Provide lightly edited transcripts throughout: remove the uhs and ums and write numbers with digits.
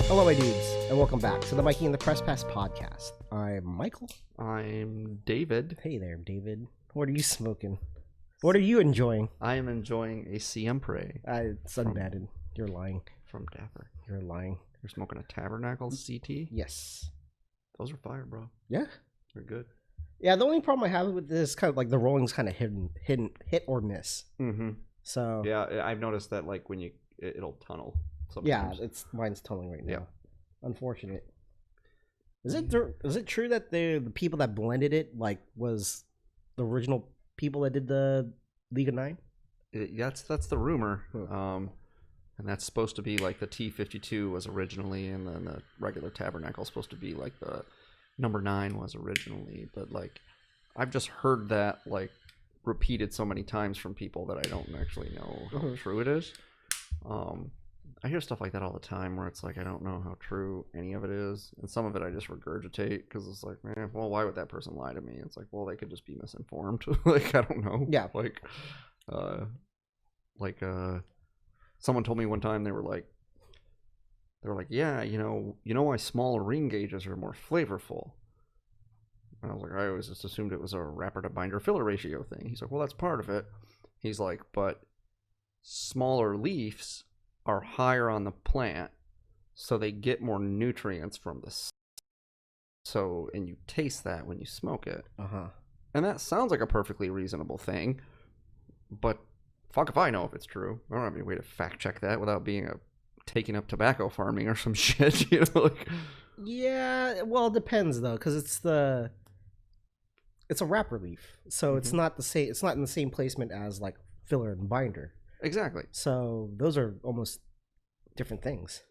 Hello, my dudes, and welcome back to the Mikey and the Press Pass podcast. I'm Michael. I'm David. Hey there, David. What are you smoking? What are you enjoying? I am enjoying a Siempre. It's unbatted. You're lying. From Dapper. You're lying. You're smoking a Tabernacle CT? Yes. Those are fire, bro. Yeah? They're good. Yeah, the only problem I have with this is kind of like the rolling's kind of hit or miss. Mm-hmm. So yeah, I've noticed that like when it'll tunnel sometimes. Yeah, mine's tunneling right now. Yeah. Unfortunate. Is it true that the people that blended it was the original people that did the League of Nine? That's the rumor. And that's supposed to be like the T52 was originally, and then the regular Tabernacle is supposed to be like the number 9 was originally. But like, I've just heard that like repeated so many times from people that I don't actually know how true it is. I hear stuff like that all the time where it's like I don't know how true any of it is, and some of it I just regurgitate because it's like, man, well, why would that person lie to me? It's like, well, they could just be misinformed. Like, I don't know. Yeah. Someone told me one time they were like, yeah, you know why smaller ring gauges are more flavorful. And I was like, I always just assumed it was a wrapper to binder filler ratio thing. He's like, well, that's part of it. He's like, but smaller leaves are higher on the plant, so they get more nutrients from the and you taste that when you smoke it. And that sounds like a perfectly reasonable thing, but fuck if I know if it's true. I don't have any way to fact check that without being taking up tobacco farming or some shit, you know? Like, yeah, well, it depends though, because it's a wrapper leaf, so it's not the same. It's not in the same placement as like filler and binder. Exactly. So those are almost different things.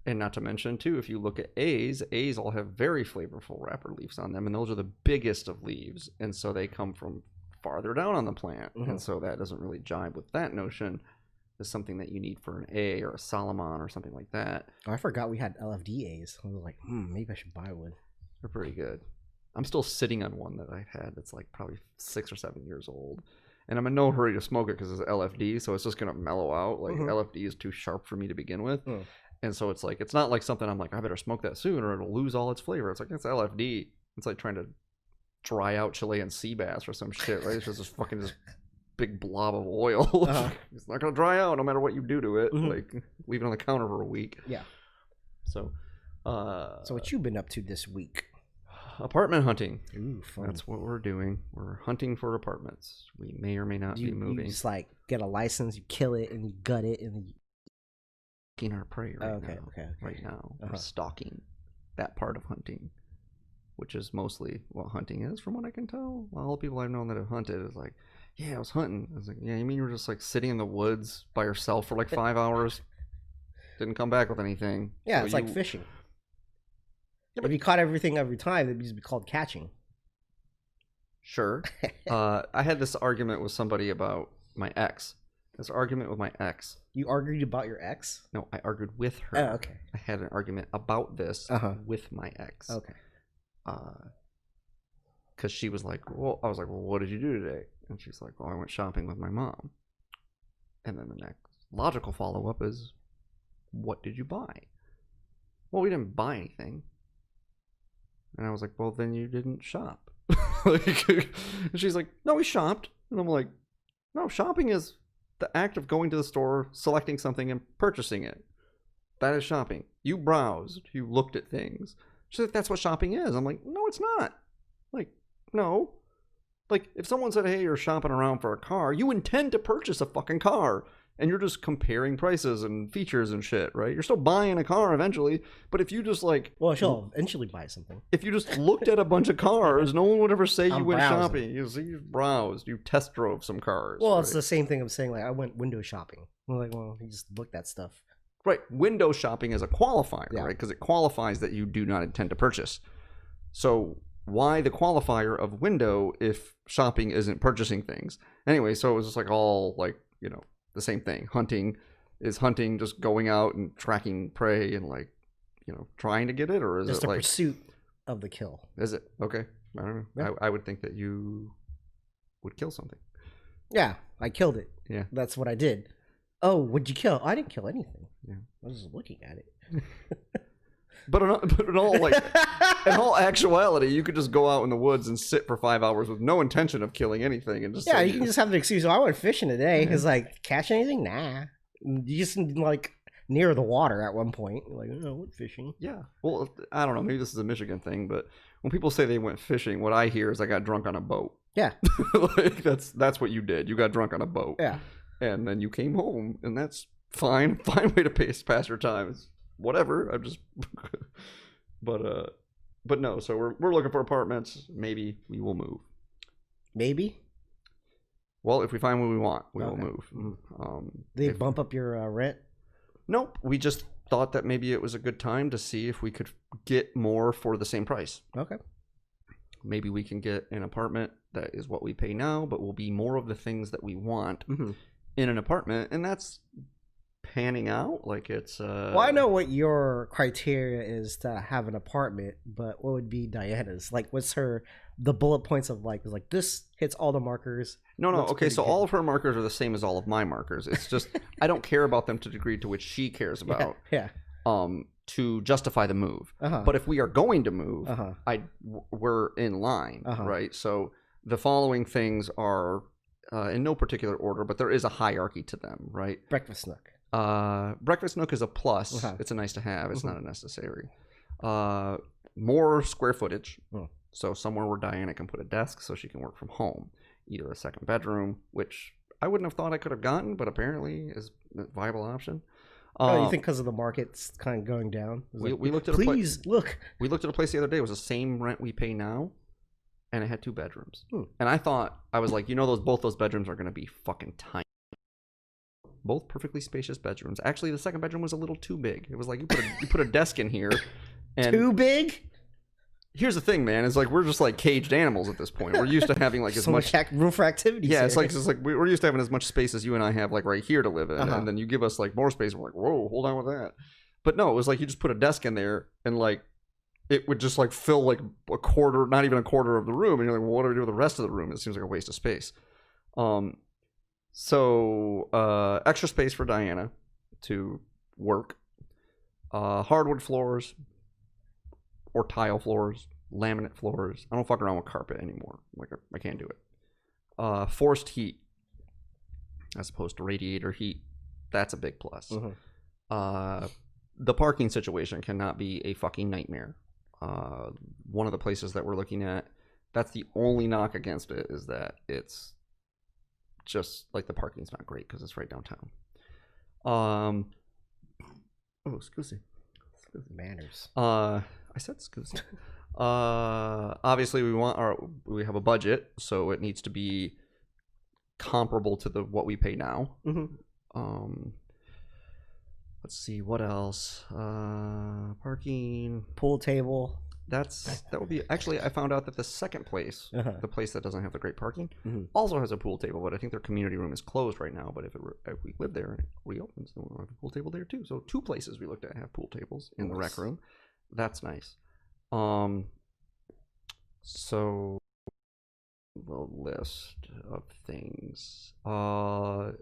And not to mention, too, if you look at A's all have very flavorful wrapper leaves on them, and those are the biggest of leaves, and so they come from farther down on the plant, and so that doesn't really jibe with that notion as something that you need for an A or a Solomon or something like that. Oh, I forgot we had LFD A's. I was like, maybe I should buy one. They're pretty good. I'm still sitting on one that I had that's like probably 6 or 7 years old. And I'm in no hurry to smoke it because it's LFD, so it's just going to mellow out. Like, LFD is too sharp for me to begin with. And so it's like, it's not like something I'm like, I better smoke that soon or it'll lose all its flavor. It's like, it's LFD. It's like trying to dry out Chilean sea bass or some shit, right? It's just this fucking big blob of oil. It's not going to dry out no matter what you do to it. Like, leave it on the counter for a week. Yeah. So what you been up to this week? Apartment hunting. Ooh, fun. That's what we're doing. We're hunting for apartments. We may or may not be moving. You just like get a license, you kill it, and you gut it, and you... Stalking our prey right now. Okay. Right now, we're stalking that part of hunting, which is mostly what hunting is, from what I can tell. All the people I've known that have hunted is like, yeah, I was hunting. I was like, yeah, you mean you were just like sitting in the woods by yourself for like 5 hours, didn't come back with anything? Yeah, so it's like fishing. Yeah, if you caught everything every time, it'd just be called catching. Sure. I had this argument with somebody about my ex. You argued about your ex? No, I argued with her. Oh, okay. I had an argument about this with my ex. Okay. Because she was like, well, I was like, well, what did you do today? And she's like, well, I went shopping with my mom. And then the next logical follow-up is, what did you buy? Well, we didn't buy anything. And I was like, well, then you didn't shop. And she's like, no, we shopped. And I'm like, no, shopping is the act of going to the store, selecting something, and purchasing it. That is shopping. You browsed. You looked at things. She's like, that's what shopping is. I'm like, no, it's not. Like, no. Like, if someone said, hey, you're shopping around for a car, you intend to purchase a fucking car. And you're just comparing prices and features and shit, right? You're still buying a car eventually, but if you just like... Well, she'll eventually buy something. If you just looked at a bunch of cars, no one would ever say you went shopping. You browsed, you test drove some cars. Well, right? It's the same thing of saying, like, I went window shopping. I'm like, well, you just looked at stuff. Right. Window shopping is a qualifier, right? Because it qualifies that you do not intend to purchase. So why the qualifier of window if shopping isn't purchasing things? Anyway, so it was just like all like, you know, the same thing. Hunting is hunting, just going out and tracking prey and like, you know, trying to get it, or is just it a like pursuit of the kill? Is it okay? I don't know. Yeah. I would think that you would kill something. Yeah, I killed it. Yeah, that's what I did. Oh, what'd you kill? I didn't kill anything. Yeah, I was just looking at it. But in all actuality, you could just go out in the woods and sit for 5 hours with no intention of killing anything, and just Yeah, you can just have the excuse. Oh, I went fishing today. It's like, catch anything? Nah. You just like near the water at one point. You're like, oh, what fishing? Yeah. Well, I don't know. Maybe this is a Michigan thing, but when people say they went fishing, what I hear is I got drunk on a boat. Yeah. Like that's what you did. You got drunk on a boat. Yeah. And then you came home, and that's fine. Fine way to pass your time. It's whatever. I'm just, but no. So we're looking for apartments. Maybe we will move. Maybe. Well, if we find what we want, we will move. They bump up your rent? Nope. We just thought that maybe it was a good time to see if we could get more for the same price. Okay. Maybe we can get an apartment that is what we pay now, but will be more of the things that we want in an apartment, and that's panning out. Like it's. Well, I know what your criteria is to have an apartment, but what would be Diana's? Like, what's the bullet points of like? Is like this hits all the markers. No. Okay, so all of her markers are the same as all of my markers. It's just I don't care about them to the degree to which she cares about. Yeah. To justify the move. But if we are going to move, we're in line, right? So the following things are in no particular order, but there is a hierarchy to them, right? Breakfast nook. Breakfast nook is a plus. It's a nice to have. It's not a necessary. More square footage. So somewhere where Diana can put a desk so she can work from home. Either a second bedroom, which I wouldn't have thought I could have gotten, but apparently is a viable option. You think because of the market's kind of going down? We looked at look. We looked at a place the other day. It was the same rent we pay now, and it had 2 bedrooms. And I was like, both those bedrooms are going to be fucking tiny. Both perfectly spacious bedrooms. Actually, the second bedroom was a little too big. It was like you put a desk in here, and too big. Here's the thing, man. It's like we're just like caged animals at this point. We're used to having like as much room for activities. Yeah, it's like we're used to having as much space as you and I have like right here to live in, and then you give us like more space. And we're like, whoa, hold on with that. But no, it was like you just put a desk in there, and like it would just like fill like a quarter, not even a quarter of the room, and you're like, well, what do we do with the rest of the room? It seems like a waste of space. So extra space for Diana to work. Hardwood floors. Or tile floors, laminate floors. I don't fuck around with carpet anymore. Like I can't do it. Forced heat, as opposed to radiator heat. That's a big plus. The parking situation cannot be a fucking nightmare. One of the places that we're looking at, that's the only knock against it, is that it's just like the parking's not great because it's right downtown. Oh, excuse me. Manners. I said excuse me. Obviously we have a budget, so it needs to be comparable to what we pay now. Let's see what else. Parking, pool table. That would be actually. I found out that the second place, the place that doesn't have the great parking, also has a pool table, but I think their community room is closed right now. But if we live there and it reopens, then we'll have a pool table there too. So 2 places we looked at have pool tables in the rec room. That's nice. So the list of things on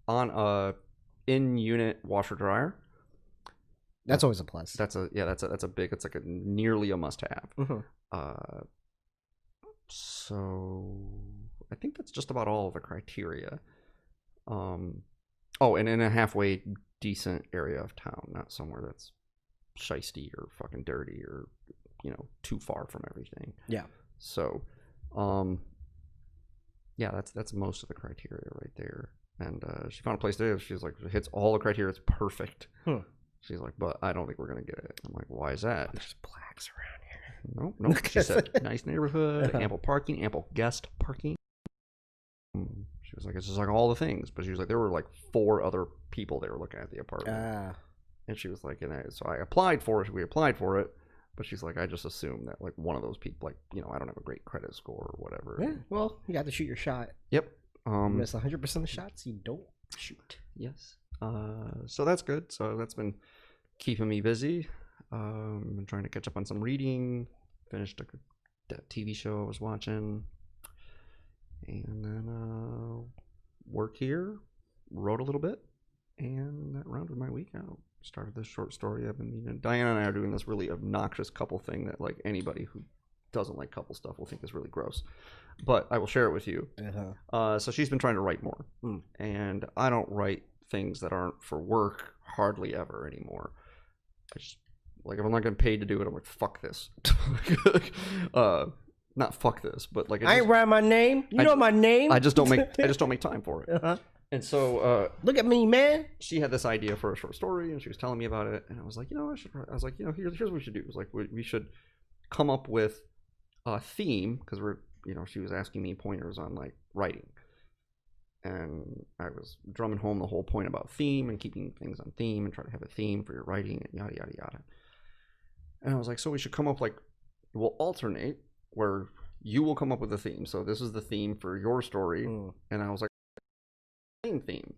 a in-unit washer dryer. That's always a plus. That's a big. It's like a nearly a must-have. So I think that's just about all of the criteria. And in a halfway decent area of town, not somewhere that's shisty or fucking dirty or too far from everything. Yeah. So, yeah, that's most of the criteria right there. And she found a place today. She's like, it hits all the criteria. It's perfect. She's like, but I don't think we're gonna get it. I'm like, why is that? There's blacks around here. Nope. She said, nice neighborhood, ample parking, ample guest parking. She was like, it's just like all the things. But she was like, there were like 4 other people that were looking at the apartment. And she was like, so I applied for it. We applied for it. But she's like, I just assumed that like one of those people, like, I don't have a great credit score or whatever. Yeah, well, you got to shoot your shot. Yep. You miss 100% of the shots, you don't shoot. Yes. So that's good. So that's been keeping me busy. I'm trying to catch up on some reading. Finished a TV show I was watching. And then work here. Wrote a little bit. And that rounded my week out. Started this short story I've been meaning. Diana and I are doing this really obnoxious couple thing that like anybody who doesn't like couple stuff will think is really gross. But I will share it with you. So she's been trying to write more. And I don't write things that aren't for work hardly ever anymore. I just, like, if I'm not getting paid to do it, I'm like, fuck this. Not fuck this, but like I ain't write my name. You know my name. I just don't make time for it. And so look at me, man. She had this idea for a short story, and she was telling me about it, and I was like, you know, I was like, you know, here's what we should do. It was like we should come up with a theme, because she was asking me pointers on like writing, and I was drumming home the whole point about theme and keeping things on theme and try to have a theme for your writing and yada yada yada. And I was like, so we should come up, like, we'll alternate where you will come up with a theme. So this is the theme for your story, and I was like, same theme,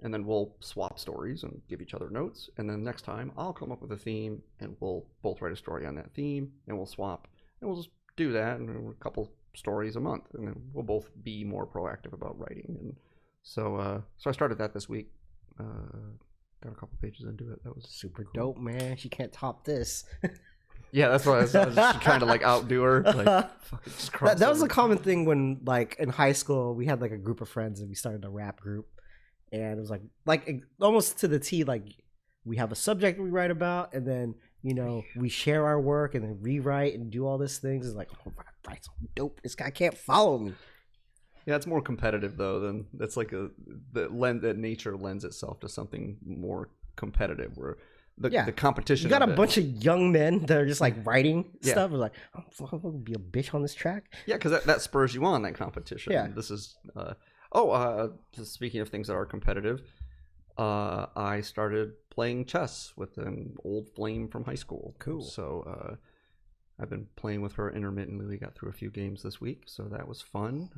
and then we'll swap stories and give each other notes, and then next time I'll come up with a theme and we'll both write a story on that theme, and we'll swap, and we'll just do that, and a couple stories a month, and then we'll both be more proactive about writing. And so I started that this week. Got a couple pages into it. That was super dope, man. She can't top this. Yeah, that's why I was just trying to like outdo her. Like, that was a common thing when, like, in high school, we had like a group of friends and we started a rap group, and it was like almost to the T. Like, we have a subject we write about, and then we share our work and then rewrite and do all these things. It's like, oh, I gotta write something dope. This guy can't follow me. Yeah, it's more competitive though. Than that's like that nature lends itself to something more competitive where. The competition. You got a bunch of young men that are just like writing stuff. It's like, I'm gonna be a bitch on this track. Yeah, because that spurs you on, that competition. Yeah. This is speaking of things that are competitive, I started playing chess with an old flame from high school. Cool. So I've been playing with her intermittently. We got through a few games this week, so that was fun.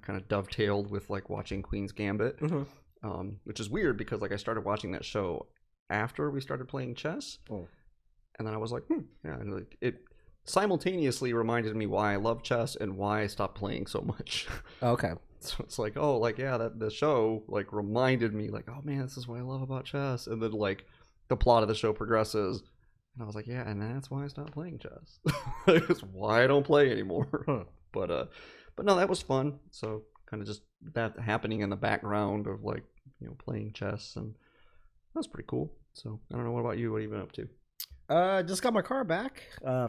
Kind of dovetailed with like watching Queen's Gambit, which is weird because like I started watching that show after we started playing chess, and then I was like, and like it simultaneously reminded me why I love chess and why I stopped playing so much. Okay. So it's like, that the show like reminded me like, oh man, this is what I love about chess, and then like the plot of the show progresses, and I was like, yeah, and that's why I stopped playing chess. It's why I don't play anymore. But no, that was fun. So kind of just that happening in the background of like playing chess, and that's pretty cool. So I don't know. What about you? What have you been up to? Just got my car back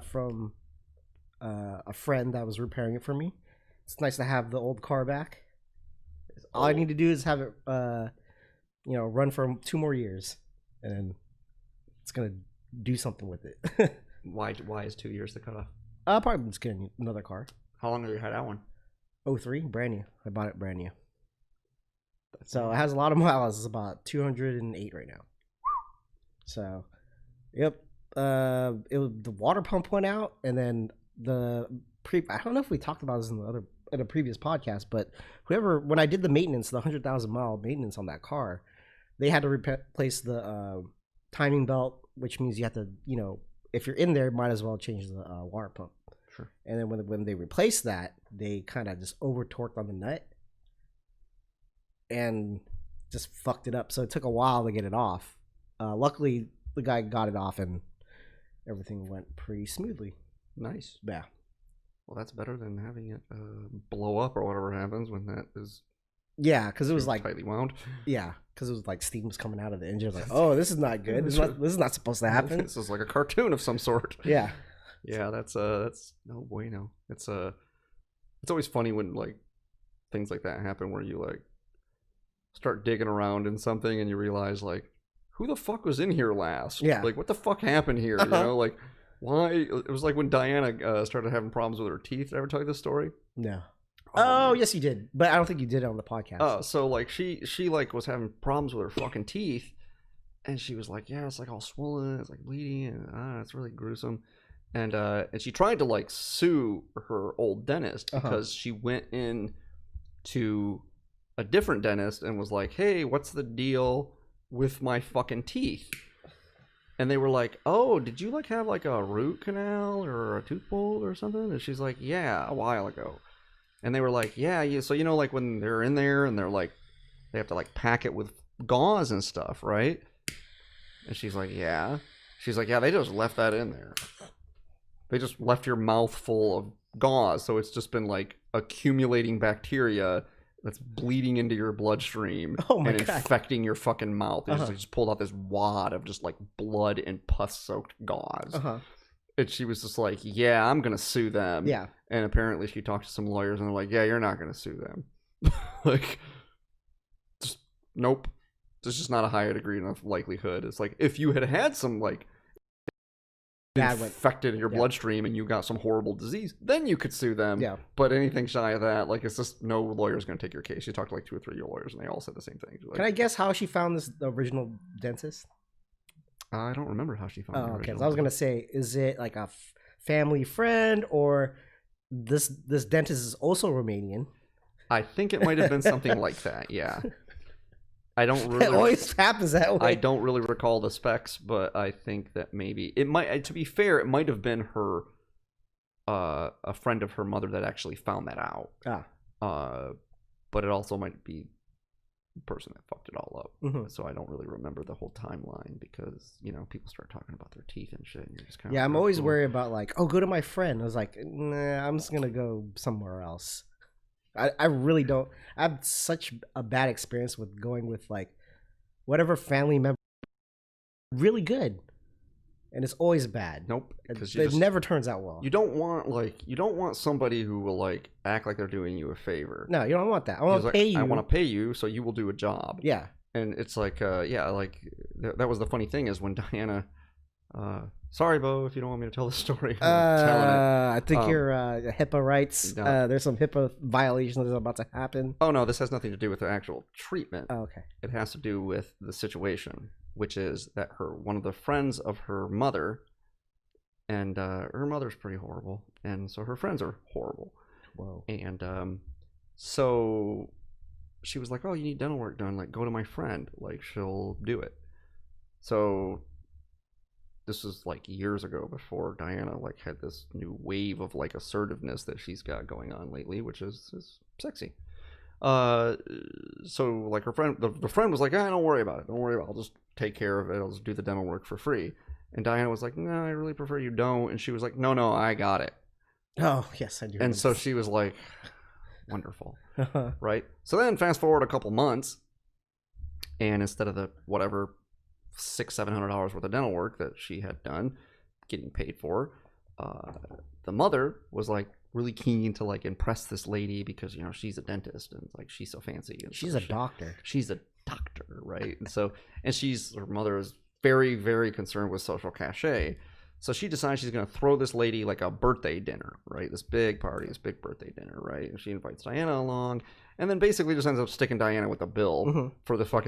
from a friend that was repairing it for me. It's nice to have the old car back. All I need to do is have it, run for 2 more years, and then it's gonna do something with it. Why is 2 years the cutoff? Probably just getting another car. How long have you had that one? 03, brand new. I bought it brand new. So it has a lot of miles. It's about 208 right now. So, yep. The water pump went out, and then I don't know if we talked about this in a previous podcast, but when I did the maintenance, the 100,000 mile maintenance on that car, they had to replace the timing belt, which means you have to, if you're in there, might as well change the water pump. Sure. And then when they replaced that, they kind of just over torqued on the nut and just fucked it up. So it took a while to get it off. Luckily, the guy got it off and everything went pretty smoothly. Nice. Yeah. Well, that's better than having it blow up or whatever happens when that is. Yeah, because it was like tightly wound. Yeah, because it was like steam was coming out of the engine. Like, oh, this is not good. This is not supposed to happen. This is like a cartoon of some sort. Yeah. Yeah, that's no bueno. It's always funny when like things like that happen where you like start digging around in something and you realize like, who the fuck was in here last? Yeah. Like, what the fuck happened here? Like, why? It was like when Diana started having problems with her teeth. Did I ever tell you this story? No. Oh, yes, you did. But I don't think you did it on the podcast. Oh, so like she like was having problems with her fucking teeth, and she was like, yeah, it's like all swollen, it's like bleeding, and it's really gruesome. And she tried to like sue her old dentist because she went in to a different dentist and was like, hey, what's the deal with my fucking teeth? And they were like, oh, did you like have like a root canal or a tooth pulled or something? And she's like, yeah, a while ago. And they were like, yeah, so like when they're in there and they're like, they have to like pack it with gauze and stuff, right? And she's like, yeah. She's like, yeah, they just left that in there. They just left your mouth full of gauze, so it's just been like accumulating bacteria that's bleeding into your bloodstream and infecting your fucking mouth. They just pulled out this wad of just like blood and pus-soaked gauze. And she was just like, yeah, I'm gonna sue them. Yeah. And apparently she talked to some lawyers and they're like, yeah, you're not gonna sue them. Like, just nope. There's just not a high degree enough likelihood. It's like if you had some like infected in your bloodstream and you got some horrible disease, then you could sue them. Yeah. But anything shy of that, like, it's just no lawyer's going to take your case. She talked to like 2 or 3 lawyers and they all said the same thing. Like, can I guess how she found this original dentist? I don't remember how she found. Okay. So I was gonna say, is it like a family friend, or this dentist is also Romanian? I think it might have been something like that. Yeah. I don't really. It always happens that way. I don't really recall the specs, but I think that maybe it might. To be fair, it might have been her, a friend of her mother that actually found that out. But it also might be the person that fucked it all up. So I don't really remember the whole timeline because people start talking about their teeth and shit. And you're just kind of I'm always worried about like, oh, go to my friend. I was like, nah, I'm just gonna go somewhere else. I really don't. I have such a bad experience with going with like whatever family member. Really good, and it's always bad. Nope, it never turns out well. You don't want somebody who will like act like they're doing you a favor. No, you don't want that. I want to pay you. I want to pay you, so you will do a job. Yeah, and it's like that was the funny thing is when Diana. Sorry, Bo, if you don't want me to tell the story. I think you're HIPAA rights. No. There's some HIPAA violations that are about to happen. Oh, no, this has nothing to do with the actual treatment. Oh, okay. It has to do with the situation, which is that one of the friends of her mother, and her mother's pretty horrible, and so her friends are horrible. Whoa. And so she was like, oh, you need dental work done. Like, go to my friend. Like, she'll do it. So this was like years ago before Diana like had this new wave of like assertiveness that she's got going on lately, which is sexy. So like her friend, the friend was like, don't worry about it. Don't worry about it. I'll just take care of it. I'll just do the dental work for free. And Diana was like, no, I really prefer you don't. And she was like, no, I got it. Oh, yes, I do. And so she was like, wonderful. Right? So then fast forward a couple months, and instead of the whatever $600-700 worth of dental work that she had done getting paid for, the mother was like really keen to like impress this lady because she's a dentist and like she's so fancy and she's a doctor, right? And so her mother is very, very concerned with social cachet, so she decides she's going to throw this lady like a birthday dinner, right? This big party, this big birthday dinner, right? And she invites Diana along and then basically just ends up sticking Diana with a bill for the fucking.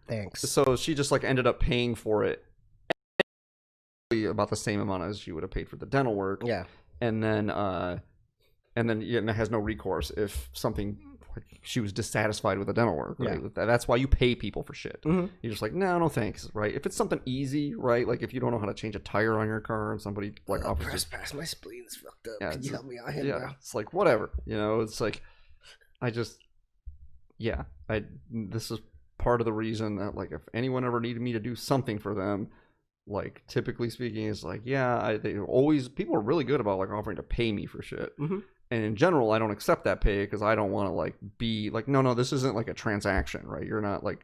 Thanks. So she just like ended up paying for it about the same amount as she would have paid for the dental work. Yeah. And then has no recourse if something like she was dissatisfied with the dental work. Right. Yeah. That's why you pay people for shit. You're just like, no thanks. Right. If it's something easy, right? Like if you don't know how to change a tire on your car and somebody like press pass, my spleen's fucked up. Yeah, can you help me out here? Yeah. It's like whatever. It's like this is part of the reason that like if anyone ever needed me to do something for them, like typically speaking, is like people are really good about like offering to pay me for shit. And in general, I don't accept that pay because I don't want to like be like no, this isn't like a transaction, right? You're not like,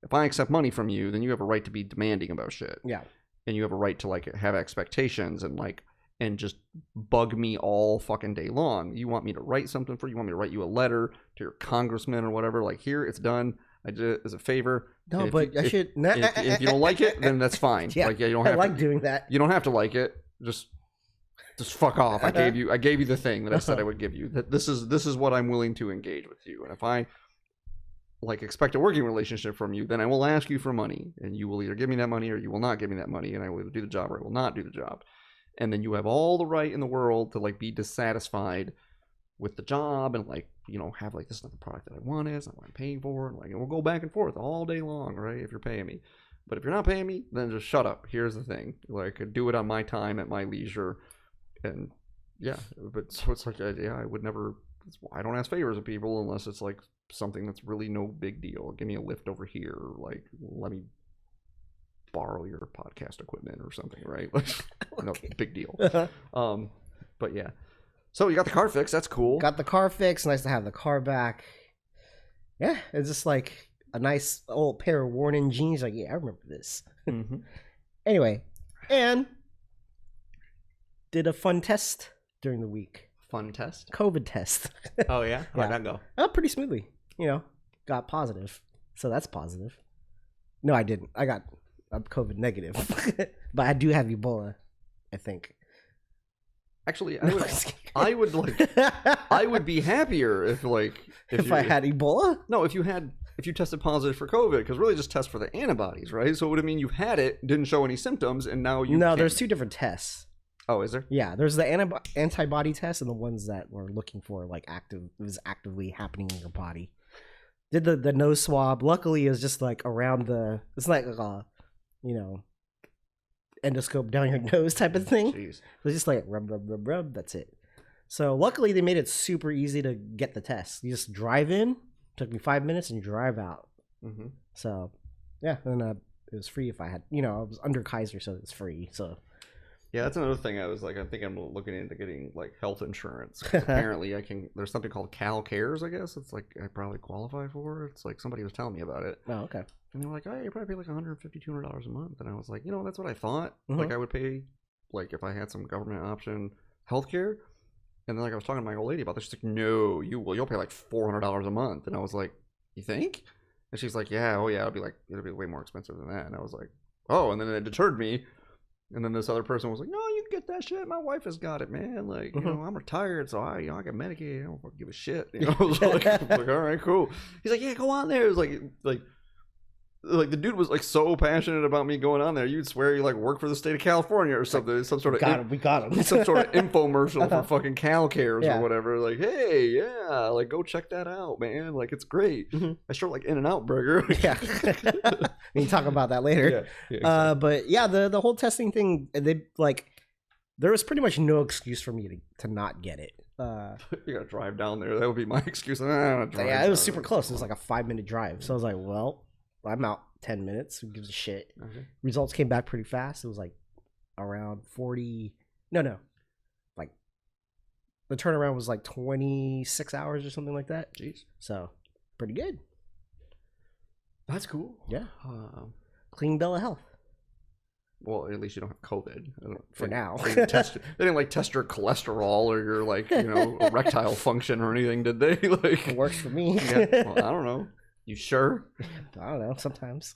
if I accept money from you, then you have a right to be demanding about shit. Yeah. And you have a right to like have expectations and just bug me all fucking day long. You want me to write something for you? You want me to write you a letter to your congressman or whatever? Like, here, it's done. I did it as a favor. No, but I should. If you don't like it, then that's fine. Yeah, you don't have I like doing that. You don't have to like it. Just fuck off. I gave you the thing that I said I would give you. That this is what I'm willing to engage with you. And if I like expect a working relationship from you, then I will ask you for money, and you will either give me that money or you will not give me that money, and I will either do the job or I will not do the job. And then you have all the right in the world to like be dissatisfied with the job and like have like, this is not the product that I wanted, it's not what I'm paying for, and like we'll go back and forth all day long, right? If you're paying me. But if you're not paying me, then just shut up. Here's the thing, like do it on my time at my leisure. And but so it's like I would never, I don't ask favors of people unless it's like something that's really no big deal. Give me a lift over here. Like, let me borrow your podcast equipment or something, right? Like, no big deal. But yeah. So you got the car fixed. That's cool. Got the car fixed. Nice to have the car back. Yeah, it's just like a nice old pair of worn-in jeans. Like, yeah, I remember this. Mm-hmm. Anyway, and did a fun test during the week. Fun test? COVID test. Oh, yeah? How'd that go? Pretty smoothly. You know, got positive. So that's positive. No, I didn't. I got COVID negative. But I do have Ebola, I think. Actually, I would be happier if I had Ebola? No, if you tested positive for COVID, because really just test for the antibodies, right? So it would mean you had it, didn't show any symptoms, and now you No, there's two different tests. Oh, is there? Yeah, there's the antibody test and the ones that we're looking for, like, is actively happening in your body. Did the nose swab. Luckily, it's just like around it's like a, endoscope down your nose type of thing. Jeez. It's just like rub. That's it. So luckily, they made it super easy to get the test. You just drive in. Took me 5 minutes and you drive out. Mm-hmm. So, yeah, and it was free if I had, I was under Kaiser, so it's free. So. Yeah, that's another thing. I think I'm looking into getting like health insurance. Apparently, there's something called Cal Cares. I guess it's like I probably qualify for. It's like somebody was telling me about it. Oh, okay. And they were like, "Oh, you probably pay like $150, $200 a month." And I was like, that's what I thought. Mm-hmm. Like I would pay, like if I had some government option healthcare. And then like I was talking to my old lady about this. She's like, "No, you'll pay like $400 a month." And I was like, "You think?" And she's like, "Yeah, oh yeah, it'll be way more expensive than that." And I was like, "Oh," and then it deterred me. And then this other person was like, "No, you can get that shit. My wife has got it, man. Like, I'm retired, so I get Medicaid. I don't fucking give a shit." I was like, "All right, cool." He's like, "Yeah, go on there." It was like the dude was like so passionate about me going on there. You'd swear you like work for the state of California or something. Some sort of we got him. Some sort of infomercial for fucking Cal Cares or whatever. Like, hey, yeah, like go check that out, man. Like it's great. Mm-hmm. I sure like In-N-Out Burger. Yeah, we can talk about that later. Yeah, exactly. But yeah, the whole testing thing, there was pretty much no excuse for me to not get it. You gotta drive down there. That would be my excuse. Yeah, it was super close. It was like a 5-minute drive. So I was like, well, I'm out 10 minutes. Who gives a shit? Okay. Results came back pretty fast. It was like around 40. No. Like the turnaround was like 26 hours or something like that. Jeez. So pretty good. That's cool. Yeah. Clean bill of health. Well, at least you don't have COVID. For now. They didn't test your cholesterol or your erectile function or anything, did they? Like it works for me. Yeah, well, I don't know. You sure? I don't know. Sometimes.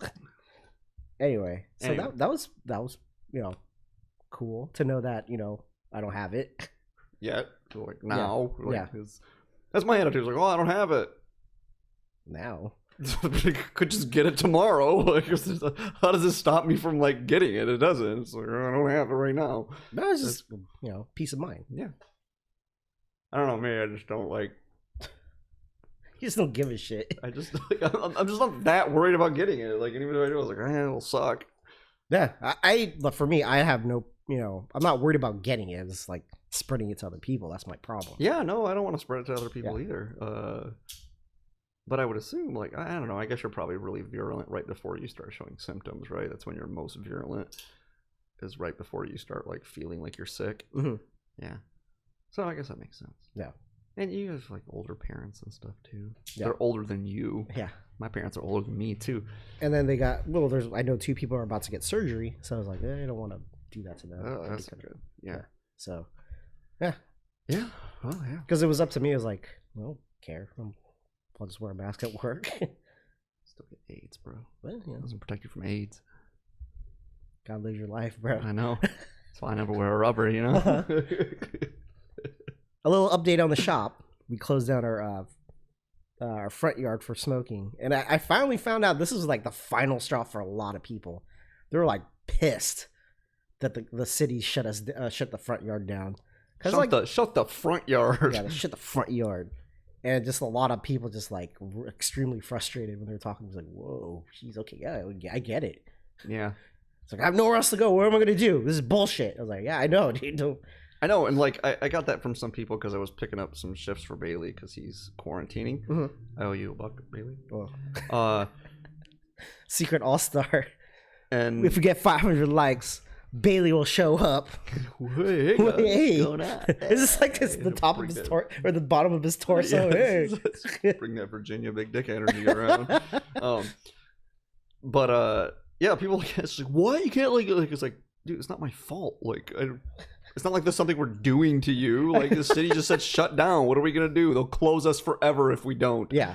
Anyway, so that was cool to know that I don't have it yet. So like now, yeah. That's my attitude. It's like, I don't have it now. Could just get it tomorrow. Like, how does this stop me from like getting it? It doesn't. It's like I don't have it right now. No, it's just peace of mind. Yeah. I don't know, man. I just don't like. You just don't give a shit. I'm just not that worried about getting it. Like, even if I do, I was like, it'll suck. Yeah, but for me, I have no, I'm not worried about getting it. It's like spreading it to other people. That's my problem. Yeah, no, I don't want to spread it to other people either. But I would assume, like, I don't know. I guess you're probably really virulent right before you start showing symptoms, right? That's when you're most virulent. Is right before you start like feeling like you're sick. Mm-hmm. Yeah. So I guess that makes sense. Yeah. And you have like older parents and stuff too. Yeah. They're older than you. Yeah. My parents are older than me too. And then I know 2 people are about to get surgery, so I was like, I don't want to do that to them. Oh, that's good. Yeah. So, yeah. Yeah. Well, yeah. Because it was up to me. I was like, well, care. I'll just wear a mask at work. Still get AIDS, bro. But, It doesn't protect you from AIDS. Gotta live your life, bro. I know. That's why I never wear a rubber, Uh-huh. A little update on the shop. We closed down our front yard for smoking, and I finally found out this is like the final straw for a lot of people. They were like pissed that the city shut the front yard down. Shut the front yard. Yeah, they shut the front yard, and just a lot of people just like were extremely frustrated when they were talking. It was like, whoa, geez, okay, yeah, I get it. Yeah. It's like I have nowhere else to go. What am I gonna do? This is bullshit. I was like, yeah, I know, dude. I know, and like I got that from some people because I was picking up some shifts for Bailey because he's quarantining. Mm-hmm. I owe you $1, Bailey. Oh. Secret All-Star. And if we get 500 likes, Bailey will show up. Hey, guys, hey. going on? Is this like this the top of his torso or the bottom of his torso? Yeah, hey. bring that Virginia big dick energy around. But yeah, people like it's like what you can't like it's like dude, it's not my fault. Like it's not like there's something we're doing to you. Like the city just said shut down. What are we gonna do? They'll close us forever if we don't. Yeah.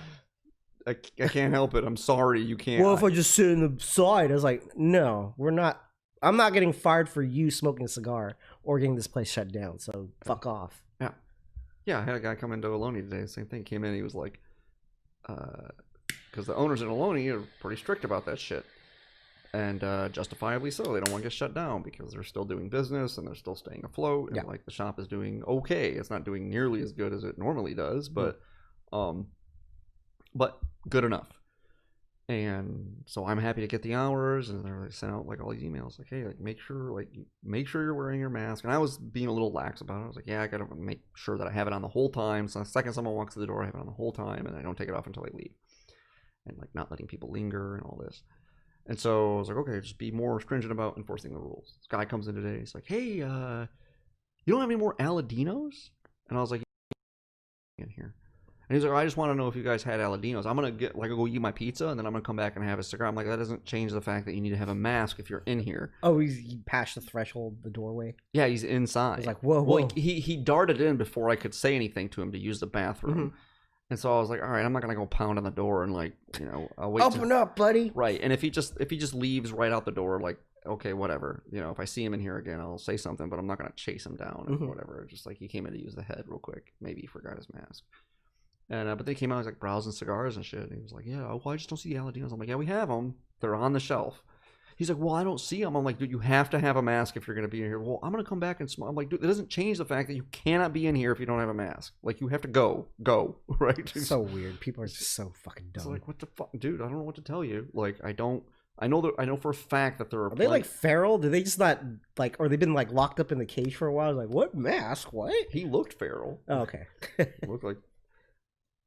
I can't help it. I'm sorry. You can't. Well, if I just sit in the side, I was like, no, we're not. I'm not getting fired for you smoking a cigar or getting this place shut down. So fuck off. Yeah. Yeah. I had a guy come into Ohlone today. Same thing. Came in. He was like, because the owners in Ohlone are pretty strict about that shit. And justifiably so. They don't want to get shut down because they're still doing business and they're still staying afloat. And like the shop is doing okay. It's not doing nearly as good as it normally does, but good enough. And so I'm happy to get the hours, and they're like sent out like all these emails like, hey, like make sure you're wearing your mask. And I was being a little lax about it. I was like, yeah, I gotta make sure that I have it on the whole time. So the second someone walks through the door, I have it on the whole time, and I don't take it off until I leave. And like not letting people linger and all this. And so I was like, okay, just be more stringent about enforcing the rules. This guy comes in today, he's like, hey, you don't have any more Aladinos? And I was like, in here. And he's like, I just want to know if you guys had Aladinos. I'm going to go eat my pizza, and then I'm going to come back and have a cigar. I'm like, that doesn't change the fact that you need to have a mask if you're in here. Oh, he passed the threshold, the doorway? Yeah, he's inside. I was like, whoa. Well, he darted in before I could say anything to him to use the bathroom. Mm-hmm. And so I was like, all right, I'm not going to go pound on the door and I'll wait. Open up, buddy. Right. And if he just leaves right out the door, like, okay, whatever. If I see him in here again, I'll say something, but I'm not going to chase him down or whatever. Just like he came in to use the head real quick. Maybe he forgot his mask. And but they came out, he was like browsing cigars and shit. And he was like, yeah, well, I just don't see the Aladinos. I'm like, yeah, we have them. They're on the shelf. He's like, well, I don't see them. I'm like, dude, you have to have a mask if you're going to be in here. Well, I'm going to come back and smoke. I'm like, dude, it doesn't change the fact that you cannot be in here if you don't have a mask. Like, you have to go, right? It's so weird. People are just so fucking dumb. It's like, what the fuck? Dude, I don't know what to tell you. Like, I know for a fact that there are they like feral? Did they just not like, or they've been like locked up in the cage for a while? Like, what mask? What? He looked feral. Oh, okay.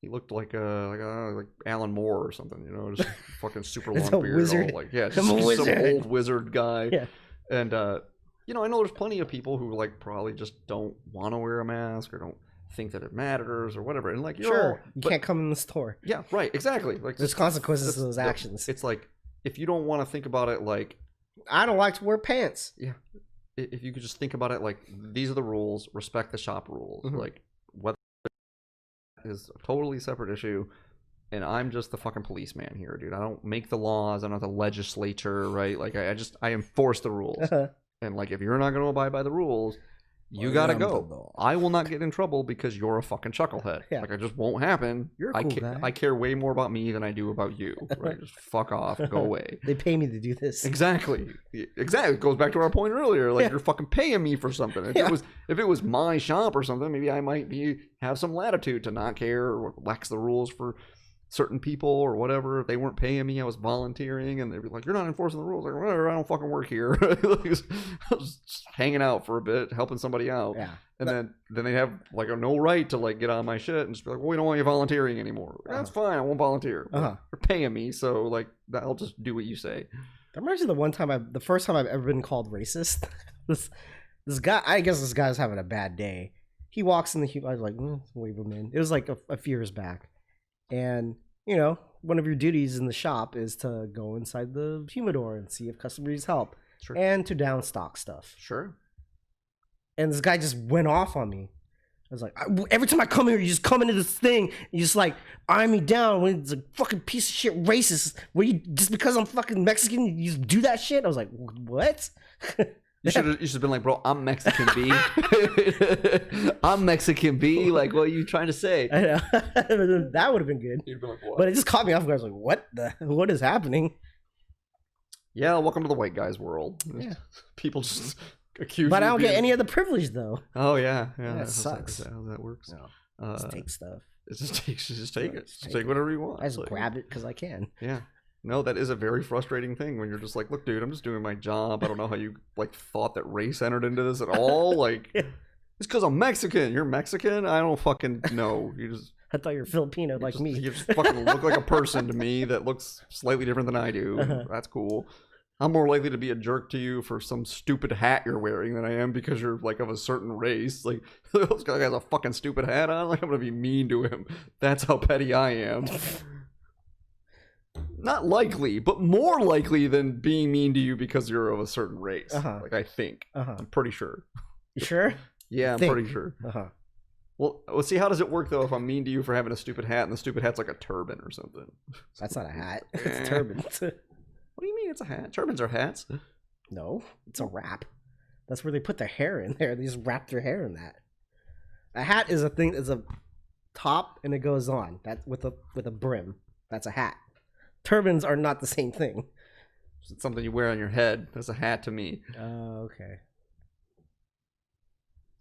He looked like Alan Moore or something, just fucking super long beard. Wizard. Just some old wizard guy. Yeah. And I know there's plenty of people who like probably just don't want to wear a mask or don't think that it matters or whatever. And like, you can't come in the store. Yeah, right, exactly. Like there's consequences to those actions. It's like if you don't want to think about it like I don't like to wear pants. Yeah. If you could just think about it like these are the rules, respect the shop rules. Mm-hmm. Like what is a totally separate issue, and I'm just the fucking policeman here, dude. I don't make the laws. I'm not the legislature, right? Like I enforce the rules. And like if you're not going to abide by the rules, you gotta go. I will not get in trouble because you're a fucking chucklehead. Yeah. Like it just won't happen. You're a cool guy. I care way more about me than I do about you. Right? Just fuck off. Go away. They pay me to do this. Exactly. It goes back to our point earlier. Like you're fucking paying me for something. If it was my shop or something, maybe I might have some latitude to not care or relax the rules for certain people or whatever. If they weren't paying me, I was volunteering, and they'd be like, "You're not enforcing the rules." Like, whatever, I don't fucking work here. I was just hanging out for a bit, helping somebody out. Yeah. And then they have like no right to like get on my shit and just be like, "Well, we don't want you volunteering ananymore." Like, that's fine. I won't volunteer. They're paying me, so like I'll just do what you say. That reminds me of the first time I've ever been called racist. this guy, I guess this guy's having a bad day. He walks in I was like, wave him in. It was like a few years back. And, one of your duties in the shop is to go inside the humidor and see if customers need help. Sure. And to downstock stuff. Sure. And this guy just went off on me. I was like, every time I come here, you just come into this thing, you just like eye me down when it's a fucking piece of shit racist. Where you just because I'm fucking Mexican, you just do that shit? I was like, what? You should have been like, bro, I'm Mexican B. I'm Mexican B. Like, what are you trying to say? I know. That would have been good. You'd be like, what? But it just caught me off guard. I was like, what is happening? Yeah, welcome to the white guy's world. Yeah. People just accuse But I don't get any of the privilege, though. Oh, yeah. That sucks. How that works. No. Just take stuff. Just take it. Just take whatever you want. I just grab it because I can. Yeah. No, that is a very frustrating thing when you're just like, look, dude, I'm just doing my job. I don't know how you like thought that race entered into this at all. Like, It's because I'm Mexican. You're Mexican? I don't fucking know. You just I thought you were Filipino like me. You just fucking look like a person to me that looks slightly different than I do. That's cool. I'm more likely to be a jerk to you for some stupid hat you're wearing than I am because you're like of a certain race. Like, this guy has a fucking stupid hat on. Like, I'm gonna be mean to him. That's how petty I am. Not likely, but more likely than being mean to you because you're of a certain race. Like, I think. I'm pretty sure. You sure? Yeah, I'm pretty sure. Well, see, how does it work, though, if I'm mean to you for having a stupid hat and the stupid hat's like a turban or something? That's not a hat. It's a turban. What do you mean it's a hat? Turbans are hats. No, it's a wrap. That's where they put their hair in there. They just wrap their hair in that. A hat is a thing. It's a top and it goes on. That with a brim. That's a hat. Turbans are not the same thing. It's something you wear on your head. That's a hat to me. Oh, okay.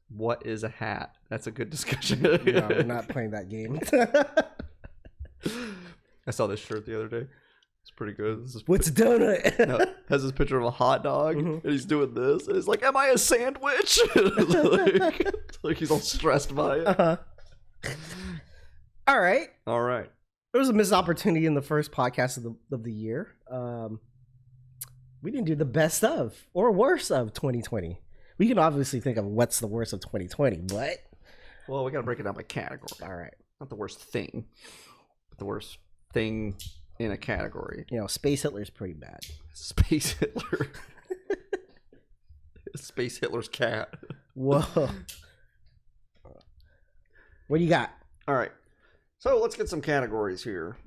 What is a hat? That's a good discussion. No, we're not playing that game. I saw this shirt the other day. It's pretty good. What's a donut? No, has this picture of a hot dog, and he's doing this, and he's like, "Am I a sandwich?" like he's all stressed by it. All right. There was a missed opportunity in the first podcast of the year. We didn't do the best of or worst of 2020. We can obviously think of what's the worst of 2020, but well, we got to break it down by category. All right. Not the worst thing, but the worst thing in a category. You know, Space Hitler's pretty bad. Space Hitler. Space Hitler's cat. Whoa. What do you got? All right. So let's get some categories here.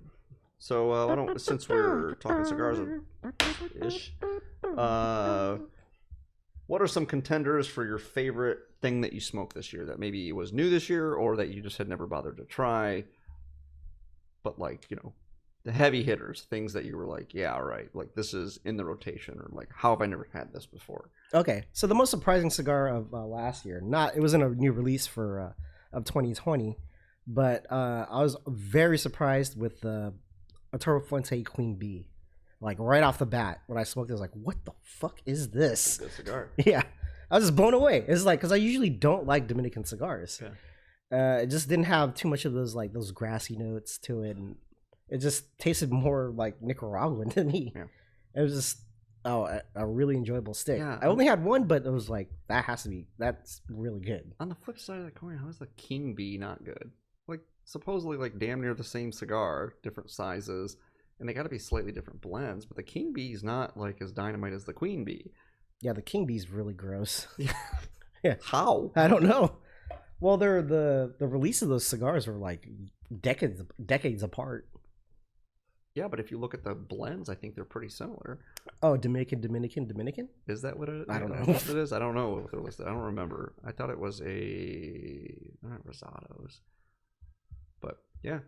So why don't, since we're talking cigars-ish, what are some contenders for your favorite thing that you smoked this year that maybe was new this year or that you just had never bothered to try? But like, you know, the heavy hitters, things that you were like, yeah, all right, like this is in the rotation, or like, how have I never had this before? Okay, so the most surprising cigar of last year, it wasn't a new release for of 2020, but I was very surprised with the Arturo Fuente Queen Bee. Like right off the bat, when I smoked it, I was like, what the fuck is this? Good cigar. Yeah, I was just blown away. It's like, because I usually don't like Dominican cigars. Yeah. It just didn't have too much of those grassy notes to it, and it just tasted more like Nicaraguan to me. Yeah. It was just a really enjoyable stick. Yeah. I only had one, but it was like, that's really good. On the flip side of the coin, how is the King Bee not good? Like supposedly like damn near the same cigar, different sizes, and they got to be slightly different blends, but the King Bee is not like as dynamite as the Queen Bee. Yeah, the King Bee's really gross. Yeah. How? I don't know. Well, the release of those cigars were like decades apart. Yeah, but if you look at the blends, I think they're pretty similar. Oh, Dominican. Is that what it is? I don't know. What it is? I don't know what they're listed. I don't remember. I thought it was not Rosados. But yeah,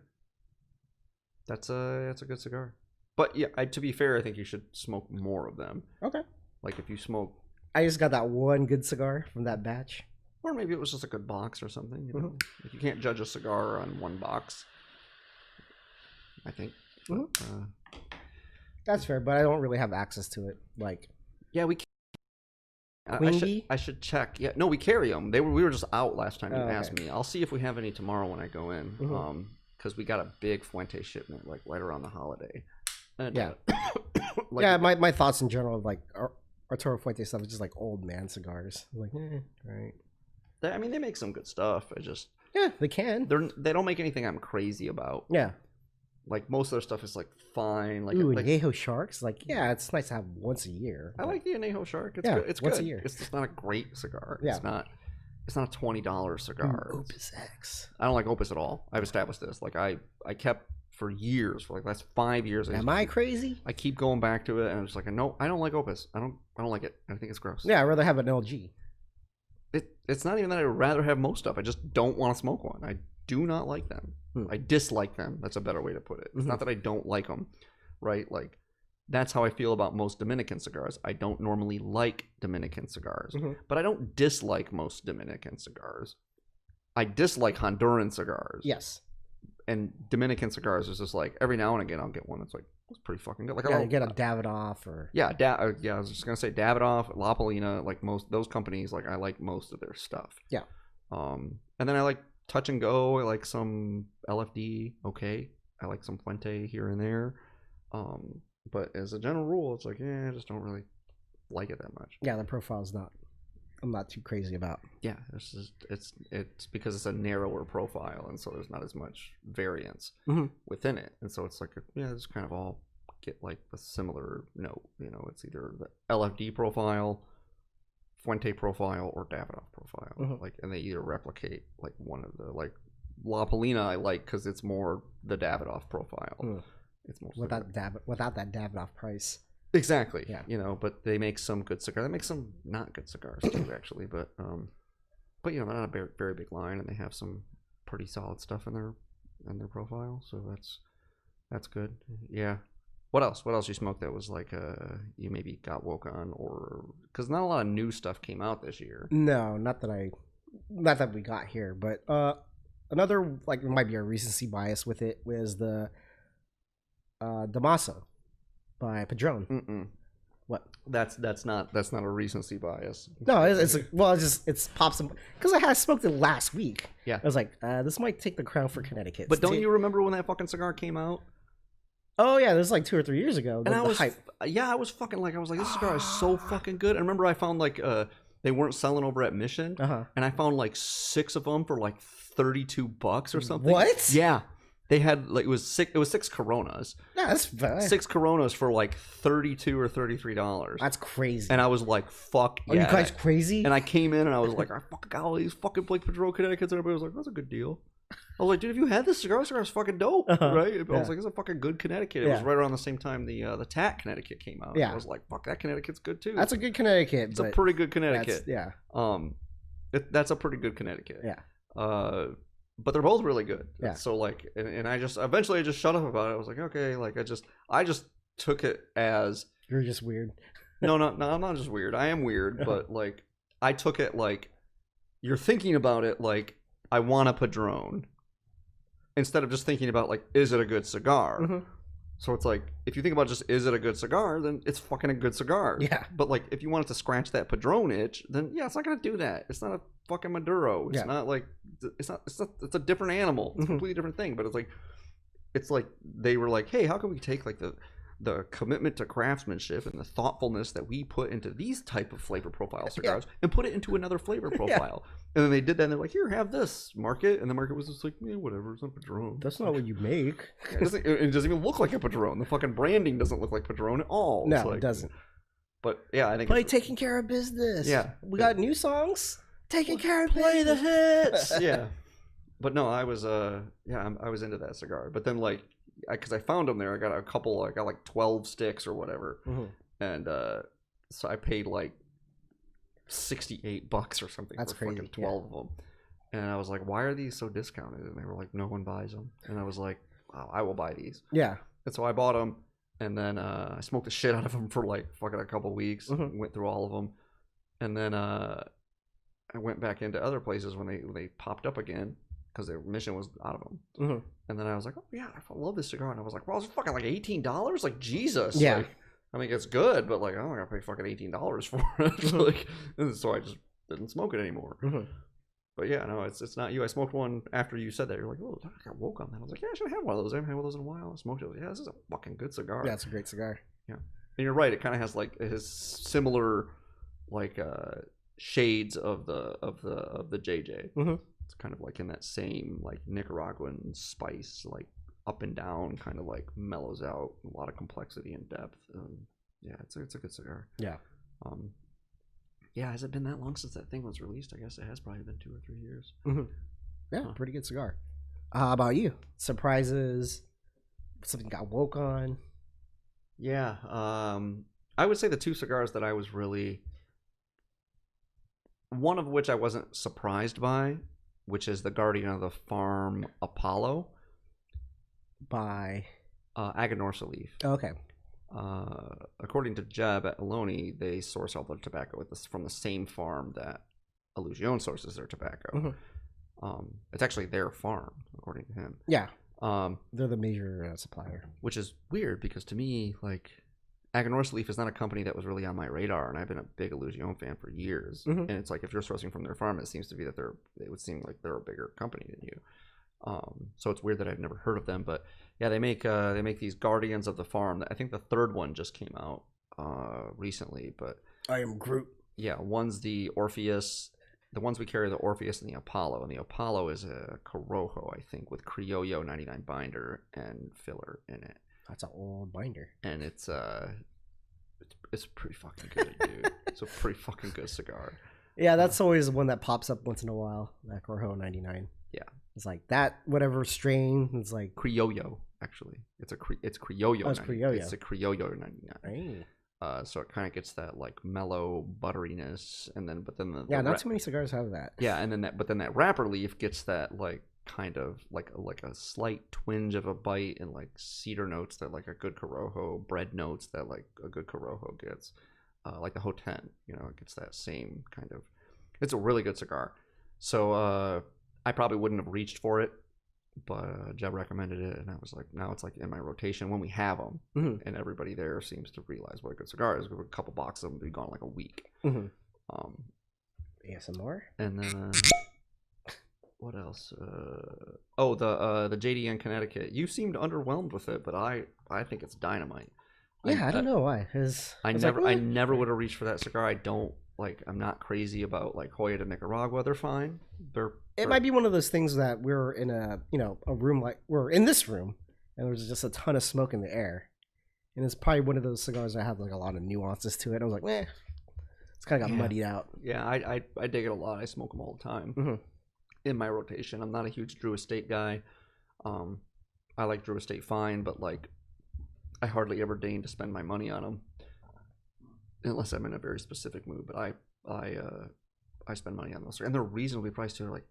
that's a good cigar. But yeah, to be fair, I think you should smoke more of them. Okay. Like if you smoke, I just got that one good cigar from that batch. Or maybe it was just a good box or something. You know, Like you can't judge a cigar on one box. I think. But, that's fair, but I don't really have access to it. Like, yeah, we. I should check. Yeah, no, we carry them. We were just out last time you asked me. I'll see if we have any tomorrow when I go in. Because we got a big Fuente shipment like right around the holiday. And, yeah. Like, yeah, my thoughts in general of like Arturo Fuente stuff is just like old man cigars. Like, right. I mean, they make some good stuff. They can. They don't make anything I'm crazy about. Yeah. Like most of their stuff is like fine. Like Añejo Sharks. Like, yeah, it's nice to have once a year. I like the Añejo Shark. It's good. It's once good. a year. It's just not a great cigar. Yeah. It's not a $20 cigar. Opus X. I don't like Opus at all. I've established this. Like I kept for years, for like the last 5 years. Am I crazy? I keep going back to it, and I'm just like, no, I don't like Opus. I don't like it. I think it's gross. Yeah, I'd rather have an LG. It's not even that I'd rather have most stuff. I just don't want to smoke one. I do not like them. I dislike them. That's a better way to put it. It's not that I don't like them, right? Like, that's how I feel about most Dominican cigars. I don't normally like Dominican cigars, but I don't dislike most Dominican cigars. I dislike Honduran cigars. Yes. And Dominican cigars is just like, every now and again I'll get one that's like, it's pretty fucking good. Like, I get a Davidoff or... Yeah, I was just going to say Davidoff, La Polina, like most, those companies, like I like most of their stuff. Yeah. And then I like touch and go. I like some LFD. Okay, I like some Fuente here and there. But as a general rule, it's like, I just don't really like it that much. Yeah, the profile's not. I'm not too crazy about. Yeah, it's because it's a narrower profile, and so there's not as much variance within it, and so it's like it's kind of all get like a similar note. It's either the LFD profile, Fuente profile, or Davidoff profile. Like, and they either replicate like one of the like La Polina I like because it's more the Davidoff profile. It's mostly without that Davidoff price. Exactly. Yeah. But they make some good cigars. They make some not good cigars too, actually. But they're not a very, very big line, and they have some pretty solid stuff in their profile. So that's good. Yeah. What else? What else you smoked that was like you maybe got woke on, or because not a lot of new stuff came out this year. No, not that we got here, but another like it might be a recency bias with it was the Damaso by Padron. What? That's not a recency bias. No, it's pops because I had smoked it last week. Yeah, I was like, this might take the crown for Connecticut. But don't you remember when that fucking cigar came out? Oh yeah, this was like 2 or 3 years ago. And I was fucking like, I was like, this cigar is so fucking good. I remember I found like they weren't selling over at Mission, and I found like 6 of them for like $32 or something. What? Yeah. They had like it was 6 Coronas. Yeah, that's fine. 6 Coronas for like $32 or $33. That's crazy. And I was like, "Fuck yeah!" Are you guys crazy? And I came in and I was like, "I fucking got all these fucking Blake Padron Connecticut's," and everybody was like, "That's a good deal." I was like, "Dude, if you had this cigar, is fucking dope, right?" I was like, "It's a fucking good Connecticut." It was right around the same time the Tat Connecticut came out. Yeah, I was like, "Fuck, that Connecticut's good too." That's a good Connecticut. It's a pretty good Connecticut. Yeah. That's a pretty good Connecticut. Yeah. But they're both really good. Yeah. So like, and I just eventually I just shut up about it. I was like, okay, like I just took it as you're just weird. No, I'm not just weird. I am weird, but like I took it like you're thinking about it like I want a Padron instead of just thinking about like is it a good cigar. So it's like if you think about just is it a good cigar, then it's fucking a good cigar. Yeah. But like if you wanted to scratch that Padron itch, then yeah, it's not gonna do that. It's not a fucking Maduro. It's not like it's a different animal. It's a completely different thing. But it's like they were like, hey, how can we take like the commitment to craftsmanship and the thoughtfulness that we put into these type of flavor profile cigars and put it into another flavor profile. And then they did that and they're like, here, have this, market. And the market was just like, yeah, whatever, it's not Padron. That's not what you make. It doesn't even look like a Padron. The fucking branding doesn't look like Padron at all. No, it doesn't. But yeah, I think play taking care of business. Yeah. We got new songs. Taking care of play business. the hits. Yeah. But no, I was I was into that cigar. But then like because I found them there, I got a couple. I got like 12 sticks or whatever, and so I paid like $68 or something That's for crazy. fucking 12 of them. And I was like, why are these so discounted? And they were like, no one buys them. And I was like, wow, I will buy these. Yeah. And so I bought them, and then I smoked the shit out of them for like fucking a couple weeks. Went through all of them, and then I went back into other places when they popped up again. Because their mission was out of them. And then I was like, oh yeah, I love this cigar. And I was like, well, it's fucking like $18? Like, Jesus. Yeah. Like, I mean, it's good, but like, I don't gotta pay fucking $18 for it. Like, and so I just didn't smoke it anymore. But yeah, no, it's not you. I smoked one after you said that. You're like, oh, I got woke on that. I was like, yeah, I should have one of those. I haven't had one of those in a while. I smoked it. Yeah, this is a fucking good cigar. Yeah, it's a great cigar. Yeah. And you're right. It kind of has like, it has similar like shades of the JJ. It's kind of like in that same like Nicaraguan spice, like up and down, kind of like mellows out, a lot of complexity and depth. Yeah, it's a good cigar. Yeah. Yeah, has it been that long since that thing was released? I guess it has probably been 2 or 3 years. Yeah, pretty good cigar. How about you? Surprises? Something got woke on? Yeah, I would say the 2 cigars that I was really, one of which I wasn't surprised by, which is the Guardian of the Farm Apollo by Aganorsa Leaf. Oh, okay. According to Jeb at Aloni, they source all their tobacco from the same farm that Illusion sources their tobacco. It's actually their farm, according to him. Yeah. They're the major supplier. Which is weird because to me, like, Aganorsa Leaf is not a company that was really on my radar, and I've been a big Illusion fan for years. Mhm. And it's like if you're sourcing from their farm, it seems to be that it would seem like they're a bigger company than you. So it's weird that I've never heard of them, but yeah, they make these Guardians of the Farm. I think the third one just came out recently, but I am Groot. yeah, one's the Orpheus. The ones we carry are the Orpheus and the Apollo, and the Apollo is a Corojo, I think, with Criollo 99 binder and filler in it. That's an old binder. And it's pretty fucking good, dude. It's a pretty fucking good cigar. Yeah, that's always one that pops up once in a while. That Corojo 99. Yeah, it's like that. Whatever strain. It's like Criollo. Actually, it's Criollo. Oh, it's Criollo. It's a Criollo 99. Hey. So it kind of gets that like mellow butteriness, and then not too many cigars have that. Yeah, and then that wrapper leaf gets that like kind of like a slight twinge of a bite and like cedar notes that like a good Corojo, bread notes that like a good Corojo gets, like the Ho10, it gets that same kind of. It's a really good cigar. So I probably wouldn't have reached for it, but Jeb recommended it, and I was like, now it's like in my rotation when we have them, and everybody there seems to realize what a good cigar is. A couple boxes of them be gone like a week. ASMR, and then what else? The JDN Connecticut. You seemed underwhelmed with it, but I think it's dynamite. Yeah, I don't know why. I never would have reached for that cigar. I don't like. I'm not crazy about like Hoya de Nicaragua. They're fine. It might be one of those things that we're in a room, like we're in this room, and there's just a ton of smoke in the air, and it's probably one of those cigars that have like a lot of nuances to it. I was like, it's kind of got muddied out. Yeah, I dig it a lot. I smoke them all the time in my rotation. I'm not a huge Drew Estate guy. I like Drew Estate fine, but like I hardly ever deign to spend my money on them unless I'm in a very specific mood. But I spend money on those, and they're reasonably priced too. They're like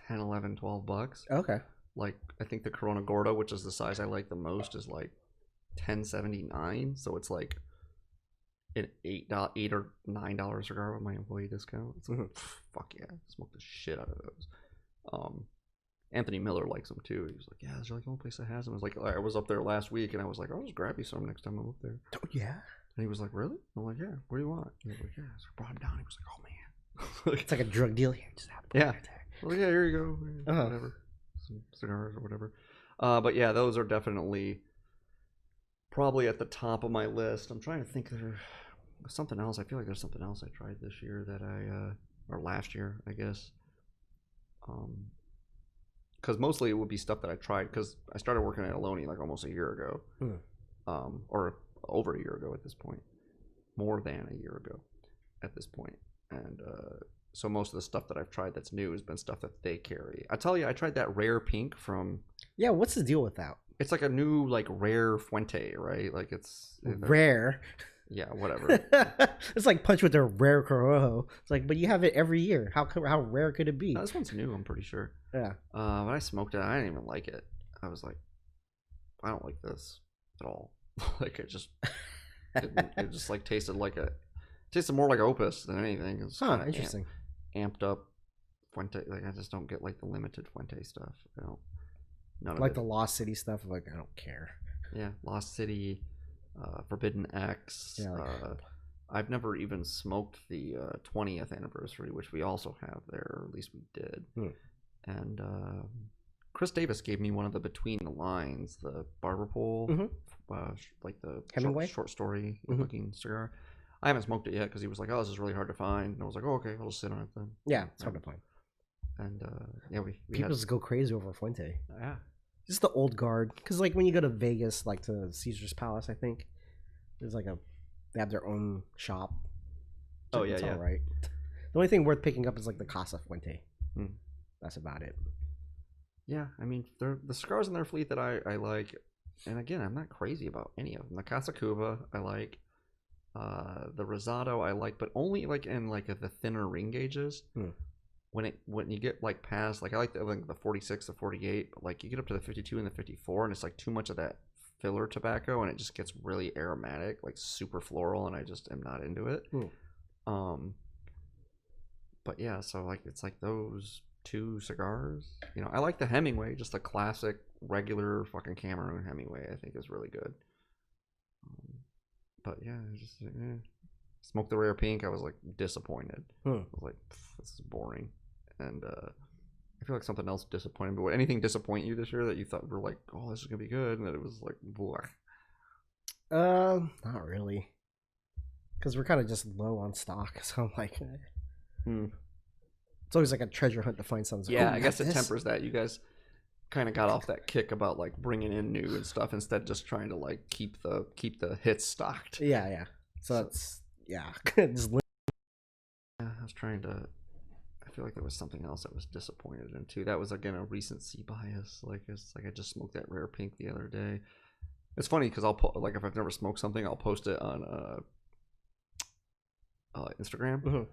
10, 11, 12 bucks. Okay. Like I think the Corona Gordo, which is the size I like the most, is like $10.79. So it's like an $8 or $9 cigar with my employee discount. It's like, fuck yeah, smoke the shit out of those. Anthony Miller likes them too. He was like, yeah, it's like the only place that has them. I was like, I was up there last week, and I was like, I'll just grab you some next time I'm up there. Oh yeah. And he was like, really? I'm like, yeah. What do you want? He was like, yeah. So I brought him down. He was like, oh man. It's like a drug deal here. Just have yeah. Well, yeah, here you go. Whatever. Some cigars or whatever. But yeah, those are definitely probably at the top of my list. I'm trying to think of something else. I feel like there's something else I tried this year that or last year, I guess. Because mostly it would be stuff that I tried because I started working at Aloni like almost a year ago. Or over a year ago at this point. More than a year ago at this point. And so most of the stuff that I've tried that's new has been stuff that they carry. I tell you, I tried that rare pink from. Yeah, what's the deal with that? It's like a new like rare Fuente, right? Like it's rare. Yeah, whatever. It's like Punch with their rare Corojo. It's like, but you have it every year. How rare could it be? No, this one's new. I'm pretty sure. Yeah. When I smoked it, I didn't even like it. I was like, I don't like this at all. Like it just just like tasted more like Opus than anything. It's interesting. Amped up Fuente. Like I just don't get like the limited Fuente stuff. I don't. None like of it. The Lost City stuff. Like I don't care. Yeah, Lost City, Forbidden X. Yeah, I've never even smoked the 20th anniversary, which we also have there, or at least we did. And Chris Davis gave me one of the Between the Lines, the Barber Pole, like the Hemingway short story looking cigar. I haven't smoked it yet because he was like, "Oh, this is really hard to find," and I was like, "Oh, okay, I'll just sit on it then." Yeah, it's hard to find. And yeah, we people just go crazy over Fuente. Yeah, just the old guard. Because like when you go to Vegas, like to Caesar's Palace, I think there's like they have their own shop. So it's all right. The only thing worth picking up is like the Casa Fuente. That's about it. Yeah, I mean, the cigars in their fleet that I like, and again, I'm not crazy about any of them. The Casa Cuba I like. The Rosado I like, but only like in like the thinner ring gauges. When you get like past, like I like the 46, the 48, but like you get up to the 52 and the 54, and it's like too much of that filler tobacco, and it just gets really aromatic, like super floral, and I just am not into it. But yeah, so like it's like those two cigars. I like the Hemingway, just the classic regular fucking Cameroon Hemingway. I think is really good. But yeah, I just smoked the rare pink. I was like disappointed. I was like, this is boring. And I feel like something else disappointed me. But anything disappoint you this year that you thought were like, oh, this is gonna be good, and that it was like, blah? Not really, because we're kind of just low on stock. So I'm like, it's always like a treasure hunt to find something. Yeah, I guess it tempers that. You guys kind of got off that kick about like bringing in new and stuff instead of just trying to like keep the hits stocked. Yeah. So that's just I was trying to. I feel like there was something else I was disappointed in too. That was again a recency bias. Like it's like I just smoked that rare pink the other day. It's funny because I'll like if I've never smoked something, I'll post it on Instagram.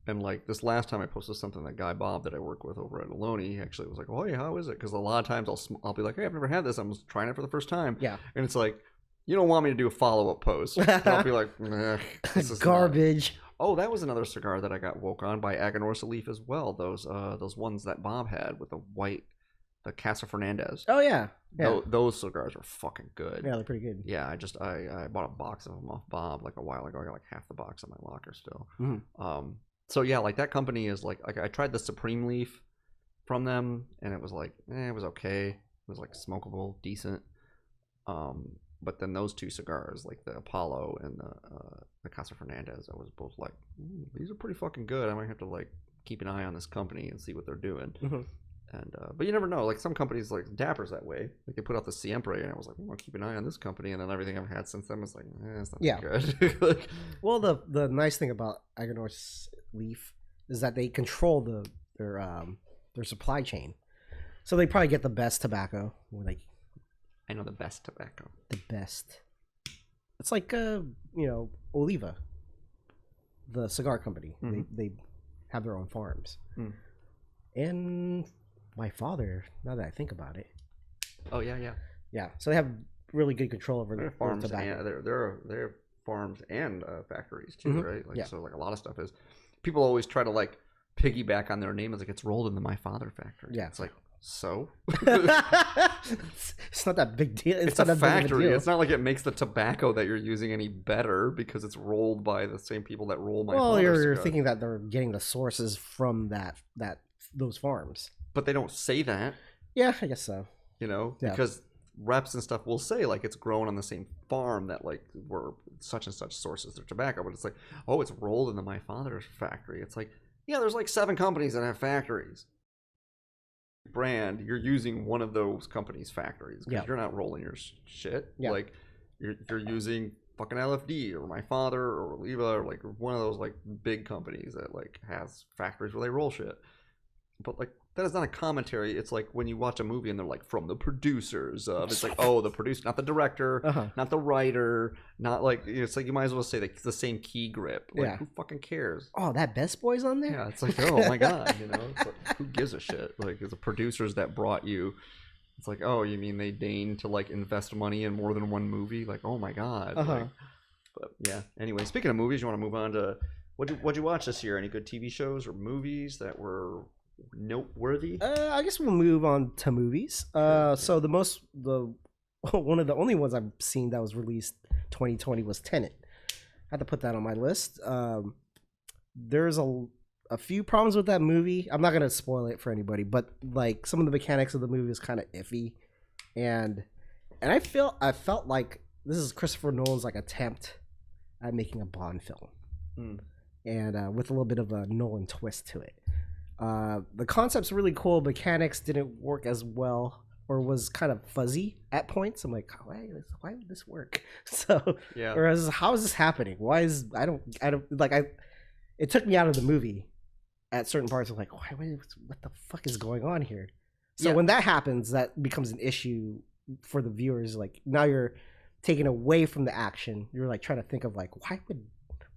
And like this last time I posted something, that guy Bob that I work with over at Aloni, he actually was like, "Oh, hey, how is it?" Because a lot of times I'll be like, "Hey, I've never had this. I'm trying it for the first time." Yeah. And it's like, you don't want me to do a follow-up post. And I'll be like, this is garbage. Oh, that was another cigar that I got woke on by Aganorsa Leaf as well. Those ones that Bob had with the white, the Casa Fernandez. Oh yeah. Those cigars are fucking good. Yeah, they're pretty good. Yeah, I bought a box of them off Bob like a while ago. I got like half the box in my locker still. So yeah, like that company is like I tried the Supreme Leaf from them, and it was like, it was okay. It was like smokable, decent. But then those two cigars, like the Apollo and the Casa Fernandez, I was both like, these are pretty fucking good. I might have to like keep an eye on this company and see what they're doing. And but you never know. Like some companies, like Dapper's that way. Like they put out the Siempre, and I was like, I'll keep an eye on this company. And then everything I've had since then was like, it's not good. Like, well, the nice thing about Aganorsa Leaf is that they control their supply chain, so they probably get the best tobacco. Like, I know the best tobacco. The best. It's like Oliva, the cigar company. They have their own farms. And my father, now that I think about it. Oh yeah. Yeah, so they have really good control over their farms. tobacco. And they're farms and factories too, right? Like so, like a lot of stuff is. People always try to like piggyback on their name as like it's rolled into my father factory. Yeah, it's like so. It's not that big deal. It's not a that big of factory. deal. It's not like it makes the tobacco that you're using any better because it's rolled by the same people that roll my. Well, you're cigar. thinking that they're getting the sources from those farms, but they don't say that. Yeah, I guess so. Because reps and stuff will say like it's grown on the same farm that like where such and such sources their tobacco, but it's like, oh, it's rolled into my father's factory. It's like, yeah, there's like 7 companies that have factories. Brand, you're using one of those companies' factories because you're not rolling your shit. Like you're using fucking LFD or my father or Oliva or like one of those like big companies that like has factories where they roll shit. But like that is not a commentary. It's like when you watch a movie and they're like from the producers of. It's like, oh, the producer, not the director, not the writer, not like it's like you might as well say like the same key grip. Like, who fucking cares? Oh, that Best Boy's on there. Yeah, it's like, oh my god, It's like, who gives a shit? Like it's the producers that brought you. It's like, oh, you mean they deign to like invest money in more than one movie? Like, oh my god. Like, but yeah. Anyway, speaking of movies, you want to move on to what'd you watch this year? Any good TV shows or movies that were noteworthy? I guess we'll move on to movies. So one of the only ones I've seen that was released 2020 was Tenet. I had to put that on my list. There's a few problems with that movie. I'm not gonna spoil it for anybody, but like some of the mechanics of the movie is kind of iffy, and I felt like this is Christopher Nolan's like attempt at making a Bond film, and with a little bit of a Nolan twist to it. The concept's really cool. Mechanics didn't work as well, or was kind of fuzzy at points. I'm like, why would this work? So, whereas how is this happening? Why is I don't like it took me out of the movie at certain parts. I'm like, what the fuck is going on here? So when that happens, that becomes an issue for the viewers. Like now you're taken away from the action. You're like trying to think of like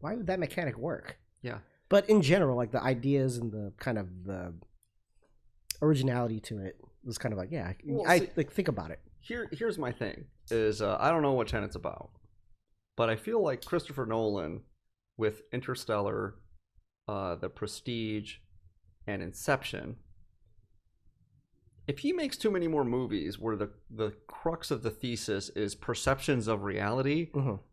why would that mechanic work? Yeah. But in general, like the ideas and the kind of the originality to it was kind of like, like think about it. Here's my thing is I don't know what Tenet's about, but I feel like Christopher Nolan with Interstellar, The Prestige, and Inception, if he makes too many more movies where the crux of the thesis is perceptions of reality,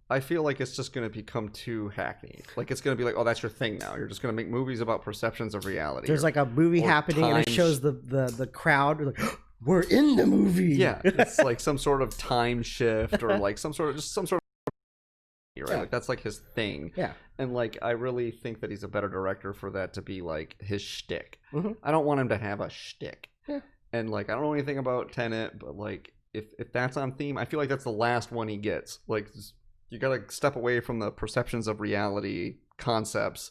I feel like it's just going to become too hackneyed. Like it's going to be like, oh, that's your thing now. You're just going to make movies about perceptions of reality. There's like a movie happening and it shows the crowd like, we're in the movie. Yeah, it's like some sort of time shift or like some sort of right? Yeah. Like that's like his thing. Yeah. And like I really think that he's a better director for that to be like his shtick. I don't want him to have a shtick. Yeah. And like I don't know anything about Tenet, but like if that's on theme, I feel like that's the last one he gets. Like you gotta step away from the perceptions of reality concepts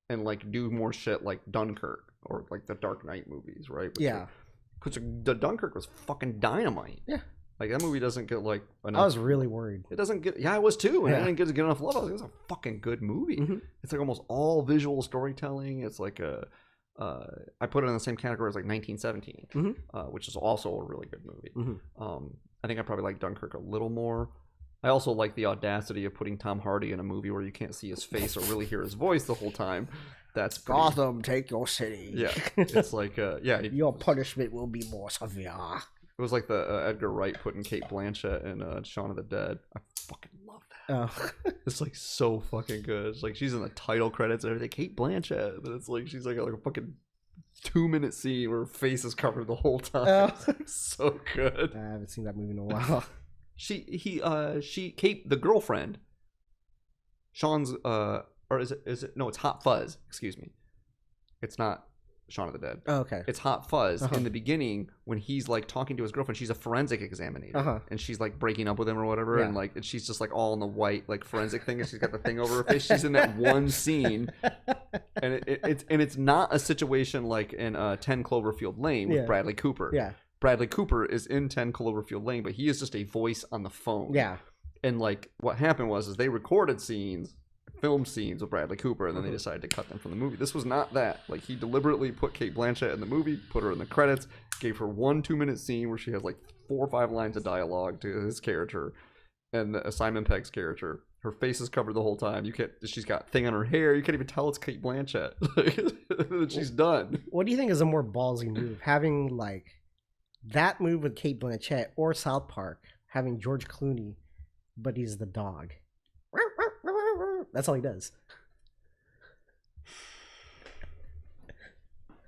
and like do more shit like Dunkirk or like the Dark Knight movies, right? Because the Dunkirk was fucking dynamite. Yeah. Like that movie doesn't get like enough. I was really worried. It doesn't get. Yeah, I was too. And it didn't get enough love. I was like, it's a fucking good movie. It's like almost all visual storytelling. It's like a. I put it in the same category as like 1917, which is also a really good movie. I think I probably like Dunkirk a little more. I also like the audacity of putting Tom Hardy in a movie where you can't see his face or really hear his voice the whole time. That's pretty... Gotham, take your city. Yeah, it's like your punishment will be more severe. It was like the Edgar Wright putting Kate Blanchett in Shaun of the Dead. I fucking love that. Oh. It's like so fucking good. It's like she's in the title credits and everything. Kate Blanchett, but it's like she's like a fucking 2-minute scene where her face is covered the whole time. It's like so good. I haven't seen that movie in a while. Kate, the girlfriend, Sean's or is it no, it's Hot Fuzz, excuse me. It's not Shaun of the Dead. Oh, okay. It's Hot Fuzz. In the beginning when he's like talking to his girlfriend, she's a forensic examiner, and she's like breaking up with him or whatever, and like she's just like all in the white like forensic thing, and she's got the thing over her face. She's in that one scene, and it's not a situation like in 10 Cloverfield Lane with Bradley Cooper. Yeah. Bradley Cooper is in 10 Cloverfield Lane, but he is just a voice on the phone. Yeah. And like what happened was they recorded film scenes with Bradley Cooper, and then they decided to cut them from the movie. This was not that. Like he deliberately put Kate Blanchett in the movie, put her in the credits, gave her 1-2-minute scene where she has like 4 or 5 lines of dialogue to his character and Simon Pegg's character. Her face is covered the whole time. She's got thing on her hair. You can't even tell it's Kate Blanchett. She's done. What do you think is a more ballsy move? Having like that move with Kate Blanchett or South Park having George Clooney, but he's the dog. That's all he does.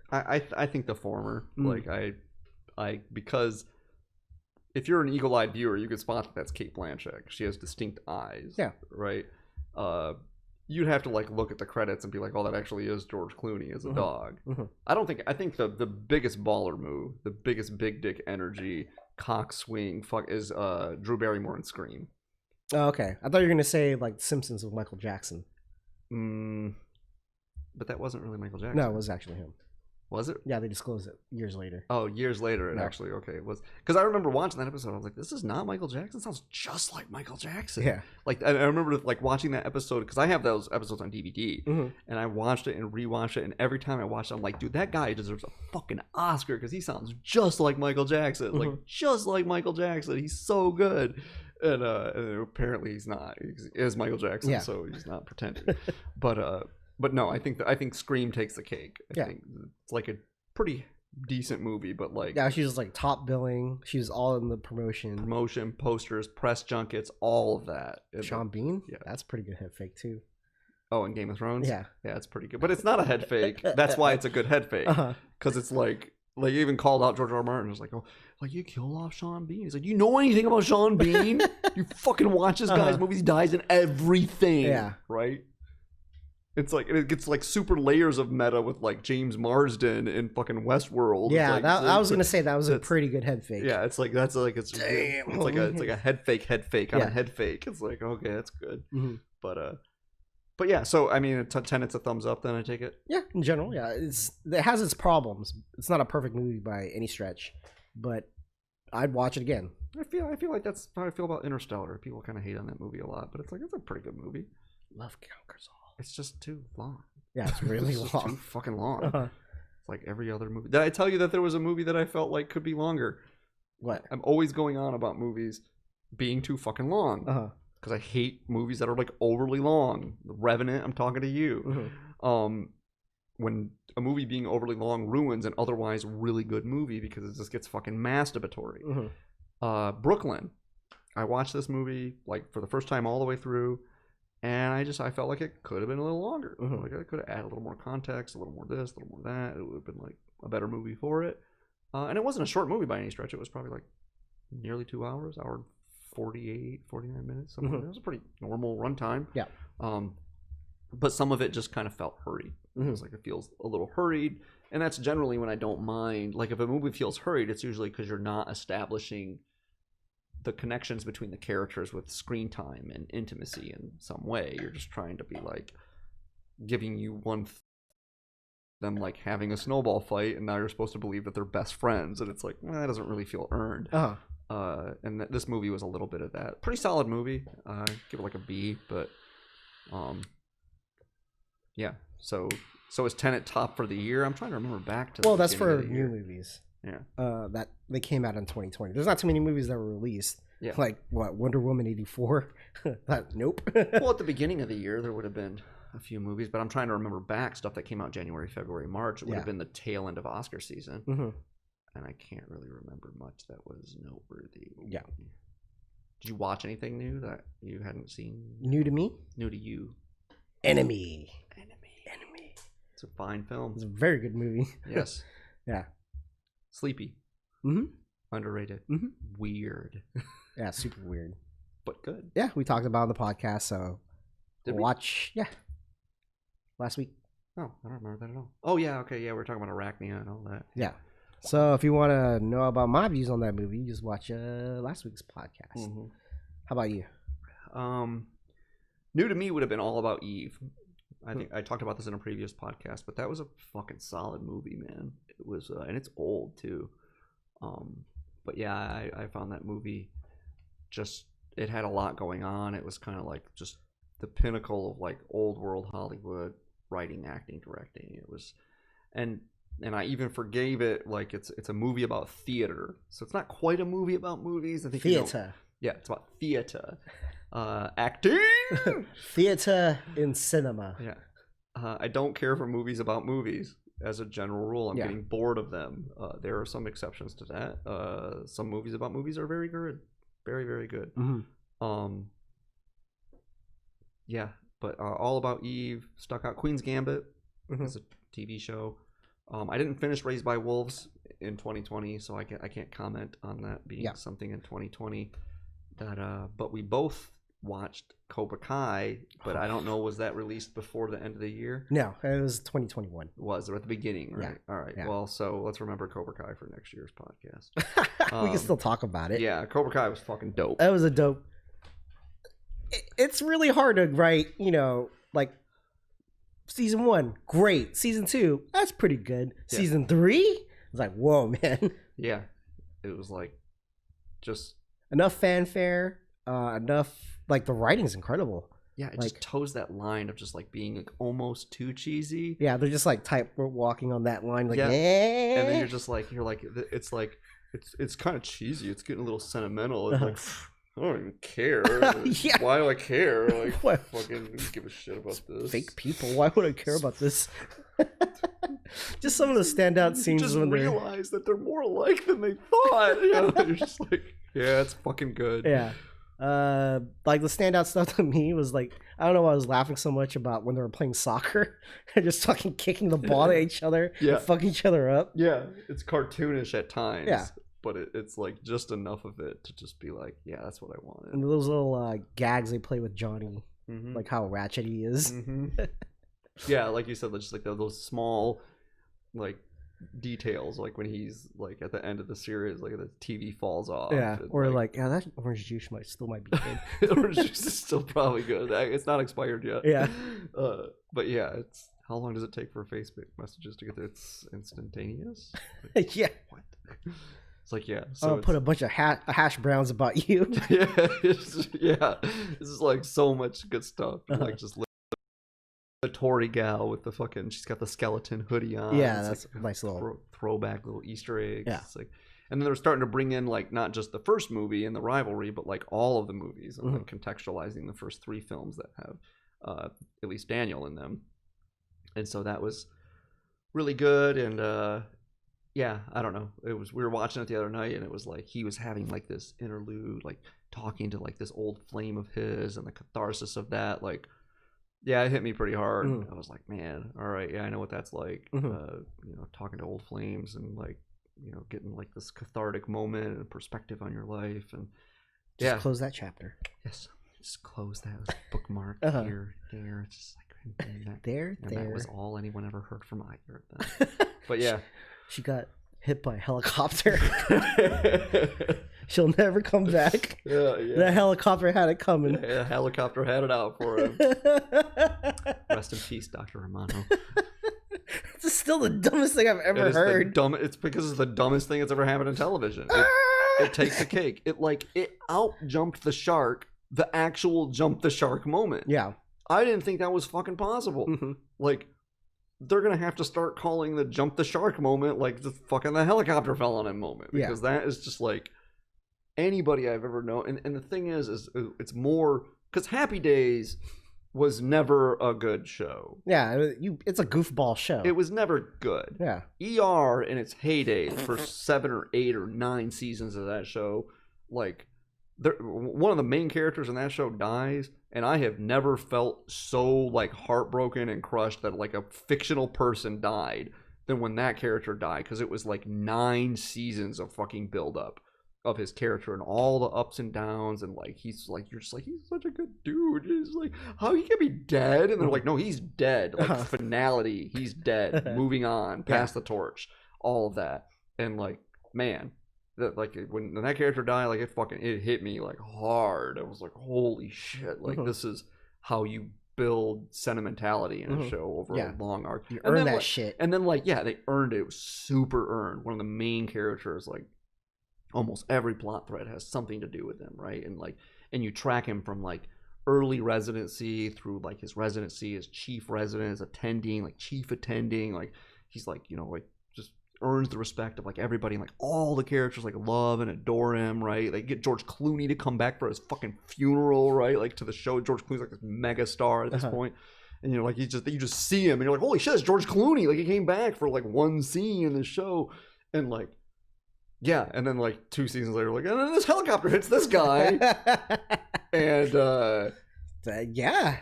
I think the former. Like I because if you're an eagle-eyed viewer, you could spot that that's Kate Blanchett. She has distinct eyes. Yeah. Right. You'd have to like look at the credits and be like, oh, that actually is George Clooney as a dog. I think the biggest baller move, the biggest big dick energy, cock swing, is Drew Barrymore in Scream. Oh, okay. I thought you were gonna say like Simpsons with Michael Jackson. But that wasn't really Michael Jackson. No, it was actually him. Was it? Yeah, they disclosed it years later. Oh, years later, it actually it was because I remember watching that episode. I was like, "This is not Michael Jackson. It sounds just like Michael Jackson." Yeah. Like I remember like watching that episode because I have those episodes on DVD, and I watched it and rewatched it, and every time I watched it, I'm like, "Dude, that guy deserves a fucking Oscar because he sounds just like Michael Jackson, like just like Michael Jackson. He's so good." And apparently he's not. He is Michael Jackson, so he's not pretending. But no, I think Scream takes the cake. I think it's like a pretty decent movie, but like she was like top billing. She was all in the promotion, posters, press junkets, all of that. Sean Bean, that's a pretty good head fake too. Oh, in Game of Thrones, yeah, it's pretty good. But it's not a head fake. That's why it's a good head fake because it's like even called out George R. R. Martin. It was like, oh, like you kill off Sean Bean. He's like, you know anything about Sean Bean? You fucking watch this guy's movies. He dies in everything. Yeah, right. It's like it gets like super layers of meta with like James Marsden in fucking Westworld. Yeah, like, I was gonna say that was a pretty good head fake. Yeah, it's like it's like a head fake on a head fake. It's like okay, that's good. But yeah, so I mean, Tenet's a thumbs up. Then I take it. Yeah, in general, yeah, it has its problems. It's not a perfect movie by any stretch, but I'd watch it again. I feel like that's how I feel about Interstellar. People kind of hate on that movie a lot, but it's like it's a pretty good movie. Love conquers all. It's just too long. Yeah, it's really long. Too fucking long. It's like every other movie. Did I tell you that there was a movie that I felt like could be longer? What? I'm always going on about movies being too fucking long. Because I hate movies that are like overly long. The Revenant, I'm talking to you. When a movie being overly long ruins an otherwise really good movie because it just gets fucking masturbatory. Brooklyn. I watched this movie like for the first time all the way through, and I felt like it could have been a little longer. Like I could have added a little more context, a little more this, a little more that. It would have been like a better movie for it. And it wasn't a short movie by any stretch. It was probably like nearly 2 hours, hour 48, 49 minutes. Something like that. It was a pretty normal runtime. Yeah. But some of it just kind of felt hurried. It was like it feels a little hurried. And that's generally when I don't mind. Like if a movie feels hurried, it's usually because you're not establishing the connections between the characters with screen time and intimacy in some way. You're just trying to be like giving you them like having a snowball fight, and now you're supposed to believe that they're best friends, and it's like that doesn't really feel earned. And this movie was a little bit of that. Pretty solid movie. Give it like a B, but yeah. So is Tenet top for the year? I'm trying to remember back to. Well, that's for new movies. Yeah. That they came out in 2020. There's not too many movies that were released. Yeah. Like what, Wonder Woman 84? Nope. Well, at the beginning of the year there would have been a few movies, but I'm trying to remember back stuff that came out January, February, March. It would have been the tail end of Oscar season. And I can't really remember much that was noteworthy. Yeah. Did you watch anything new that you hadn't seen? New to me? New to you. Enemy. It's a fine film. It's a very good movie. Yes. Yeah. Sleepy. Underrated. Weird. Yeah, super weird. But good. Yeah, we talked about it on the podcast, so Did we? watch. Yeah. Last week. Oh, I don't remember that at all. Oh, yeah, okay, yeah, we were talking about Arachnia and all that. Yeah. So if you want to know about my views on that movie, just watch last week's podcast. How about you? New to me would have been All About Eve. I think I talked about this in a previous podcast, but that was a fucking solid movie, man. It was, and it's old too. But yeah, I found that movie just, it had a lot going on. It was kind of like just the pinnacle of like old world Hollywood writing, acting, directing. It was, and I even forgave it like it's a movie about theater. So it's not quite a movie about movies. I think Theater. Yeah, it's about theater. Acting. Theater in cinema. Yeah. I don't care for movies about movies as a general rule. I'm getting bored of them. There are some exceptions to that. Some movies about movies are very good. Very, very good. Yeah, but All About Eve stuck out. Queen's Gambit is a TV show. I didn't finish Raised by Wolves in 2020, so I can't comment on that being something in 2020. But we both watched Cobra Kai, but I don't know, was that released before the end of the year? No, it was 2021. Was it at the beginning, right? Yeah. All right. Yeah. Well, so let's remember Cobra Kai for next year's podcast. We can still talk about it. Yeah, Cobra Kai was fucking dope. That was a dope. It's really hard to write, like season 1, great. Season 2, that's pretty good. Yeah. Season 3, it's like, whoa, man. Yeah, it was like just enough fanfare, enough, like the writing's incredible. Yeah, it like, just toes that line of just like being like almost too cheesy. Yeah, they're just like tightrope walking on that line, like, and then you're like, it's kind of cheesy. It's getting a little sentimental. It's like, I don't even care. Yeah. Why do I care? Like, What? fucking give a shit about this. Fake people. Why would I care about this? Just some of the standout scenes. You just when realize that they're more alike than they thought. You're just like, yeah, it's fucking good. Yeah. Like the standout stuff to me was like, I don't know why I was laughing so much about when they were playing soccer and just fucking kicking the ball at each other and fucking each other up. Yeah, it's cartoonish at times. Yeah. But it's like just enough of it to just be like, yeah, that's what I wanted. And those little gags they play with Johnny, like how ratchet he is. Yeah, like you said, just like those small like details, like when he's like at the end of the series, like the TV falls off. Yeah, or like, yeah, that orange juice still might be good. Orange juice is still probably good. It's not expired yet. Yeah. But yeah, it's how long does it take for Facebook messages to get there? It's instantaneous. Like, yeah. What? It's like, yeah. So I'll put a bunch of hash browns about you. Yeah, this is like so much good stuff. Like just the Tory gal with the fucking, she's got the skeleton hoodie on. Yeah, it's that's like a nice little throwback, little Easter eggs. Yeah. It's like, and then they're starting to bring in like not just the first movie and the rivalry, but like all of the movies and like contextualizing the first 3 films that have at least Daniel in them. And so that was really good. And yeah, I don't know. We were watching it the other night, and it was like he was having like this interlude, like talking to like this old flame of his and the catharsis of that, like, yeah, it hit me pretty hard. I was like, man, all right, yeah, I know what that's like. You know, talking to old flames and like, you know, getting like this cathartic moment and perspective on your life, and Just close that chapter. Yes, just close that bookmark here, there. It's just like there. That was all anyone ever heard from either of them. But yeah, she got hit by a helicopter. She'll never come back. Yeah. The helicopter had it coming. Yeah, the helicopter had it out for him. Rest in peace, Dr. Romano. It's still the dumbest thing I've ever heard. It's because it's the dumbest thing that's ever happened in television. It takes the cake. It out jumped the shark. The actual jump the shark moment. Yeah, I didn't think that was fucking possible. Like, they're gonna have to start calling the jump the shark moment like the fucking the helicopter fell on him moment, because that is just like anybody I've ever known. And the thing is it's more because Happy Days was never a good show. Yeah, it's a goofball show. It was never good. Yeah. ER in its heyday for 7 or 8 or 9 seasons of that show, like, one of the main characters in that show dies, and I have never felt so like heartbroken and crushed that like a fictional person died than when that character died, because it was like 9 seasons of fucking build up of his character and all the ups and downs, and like he's like, you're just like, he's such a good dude. He's like, how he can be dead? And they're like, no, he's dead. Like finality, he's dead. Moving on, pass the torch, all of that. And like, man, that like when that character died, like it hit me like hard. I was like, holy shit, like this is how you build sentimentality in a show over a long arc. You earn that shit. And then like, yeah, they earned it. It was super earned. One of the main characters, like, almost every plot thread has something to do with him, right? And like, and you track him from like early residency through like his residency as chief resident, as attending, like chief attending, like he's like, you know, like just earns the respect of like everybody, and like all the characters like love and adore him, right? They get George Clooney to come back for his fucking funeral, right? Like to the show, George Clooney's like this mega star at this point. And you're like, you just see him and you're like, holy shit, it's George Clooney. Like he came back for like one scene in the show, and like, yeah, and then like 2 seasons later, like, and then this helicopter hits this guy, and yeah,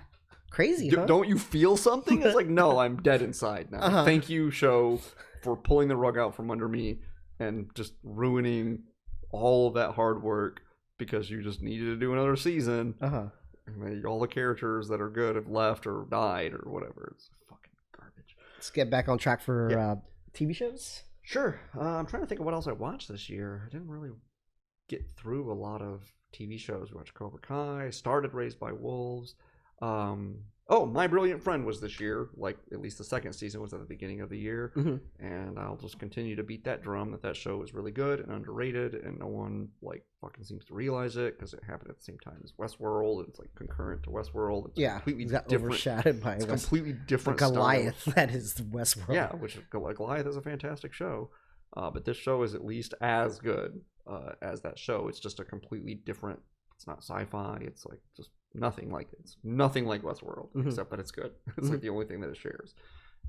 crazy. Huh? Don't you feel something? It's like, no, I'm dead inside now. Thank you, show, for pulling the rug out from under me and just ruining all of that hard work because you just needed to do another season. And all the characters that are good have left or died or whatever. It's fucking garbage. Let's get back on track for TV shows. Sure. I'm trying to think of what else I watched this year. I didn't really get through a lot of TV shows. We watched Cobra Kai, started Raised by Wolves. My Brilliant Friend was this year. Like, at least the second season was at the beginning of the year. And I'll just continue to beat that drum that show is really good and underrated, and no one, like, fucking seems to realize it because it happened at the same time as Westworld. It's, like, concurrent to Westworld. It's completely different. Overshadowed by it's completely different Goliath, style. that is Westworld. Yeah, which Goliath is a fantastic show. But this show is at least as good as that show. It's just a completely different. It's not sci-fi. It's like just nothing like it. It's nothing like Westworld, except that it's good. It's like the only thing that it shares.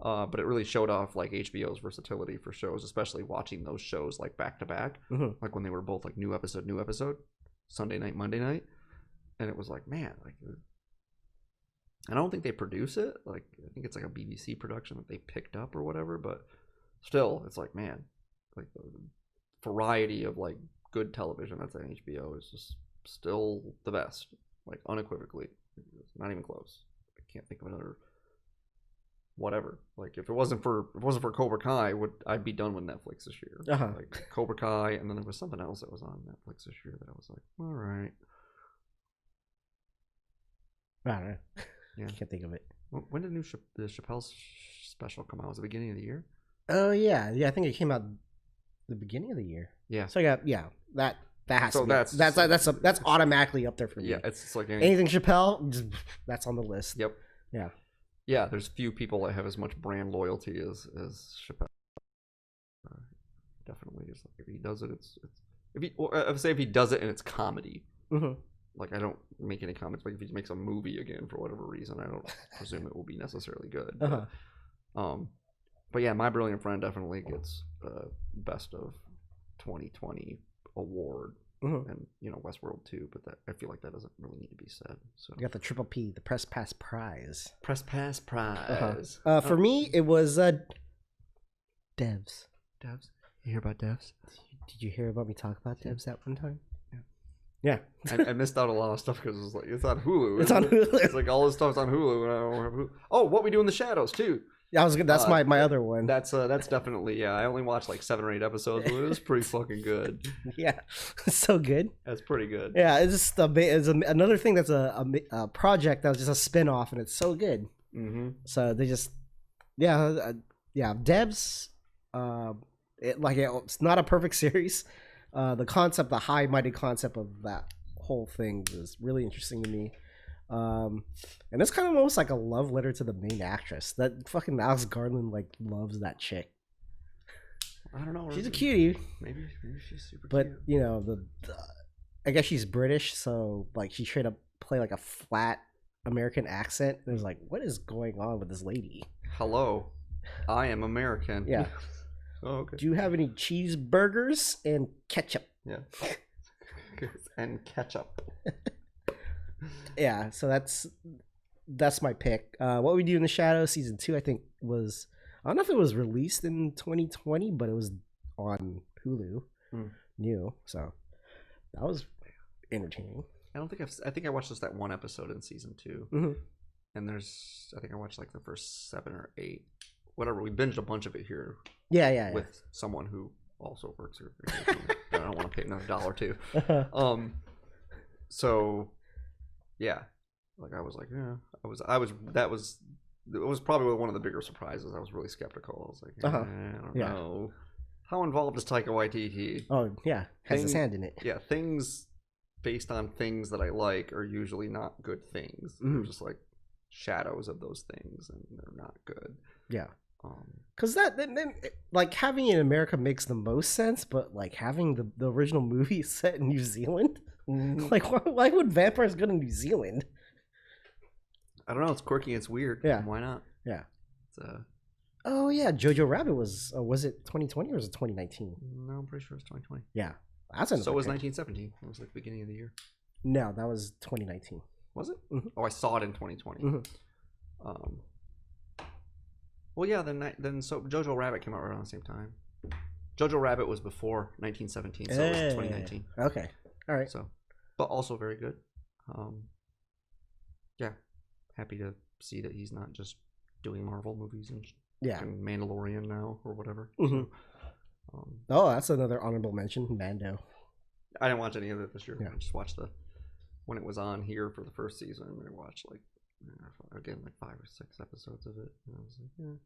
But it really showed off like HBO's versatility for shows, especially watching those shows like back to back, like when they were both like new episode, Sunday night, Monday night, and it was like, man, like, I don't think they produce it. Like, I think it's like a BBC production that they picked up or whatever. But still, it's like, man, like the variety of like good television that's on HBO is just still the best, like unequivocally. It's not even close. I can't think of another whatever. Like if it wasn't for Cobra Kai, I'd be done with Netflix this year. Like Cobra Kai, and then there was something else that was on Netflix this year that I was like, all right. I don't know. Yeah, I can't think of it. When did the Chappelle special come out? Was it the beginning of the year? Oh yeah. I think it came out the beginning of the year. Yeah. So I got that has to be. That's automatically up there for me. Yeah, it's like anything Chappelle, that's on the list. Yep. Yeah. Yeah, there's few people that have as much brand loyalty as Chappelle. Definitely, just like if he does it, I would say if he does it and it's comedy. Like I don't make any comments. Like if he makes a movie again for whatever reason, I don't presume it will be necessarily good. But yeah, My Brilliant Friend definitely gets best of 2020 award and Westworld too. But that I feel like that doesn't really need to be said. So You got the triple P, the Press Pass Prize. press pass prize. For me, it was Devs. Devs. You hear about Devs? Did you hear about me talk about Devs that one time? Yeah. Yeah. I missed out a lot of stuff because it's on Hulu. It's on Hulu. It's like all this stuff's on Hulu, and I don't have Hulu. Oh, What We Do in the Shadows too. Yeah, that's my other one. That's definitely I only watched like 7 or 8 episodes, but it was pretty fucking good. Yeah, it's so good. That's pretty good. Yeah, it's just another thing that's a project that was just a spin-off, and it's so good. Mm-hmm. So they just Devs. It's not a perfect series. The high-minded concept of that whole thing was really interesting to me. And it's kind of almost like a love letter to the main actress. That fucking Alex Garland loves that chick. I don't know. She's a cutie. Maybe she's super but cute. I guess she's British, so she tried to play a flat American accent. And it was like, what is going on with this lady? Hello, I am American. Yeah. Oh, okay. Do you have any cheeseburgers and ketchup? Yeah. And ketchup. Yeah, so that's my pick. What We Do in the Shadows season 2, I think I don't know if it was released in 2020, but it was on Hulu, new. So that was entertaining. I think I watched just that one episode in season 2, and I think I watched the first 7 or 8, whatever. We binged a bunch of it here. Yeah. With someone who also works here. I don't want to pay another $1 too. So. Yeah, I was like, it was probably one of the bigger surprises. I was really skeptical. I was like, I don't know. How involved is Taika Waititi? Oh, yeah, has his hand in it. Yeah, things based on things that I like are usually not good things. They're just shadows of those things, and they're not good. Yeah. Because then having it in America makes the most sense, but having the original movie set in New Zealand, why would vampires go to New Zealand? I don't know. It's quirky. It's weird. Yeah. Why not? Yeah. It's, oh yeah, Jojo Rabbit was it 2020 or was it 2019? No, I'm pretty sure it's 2020. Yeah, so was 1917. It was the beginning of the year. No, that was 2019. Was it? Mm-hmm. Oh, I saw it in 2020. Mm-hmm. Well, yeah. Then Jojo Rabbit came out right around the same time. Jojo Rabbit was before 1917, so it was 2019. Okay, all right. So, but also very good. Yeah, happy to see that he's not just doing Marvel movies and Mandalorian now or whatever. Mm-hmm. So, that's another honorable mention, Mando. I didn't watch any of it this year. Yeah. I just watched when it was on here for the first season. I watched 5 or 6 episodes of it. And I was like, yeah.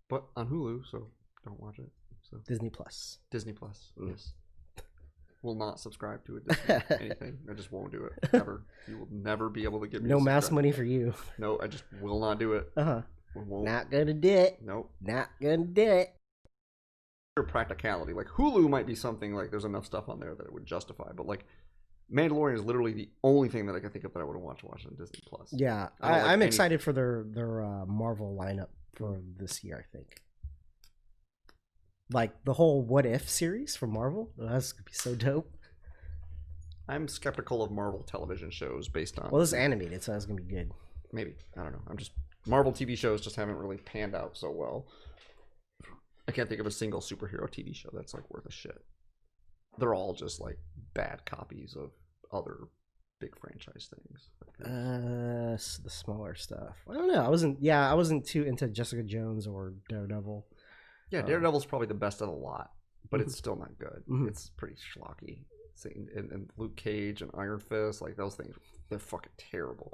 But on Hulu, so don't watch it. So Disney Plus. Yes. Will not subscribe to it. Anything. I just won't do it ever. You will never be able to get me. No mouse money for you. No, I just will not do it. Not gonna do it. Nope. Not gonna do it. Practicality. Hulu might be something there's enough stuff on there that it would justify, but Mandalorian is literally the only thing that I can think of that I would watch on Disney Plus. Yeah, I'm excited for their Marvel lineup for this year. I think the whole What If series from Marvel. That's gonna be so dope. I'm skeptical of Marvel television shows based on. Well, this is animated, so that's gonna be good. Maybe, I don't know. Marvel TV shows just haven't really panned out so well. I can't think of a single superhero TV show that's worth a shit. They're all just bad copies of other big franchise things. The smaller stuff. I don't know. I wasn't too into Jessica Jones or Daredevil. Yeah, Daredevil's probably the best of the lot, but it's still not good. It's pretty schlocky. And Luke Cage and Iron Fist, those things, they're fucking terrible.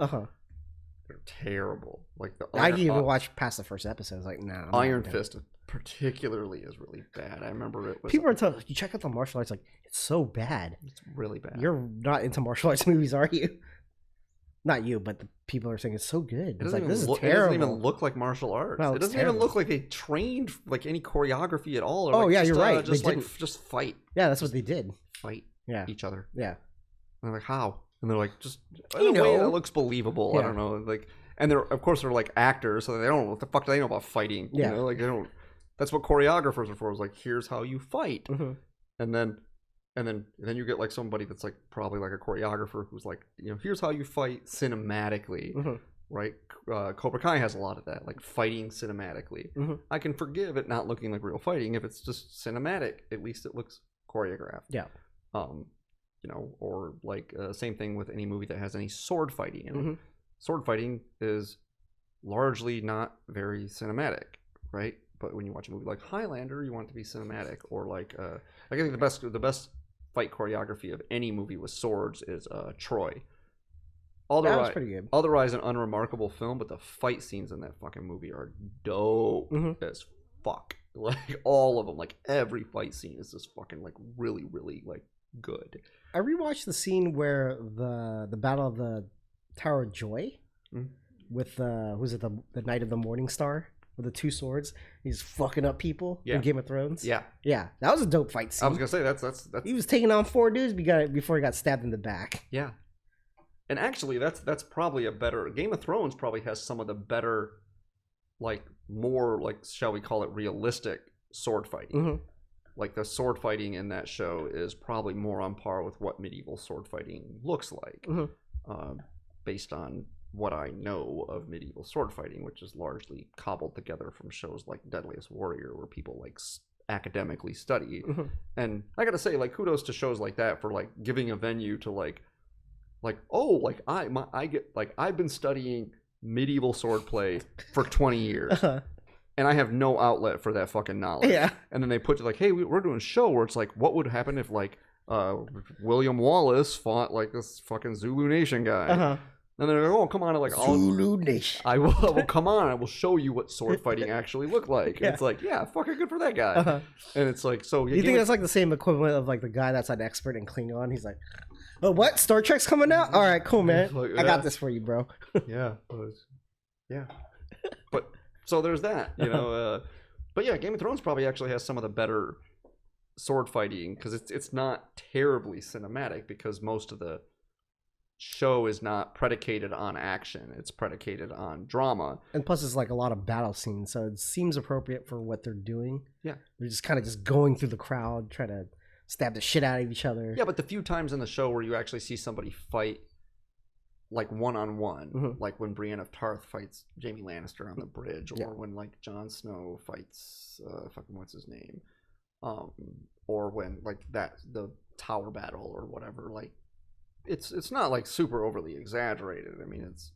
They're terrible. I didn't even watch past the first episode. I was like, nah. Iron Fist particularly is really bad. I remember it was. People are telling you check out the martial arts. It's so bad. It's really bad. You're not into martial arts movies, are you? Not you, but the people are saying it's so good. It's this is terrible. It doesn't even look like martial arts. No, it doesn't even look like they trained any choreography at all. Or just, you're right. Just fight. Yeah, that's what they did. Fight. Yeah. Each other. Yeah. And they're how? And they're just in a way that looks believable. Yeah. I don't know. And they're actors, so they don't know what the fuck do they know about fighting. Yeah. They don't. That's what choreographers are for. Is here's how you fight. Mm-hmm. And then and then you get like somebody that's like probably like a choreographer who's like, you know, here's how you fight cinematically, right? Cobra Kai has a lot of that, like fighting cinematically. I can forgive it not looking like real fighting if it's just cinematic. At least it looks choreographed. Yeah. You know, or like same thing with any movie that has any sword fighting in it. Sword fighting is largely not very cinematic, right? But when you watch a movie like Highlander, you want it to be cinematic. Or like, I think the best fight choreography of any movie with swords is Troy. That was pretty good. Otherwise, an unremarkable film, but the fight scenes in that fucking movie are dope as fuck. Like all of them, like every fight scene is just fucking like really, really like good. I rewatched the scene where the Battle of the Tower of Joy with who's it, the Knight of the Morning Star with the two swords. He's fucking up people in Game of Thrones. Yeah, that was a dope fight scene. I was gonna say that's he was taking on 4 dudes before he got stabbed in the back. Yeah, and actually that's probably a better Game of Thrones probably has some of the better, like more like, shall we call it, realistic sword fighting. Like the sword fighting in that show is probably more on par with what medieval sword fighting looks like, based on what I know of medieval sword fighting, which is largely cobbled together from shows like Deadliest Warrior, where people like academically study. And I gotta say, like, kudos to shows like that for like giving a venue to like oh, like I've been studying medieval swordplay for 20 years. And I have no outlet for that fucking knowledge. Yeah. And then they put like, hey, we're doing a show where it's like, what would happen if like William Wallace fought like this fucking Zulu Nation guy? And they're like, oh, come on, like Zulu Nation. I will come on, I will show you what sword fighting actually looked like. And it's like, yeah, fucking good for that guy. And it's like, so you think that's like the same equivalent of like the guy that's an expert in Klingon? He's like, oh, what? Star Trek's coming out? All right, cool, man. Like, I got this for you, bro. Yeah. But so there's that, you know. But yeah, Game of Thrones probably actually has some of the better sword fighting because it's not terribly cinematic, because most of the show is not predicated on action. It's predicated on drama. And plus it's like a lot of battle scenes, so it seems appropriate for what they're doing. Yeah. They're just kind of just going through the crowd, trying to stab the shit out of each other. Yeah, but the few times in the show where you actually see somebody fight like one-on-one, like when Brienne of Tarth fights Jaime Lannister on the bridge, or when like Jon Snow fights fucking what's his name, or when like the tower battle or whatever, like it's not like super overly exaggerated. I mean, it's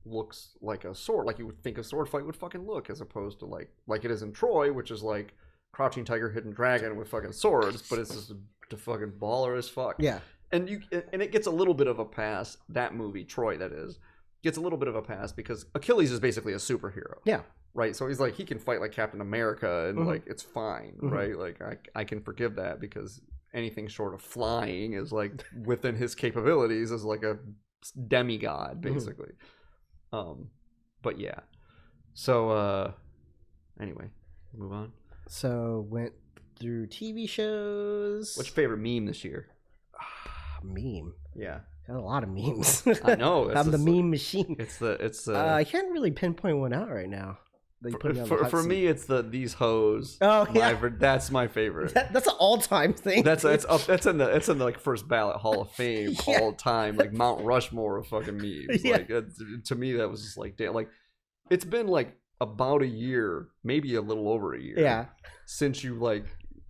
looks like a sword, like you would think a sword fight would fucking look, as opposed to like it is in Troy, which is like Crouching Tiger, Hidden Dragon with fucking swords, but it's just a fucking baller as fuck. Yeah. And it gets a little bit of a pass. That movie, Troy, that is, gets a little bit of a pass because Achilles is basically a superhero. Yeah. Right. So he's like, he can fight like Captain America, and like it's fine, right? Like I can forgive that, because anything short of flying is like within his capabilities as like a demigod, basically. But yeah. So anyway, move on. So went through TV shows. What's your favorite meme this year? Meme. Yeah. Got a lot of memes. I know. I'm the meme machine. It's I can't really pinpoint one out right now. For me, it's these hoes. Oh yeah, that's my favorite. That's an all-time thing. That's in the like first ballot Hall of Fame all time, like Mount Rushmore of fucking memes. Like to me, that was just like damn. Like it's been like about a year, maybe a little over a year. Yeah. Since you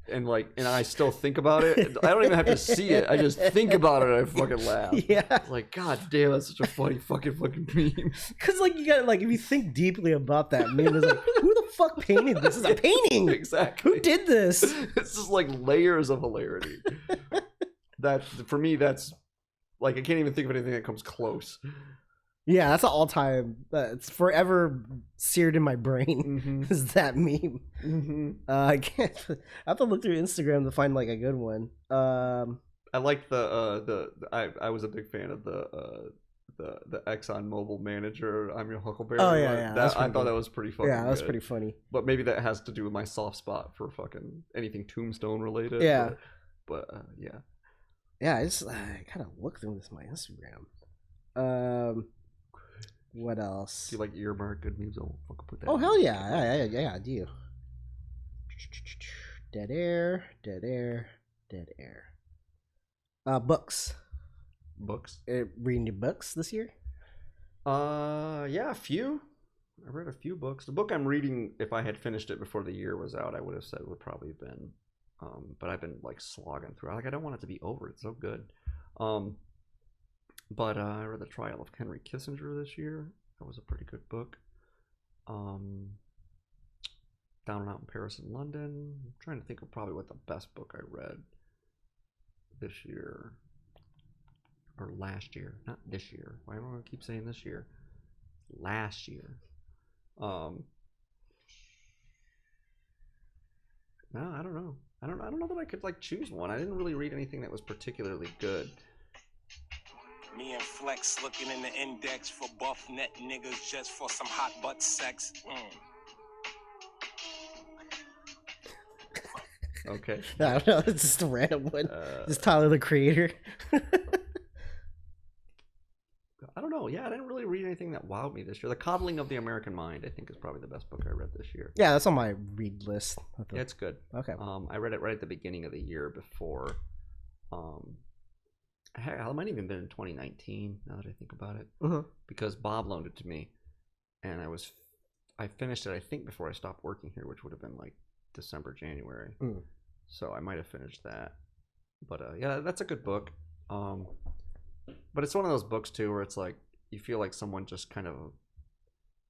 and I still think about it. I don't even have to see it. I just think about it and I fucking laugh. Yeah. Like, god damn, that's such a funny fucking meme. Because you got if you think deeply about that meme, it's like, who the fuck painted this? It's a painting. Exactly. Who did this? It's just like layers of hilarity. That for me, that's like, I can't even think of anything that comes close. Yeah, that's an all-time. It's forever seared in my brain. Is that meme? I can't. I have to look through Instagram to find a good one. I like I was a big fan of the Exxon Mobil manager. I'm your Huckleberry. Oh yeah. I thought that was pretty funny. Yeah, that was pretty funny. But maybe that has to do with my soft spot for fucking anything Tombstone related. Yeah. But yeah. Yeah, I gotta look through my Instagram. What else? Do you like earmark good memes? I'll fucking put that. Oh hell yeah, I do. Dead air. Books. Books. Reading new books this year? Yeah, a few. I read a few books. The book I'm reading, if I had finished it before the year was out, I would have said would probably have been. But I've been like slogging through. Like I don't want it to be over. It's so good. But I read The Trial of Henry Kissinger this year. That was a pretty good book. Down and Out in Paris and London. I'm trying to think of probably what the best book I read this year. Or last year. Not this year. Why do I keep saying this year? Last year. No, I don't know. I don't know that I could like choose one. I didn't really read anything that was particularly good. Me and Flex looking in the index for buff net niggas just for some hot butt sex. Okay. I don't know. It's just a random one. It's Tyler the Creator. I don't know. Yeah, I didn't really read anything that wowed me this year. The Coddling of the American Mind, I think, is probably the best book I read this year. Yeah, that's on my read list. Yeah, it's good. Okay. I read it right at the beginning of the year before. Heck, it might have even been in 2019. Now that I think about it, because Bob loaned it to me, and I finished it I think before I stopped working here, which would have been like December, January. So I might have finished that. But yeah, that's a good book. But it's one of those books too where it's like you feel like someone just kind of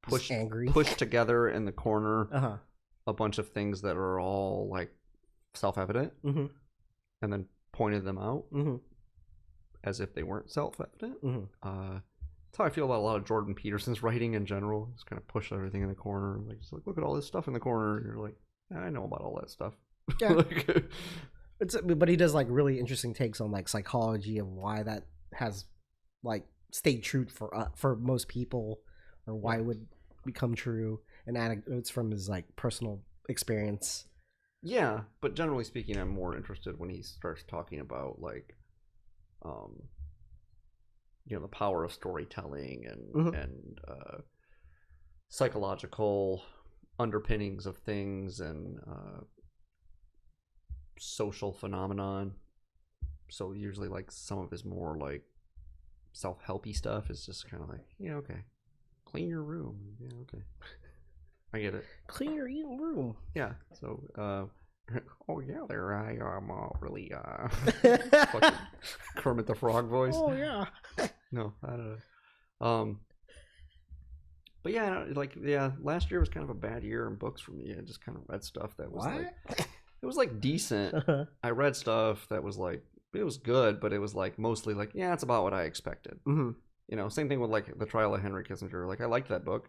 pushed together in the corner a bunch of things that are all like self-evident, and then pointed them out as if they weren't self-evident. That's how I feel about a lot of Jordan Peterson's writing in general. Just kind of push everything in the corner, like just like look at all this stuff in the corner, and you're like, I know about all that stuff. Yeah. But he does like really interesting takes on like psychology of why that has like stayed true for most people, or why it would become true, and anecdotes from his like personal experience. Yeah, but generally speaking, I'm more interested when he starts talking about like, the power of storytelling and psychological underpinnings of things and social phenomenon. So usually like some of his more like self-helpy stuff is just kind of like, yeah, okay, clean your room. Yeah, okay, I get it. Clean your room. Yeah. So oh yeah, there I am really fucking Kermit the Frog voice. Oh yeah. No, I don't know. But yeah, like last year was kind of a bad year in books for me. I just kind of read stuff that was like, it was like decent. I read stuff that was like, it was good, but it was like mostly like, yeah, it's about what I expected. Same thing with like The Trial of Henry Kissinger. Like I liked that book,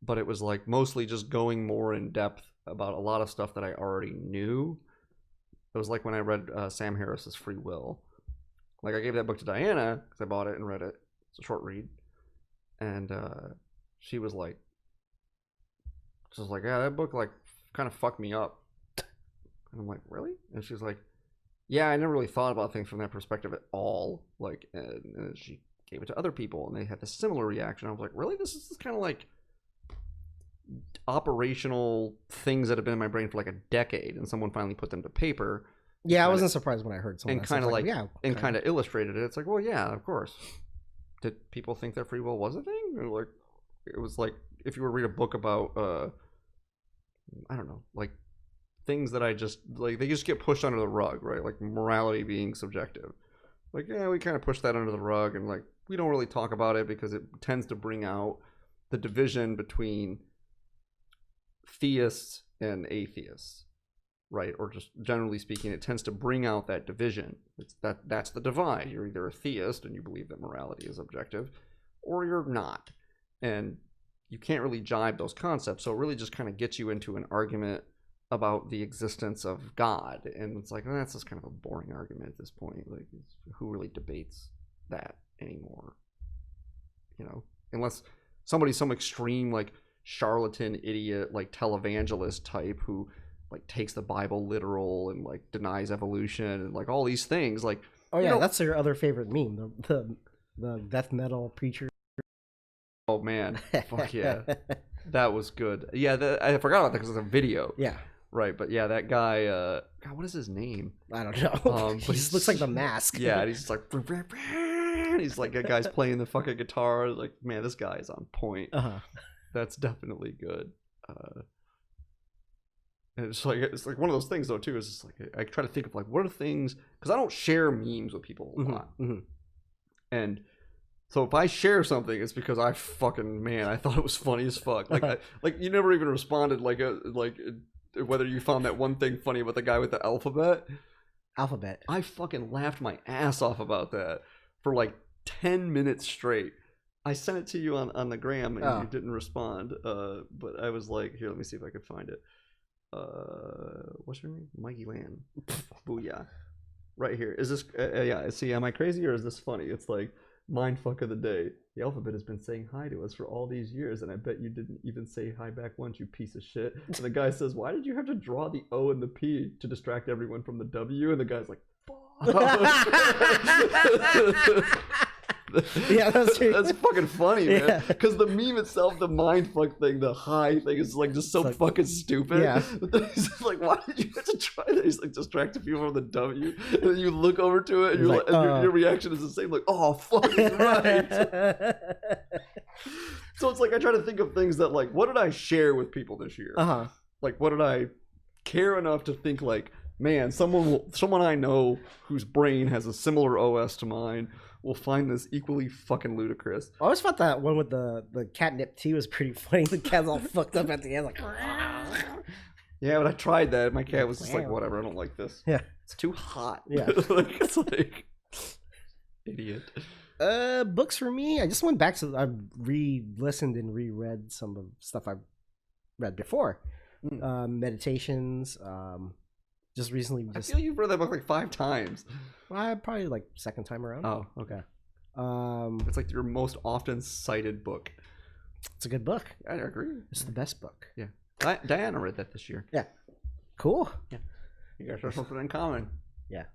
but it was like mostly just going more in depth about a lot of stuff that I already knew. It was like when I read Sam Harris's Free Will. Like I gave that book to Diana because I bought it and read it. It's a short read, and she was like, yeah, that book like kind of fucked me up. And I'm like, really? And she's like, yeah, I never really thought about things from that perspective at all. Like, and she gave it to other people, and they had a similar reaction. I was like, really? This is kind of like operational things that have been in my brain for like a decade, and someone finally put them to paper. Yeah, I wasn't surprised when I heard someone. And kind of like, yeah, okay. And kind of illustrated it. It's like, well, yeah, of course. Did people think that free will was a thing? Or like, it was like if you were to read a book about, I don't know, like things that I just like, they just get pushed under the rug, right? Like morality being subjective. Like, yeah, we kind of push that under the rug, and like we don't really talk about it because it tends to bring out the division between theists and atheists, right? Or just generally speaking, it tends to bring out that division. That's the divide. You're either a theist and you believe that morality is objective, or you're not, and you can't really jibe those concepts. So it really just kind of gets you into an argument about the existence of God, and it's like, that's just kind of a boring argument at this point. Like, who really debates that anymore? Unless somebody's some extreme like charlatan idiot like televangelist type who like takes the Bible literal and like denies evolution and like all these things. Like, oh yeah, that's your other favorite meme, the death metal preacher. Oh man, fuck yeah, that was good. Yeah, I forgot about that because it's a video. Yeah. Right, but yeah, that guy. God, what is his name? I don't know. He But just looks like the Mask. Yeah, and he's just like. He's like a guy's playing the fucking guitar. Like, man, this guy is on point. That's definitely good. And it's like one of those things though too. Is just like I try to think of like what are things because I don't share memes with people a lot, and so if I share something, it's because I thought it was funny as fuck. Like like you never even responded like whether you found that one thing funny about the guy with the alphabet. I fucking laughed my ass off about that for like 10 minutes straight. I sent it to you on the gram and you didn't respond. But I was like, here, let me see if I could find it. What's your name? Mikey Land. Booyah. Right here. Is this yeah, see, am I crazy or is this funny? It's like mindfuck of the day. The alphabet has been saying hi to us for all these years, and I bet you didn't even say hi back once, you piece of shit. And the guy says, why did you have to draw the O and the P to distract everyone from the W? And the guy's like, Yeah, that's fucking funny, man. Because the meme itself, the mindfuck thing, the high thing is like just so like, fucking stupid. Yeah. But then he's like, why did you have to try that? He's like distracting people from the W. And then you look over to it and you're like, and your reaction is the same, like, oh fuck, he's right. So it's like I try to think of things that like, what did I share with people this year? Like what did I care enough to think like, man, someone I know whose brain has a similar OS to mine will find this equally fucking ludicrous. I always thought that one with the catnip tea was pretty funny. The cat's all fucked up at the end, like. Yeah, but I tried that. My cat was just like, whatever, I don't like this. Yeah, it's too hot. Yeah, like, it's like idiot. Books for me. I just went back to. I re-listened and reread some of stuff I've read before. Meditations. Just recently. I feel you've read that book like 5 times. Probably like second time around. Oh, okay. It's like your most often cited book. It's a good book. I agree. It's the best book. Yeah. Diana read that this year. Yeah. Cool. Yeah. You guys have something in common. Yeah.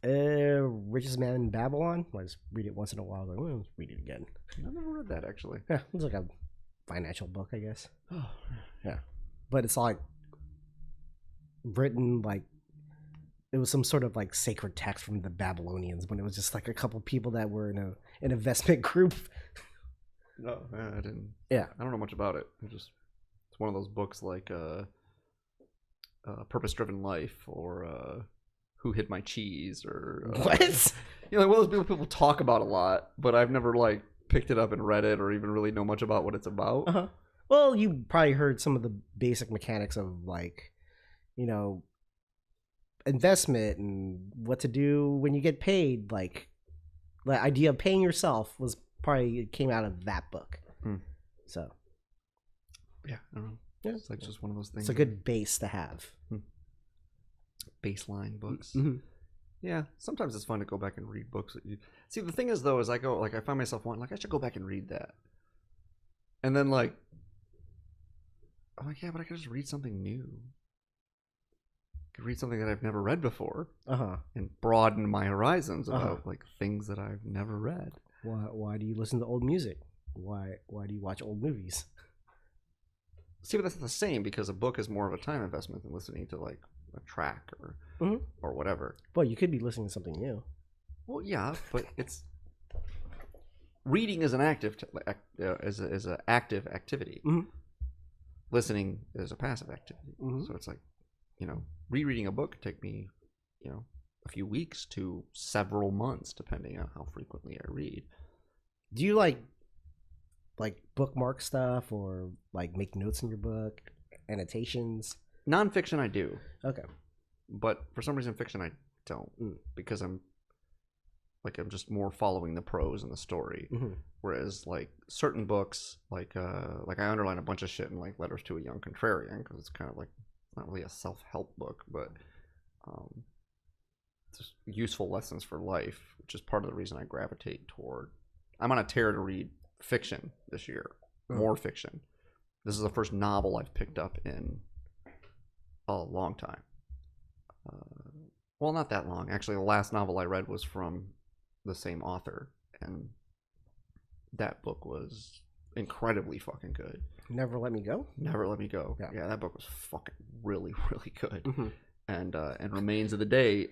Richest Man in Babylon. I just read it once in a while. Like, let's read it again. I've never read that actually. Yeah, it's like a financial book, I guess. Oh. Yeah. But it's like written like it was some sort of like sacred text from the Babylonians when it was just like a couple people that were in an investment group. No, I didn't. Yeah, I don't know much about it. It's one of those books like Purpose Driven Life or Who Hid My Cheese or what? You know, like one of those people talk about a lot, but I've never like picked it up and read it or even really know much about what it's about. Well, you probably heard some of the basic mechanics of like, you know, investment and what to do when you get paid. Like the idea of paying yourself was probably it came out of that book. So yeah, I don't know. Yeah, it's like just one of those things. It's a good base to have. Baseline books. Yeah, sometimes it's fun to go back and read books that you see. The thing is though, is I find myself wanting like I should go back and read that, and then like I'm like, yeah, but I could just read something new. Read something that I've never read before, and broaden my horizons about like things that I've never read. Why do you listen to old music? Why do you watch old movies? See, but that's not the same because a book is more of a time investment than listening to like a track or whatever. Well, you could be listening to something new. Well, yeah, but it's reading is an active is an active activity. Listening is a passive activity. So it's like, you know, rereading a book could take me, you know, a few weeks to several months, depending on how frequently I read. Do you like bookmark stuff or like make notes in your book, annotations? Nonfiction, I do. Okay. But for some reason, fiction, I don't, because I'm just more following the prose and the story. Whereas like certain books, like I underline a bunch of shit in like Letters to a Young Contrarian because it's kind of like not really a self-help book, but just useful lessons for life, which is part of the reason I gravitate toward. I'm on a tear to read fiction this year, more fiction. This is the first novel I've picked up in a long time. Well, not that long. Actually, the last novel I read was from the same author, and that book was incredibly fucking good. Never Let Me Go. Never Let Me Go. Yeah. Yeah, that book was fucking really, really good. Mm-hmm. And Remains of the Day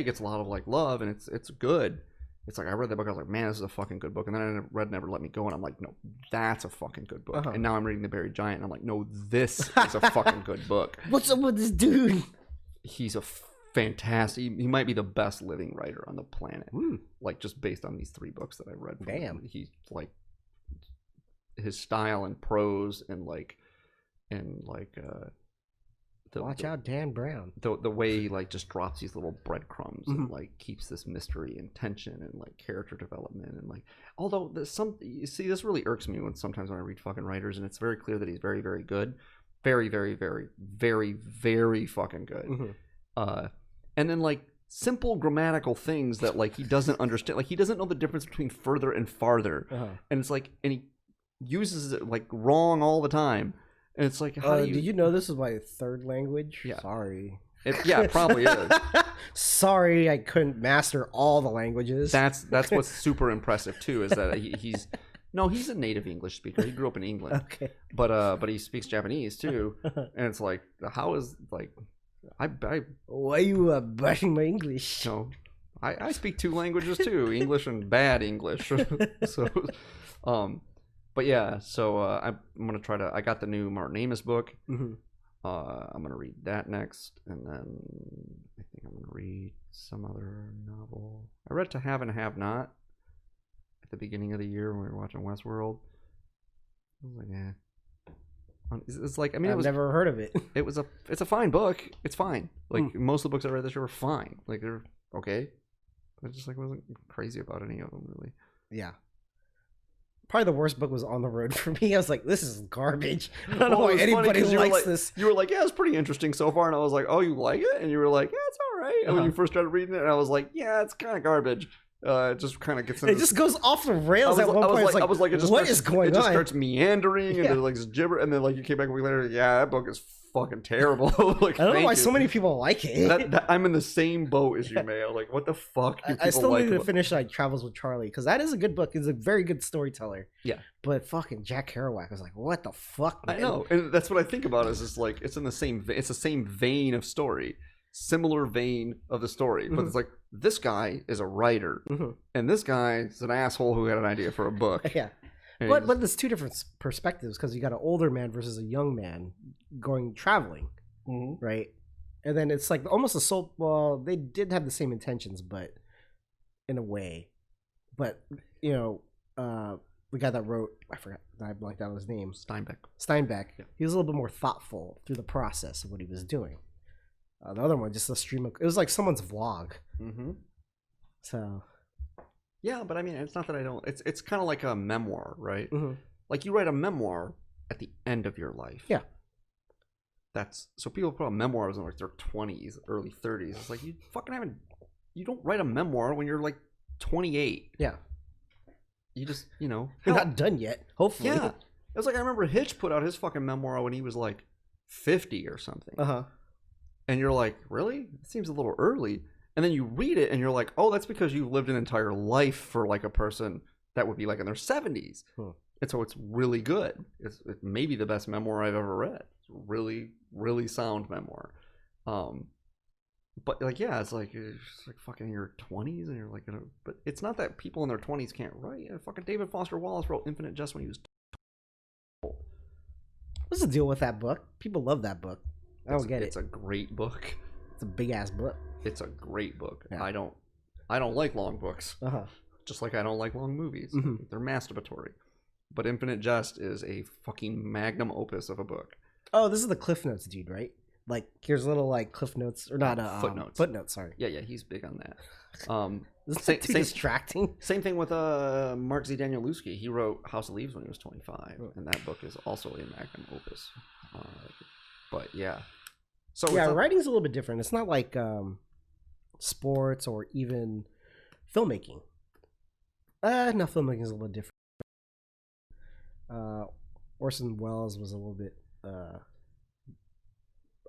gets a lot of like love, and it's good. It's like I read that book, I was like, man, this is a fucking good book. And then I read Never Let Me Go, and I'm like, no, that's a fucking good book. And now I'm reading The Buried Giant, and I'm like, no, this is a fucking good book. What's up with this dude? He's a fantastic. He might be the best living writer on the planet. Like just based on these 3 books that I read. From him. He's like his style and prose and watch out, Dan Brown. The way he like just drops these little breadcrumbs and like keeps this mystery and tension and like character development and like although you see this really irks me when sometimes when I read fucking writers and it's very clear that he's very, very good. Very, very, very, very, very fucking good. And then like simple grammatical things that like he doesn't understand. Like he doesn't know the difference between further and farther. And it's like, and he uses it like wrong all the time. And it's like, how do you... Did you know this is my 3rd language? Yeah. Sorry. It probably is. Sorry, I couldn't master all the languages. That's what's super impressive too, is that he's a native English speaker. He grew up in England. Okay. But he speaks Japanese too. And it's like, how is like, why are you bashing my English? No, I speak 2 languages too, English and bad English. So, but yeah, so I'm gonna try to. I got the new Martin Amis book. I'm gonna read that next, and then I think I'm gonna read some other novel. I read To Have and Have Not at the beginning of the year when we were watching Westworld. I was like, yeah. It's like, I mean, I've never heard of it. It's a fine book. It's fine. Like most of the books I read this year were fine. Like they're okay. I just like wasn't crazy about any of them really. Yeah. Probably the worst book was On the Road for me. I was like, this is garbage. I don't know why anybody likes this. You were like, yeah, it's pretty interesting so far. And I was like, oh, you like it? And you were like, yeah, it's all right. And when you first started reading it, and I was like, yeah, it's kind of garbage. It just kind of gets into... It just goes off the rails at one point. I was like, what is going on? It just starts meandering and there's like this gibber. And then like you came back a week later, yeah, that book is fucking terrible. Like, I don't know why so many people like it. I'm in the same boat as you, Mayo. Like, what the fuck do people I still like need to finish like Travels with Charlie, because that is a good book. He's a very good storyteller. Yeah. But fucking Jack Kerouac was like, what the fuck, man? I know. And that's what I think about is just like, it's the same vein of story. Similar vein of the story. But it's like, this guy is a writer. And this guy is an asshole who had an idea for a book. Yeah. But there's 2 different perspectives, because you got an older man versus a young man going traveling, right? And then it's like almost a soul. Well, they did have the same intentions, but in a way. But you know, the guy that wrote, I forgot, I blanked out his name. Steinbeck. Yeah. He was a little bit more thoughtful through the process of what he was doing. The other one, just a stream of. It was like someone's vlog. So. Yeah, but I mean, it's not that I don't. It's kind of like a memoir, right? Like you write a memoir at the end of your life. Yeah. So people put on memoirs in like their 20s, early 30s. It's like you fucking haven't. You don't write a memoir when you're like 28. Yeah. You just, you know, you're not done yet. Hopefully. Yeah. It was like I remember Hitch put out his fucking memoir when he was like 50 or something. And you're like, really? It seems a little early. And then you read it and you're like, oh, that's because you've lived an entire life for like a person that would be like in their 70s. And so it's really good. It's maybe the best memoir I've ever read. It's a really, really sound memoir. But like, yeah, it's like fucking in your 20s and you're like, but it's not that people in their 20s can't write. Yeah, fucking David Foster Wallace wrote Infinite Jest when he was 12. What's the deal with that book? People love that book. I don't get it. It's a great book. It's a big ass book. It's a great book. Yeah. I don't like long books. Just like I don't like long movies. They're masturbatory. But Infinite Jest is a fucking magnum opus of a book. Oh, this is the Cliff Notes dude, right? Like, here's little like Cliff Notes, or not footnotes. Footnotes, sorry. Yeah, he's big on that. Isn't too distracting? Same thing with Mark Z. Danielewski. He wrote House of Leaves when he was 25, and that book is also a magnum opus. But yeah. So yeah, writing's a little bit different. It's not like sports or even filmmaking. No, filmmaking is a little different. Orson Welles was a little bit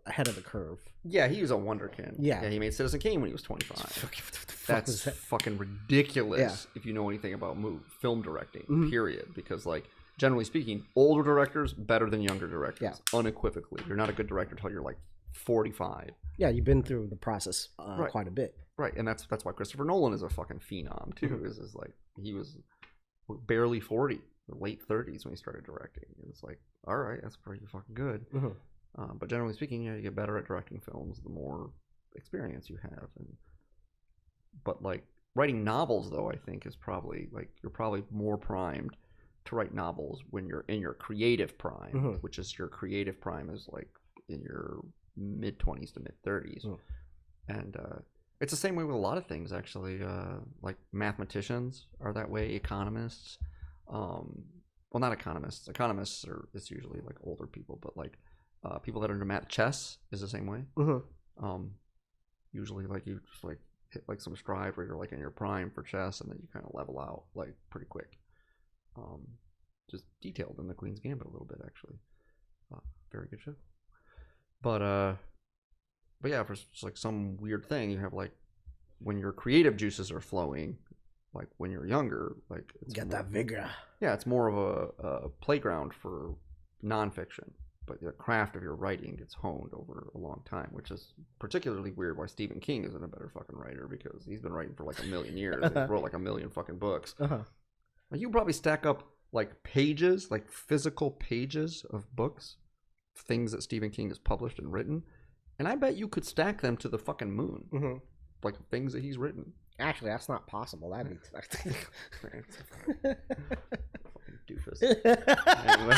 ahead of the curve. Yeah, he was a wonderkind. Yeah, he made Citizen Kane when he was 25. That's fucking ridiculous if you know anything about film directing, period. Because like generally speaking, older directors better than younger directors, unequivocally. You're not a good director until you're like 45. Yeah, you've been through the process quite a bit. Right, and that's why Christopher Nolan is a fucking phenom too. Is like he was barely 40, late 30s when he started directing. It's like, all right, that's pretty fucking good. But generally speaking, you get better at directing films the more experience you have. But like writing novels, though, I think is probably like you're probably more primed to write novels when you're in your creative prime, which is your creative prime is like in your mid 20s to mid 30s, and it's the same way with a lot of things actually. Like mathematicians are that way, economists. Well, not economists. Economists it's usually like older people, but like people that are into chess is the same way. Usually like you just like hit like some stride where you're like in your prime for chess, and then you kind of level out like pretty quick. Just detailed in the Queen's Gambit a little bit actually. Very good show. But yeah, for just like some weird thing, you have like when your creative juices are flowing, like when you're younger, like it's Get that vigor. Yeah, it's more of a playground for nonfiction, but the craft of your writing gets honed over a long time, which is particularly weird why Stephen King isn't a better fucking writer, because he's been writing for like a million years. He wrote like a million fucking books. Like you can probably stack up like pages, like physical pages of books, things that Stephen King has published and written, and I bet you could stack them to the fucking moon. Like things that he's written. Actually, that's not possible. That'd be fucking doofus. Anyway.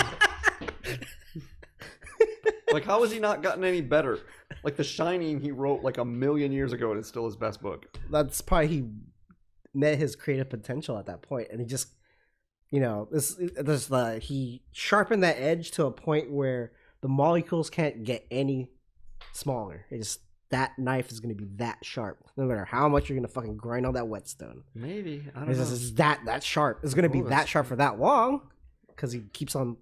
Like, how has he not gotten any better? Like The Shining, he wrote like a million years ago, and it's still his best book. That's probably he met his creative potential at that point, and he just, he sharpened that edge to a point where the molecules can't get any smaller. That knife is going to be that sharp, no matter how much you're going to fucking grind on that whetstone. Maybe, I don't know. It's that sharp. It's going to be that sharp for that long, because he keeps on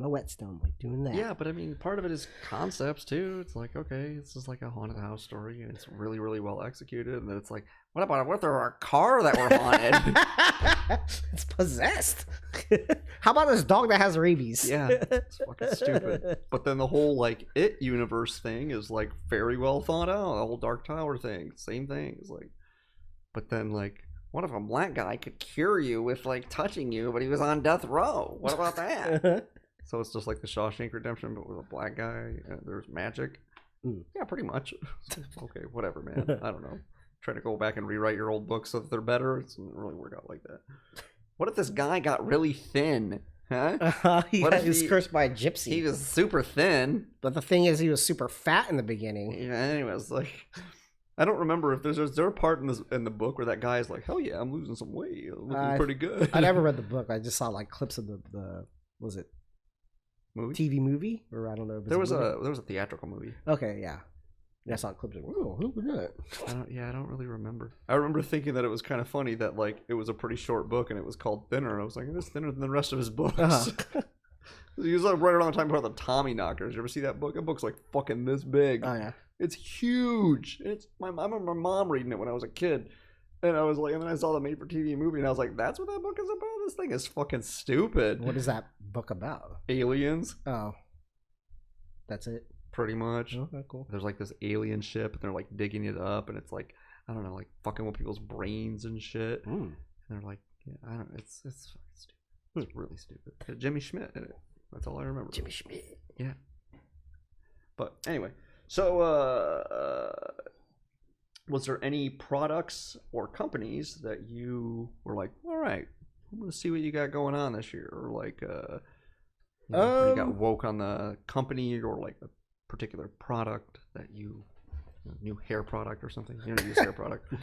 the whetstone, like doing that. Yeah, but I mean, part of it is concepts too. It's like, okay, this is like a haunted house story, and it's really, really well executed. And then it's like, what if there were a car that were haunted? It's possessed. How about this dog that has rabies? Yeah, it's fucking stupid. But then the whole like It universe thing is like very well thought out. The whole Dark Tower thing, same thing. It's like, but then like, what if a black guy could cure you with like touching you, but he was on death row? What about that? So it's just like the Shawshank Redemption, but with a black guy and there's magic. Yeah, pretty much. Okay, whatever, man. I don't know. Try to go back and rewrite your old books so that they're better. It doesn't really work out like that. What if this guy got really thin? Huh? He was cursed by a gypsy. He was super thin. But the thing is, he was super fat in the beginning. Yeah, anyways, like, I don't remember if is there a part in the book where that guy is like, hell yeah, I'm losing some weight. I'm looking pretty good. I never read the book. I just saw like clips of the was it movie? TV movie? Or I don't know. If there was a theatrical movie. Okay, yeah. I saw clips of, oh, who was that? I don't really remember. I remember thinking that it was kind of funny that like it was a pretty short book and it was called Thinner, and I was like, it's thinner than the rest of his books. He was like right around the time about the Tommy Knockers. You ever see that book? That book's like fucking this big. Oh yeah. It's huge. I remember my mom reading it when I was a kid. And I was like, and then I saw the made-for-TV movie, and I was like, that's what that book is about? This thing is fucking stupid. What is that book about? Aliens. Oh. That's it? Pretty much. Okay, cool. There's like this alien ship, and they're like digging it up, and it's like, I don't know, like fucking with people's brains and shit. And they're like, yeah, I don't know, it's fucking stupid. It's really stupid. Jimmy Schmidt in it. That's all I remember. Jimmy Schmidt. Yeah. But anyway, so was there any products or companies that you were like, all right, I'm gonna see what you got going on this year, or like, you got woke on the company or like a particular product that you new hair product or something? You don't use hair product.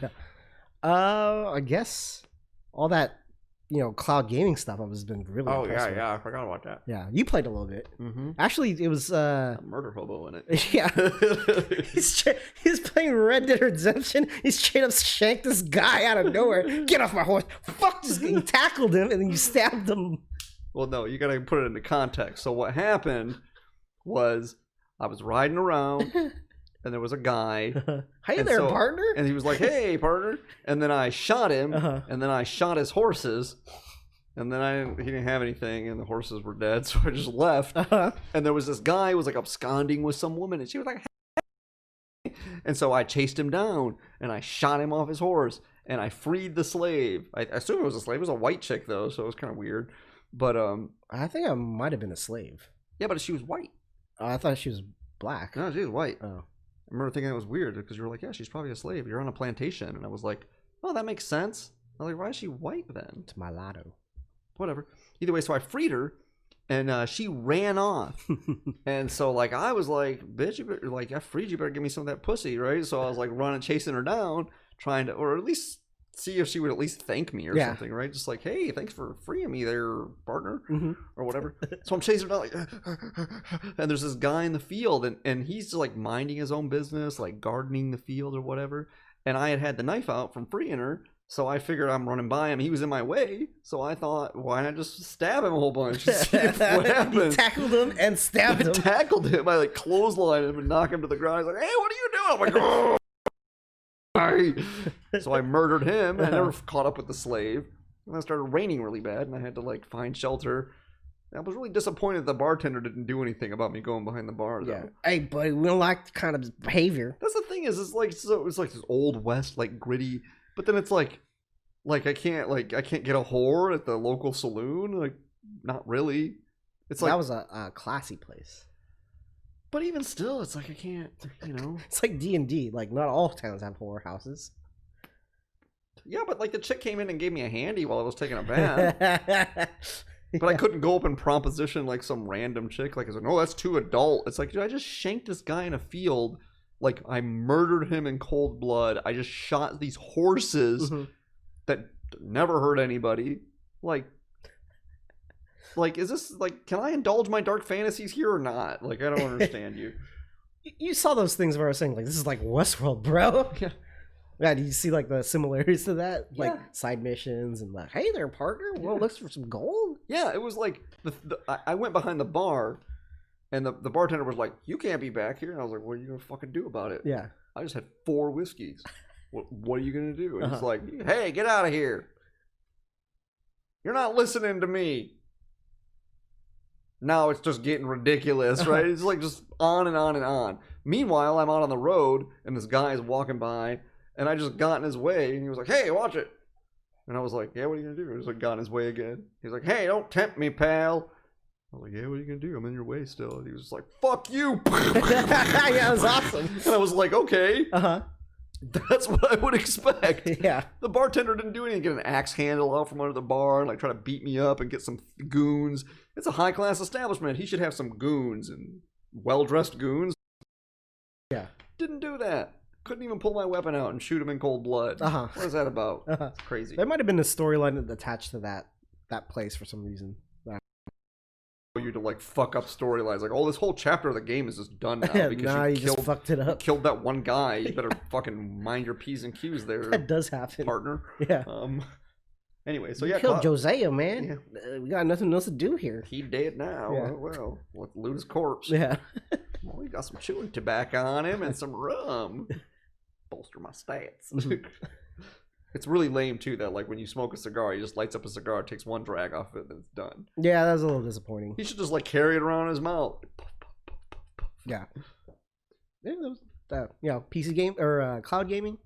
I guess all that cloud gaming stuff has been really impressive. Yeah, I forgot about that. Yeah, you played a little bit. Actually, it was a murder hobo in it. Yeah. he's playing Red Dead Redemption. He straight up shanked this guy out of nowhere. Get off my horse. Fuck this guy. You tackled him and then you stabbed him. Well, no, you gotta put it into context. So what happened was I was riding around and there was a guy. Hey there, partner. And he was like, hey, partner. And then I shot him, and then I shot his horses, And then he didn't have anything, and the horses were dead, so I just left. And there was this guy who was like absconding with some woman, and she was like, hey. And so I chased him down, and I shot him off his horse, and I freed the slave. I assume it was a slave. It was a white chick, though, so it was kind of weird. But I think I might have been a slave. yeah, but she was white. I thought she was black. No, she was white. Oh. I remember thinking it was weird because you were like, yeah, she's probably a slave. You're on a plantation. And I was like, oh, that makes sense. I was like, why is she white then? It's mulatto. Whatever. Either way, so I freed her, and she ran off. And so, like, I was like, bitch, you better, like, I freed you, better give me some of that pussy, right? So I was like running, chasing her down, trying to, or at least see if she would at least thank me or something, right? Just like, hey, thanks for freeing me there, partner, or whatever. So I'm chasing her down, like, and there's this guy in the field, and he's just, like, minding his own business, like gardening the field or whatever. And I had the knife out from freeing her. So I figured I'm running by him. He was in my way. So I thought, why not just stab him a whole bunch? See what happens. You tackled him and stabbed him. I tackled him. I like clotheslined him and knock him to the ground. He's like, hey, what are you doing? I'm like, oh. So I murdered him. I never caught up with the slave. And then it started raining really bad, and I had to like find shelter. I was really disappointed the bartender didn't do anything about me going behind the bar, though. Yeah. Hey, buddy, we don't like kind of behavior. That's the thing is, it's like this old west, like gritty. But then it's like I can't get a whore at the local saloon. Like, not really. It's like that was a classy place. But even still, it's like I can't, you know. It's like D&D. Like, not all towns have whore houses. Yeah, but like the chick came in and gave me a handy while I was taking a bath. But I couldn't go up and proposition like some random chick. Like, I was like, no, that's too adult. It's like, dude, I just shanked this guy in a field. Like, I murdered him in cold blood. I just shot these horses that never hurt anybody. Like, is this, like, can I indulge my dark fantasies here or not? Like, I don't understand you. You saw those things where I was saying, like, this is like Westworld, bro. Yeah. Yeah, do you see, like, the similarities to that? Like, side missions and, like, hey there, partner. Well, looks for some gold? Yeah, it was like, I went behind the bar. And the bartender was like, you can't be back here. And I was like, what are you going to fucking do about it? Yeah. I just had 4 whiskeys. What are you going to do? And he's like, hey, get out of here. You're not listening to me. Now it's just getting ridiculous, right? It's like just on and on and on. Meanwhile, I'm out on the road, and this guy is walking by, and I just got in his way, and he was like, hey, watch it. And I was like, yeah, what are you going to do? I just like got in his way again. He's like, hey, don't tempt me, pal. I was like, yeah, what are you going to do? I'm in your way still. And he was just like, fuck you. Yeah, it was awesome. And I was like, okay. That's what I would expect. Yeah. The bartender didn't do anything. Get an axe handle out from under the bar and like try to beat me up and get some goons. It's a high-class establishment. He should have some goons and well-dressed goons. Yeah. Didn't do that. Couldn't even pull my weapon out and shoot him in cold blood. What is that about? It's crazy. There might have been a storyline attached to that place for some reason. You to like fuck up storylines. Like, oh, this whole chapter of the game is just done now because nah, you just fucked it up. Killed that one guy. You better fucking mind your P's and Q's there. That does happen, partner. Yeah. Anyway, so you killed Josiah, man. Yeah. We got nothing else to do here. He dead now. Yeah. Well, let's loot his corpse. Yeah. Well, we got some chewing tobacco on him and some rum. Bolster my stats. It's really lame too that like when you smoke a cigar, he just lights up a cigar, takes one drag off it, and it's done. Yeah, that was a little disappointing. He should just like carry it around in his mouth. Yeah. Yeah, that was, PC game or cloud gaming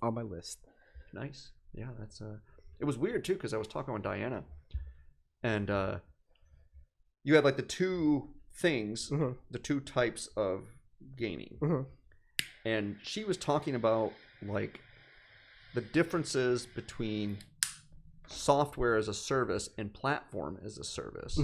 on my list. Nice. Yeah, that's it was weird too because I was talking with Diana, and you had like the two things, the two types of gaming, and she was talking about like the differences between software as a service and platform as a service.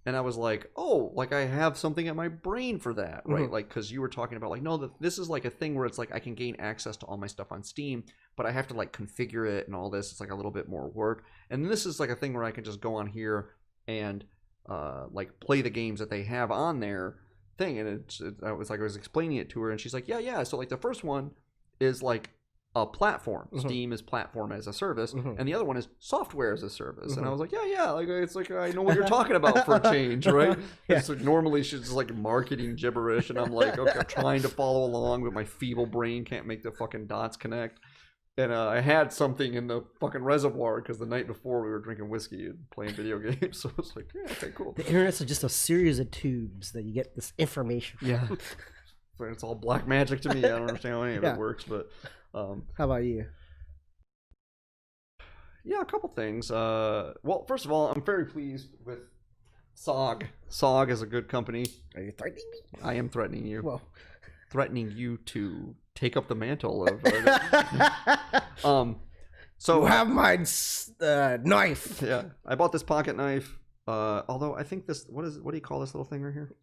And I was like, oh, like I have something in my brain for that, right? Like, because you were talking about like, no, this is like a thing where it's like I can gain access to all my stuff on Steam, but I have to like configure it and all this. It's like a little bit more work. And this is like a thing where I can just go on here and like play the games that they have on their thing. And I was explaining it to her, and she's like, yeah. So like the first one is like a platform. Steam is platform as a service, and the other one is software as a service. And I was like, yeah, like it's like I know what you're talking about for a change, right? It's like normally she's just like marketing gibberish, and I'm like, okay, I'm trying to follow along, but my feeble brain can't make the fucking dots connect. And I had something in the fucking reservoir because the night before we were drinking whiskey and playing video games. So it's like, yeah, okay, cool. The internet's just a series of tubes that you get this information from. Yeah. It's all black magic to me. I don't understand how any of Yeah. it works, but How about you? yeah, a couple things. Well, first of all, I'm very pleased with SOG. SOG is a good company. Are you threatening me? I am threatening you. Well, Threatening you to take up the mantle of. So you have my knife. yeah, I bought this pocket knife. Although I think this, what do you call this little thing right here?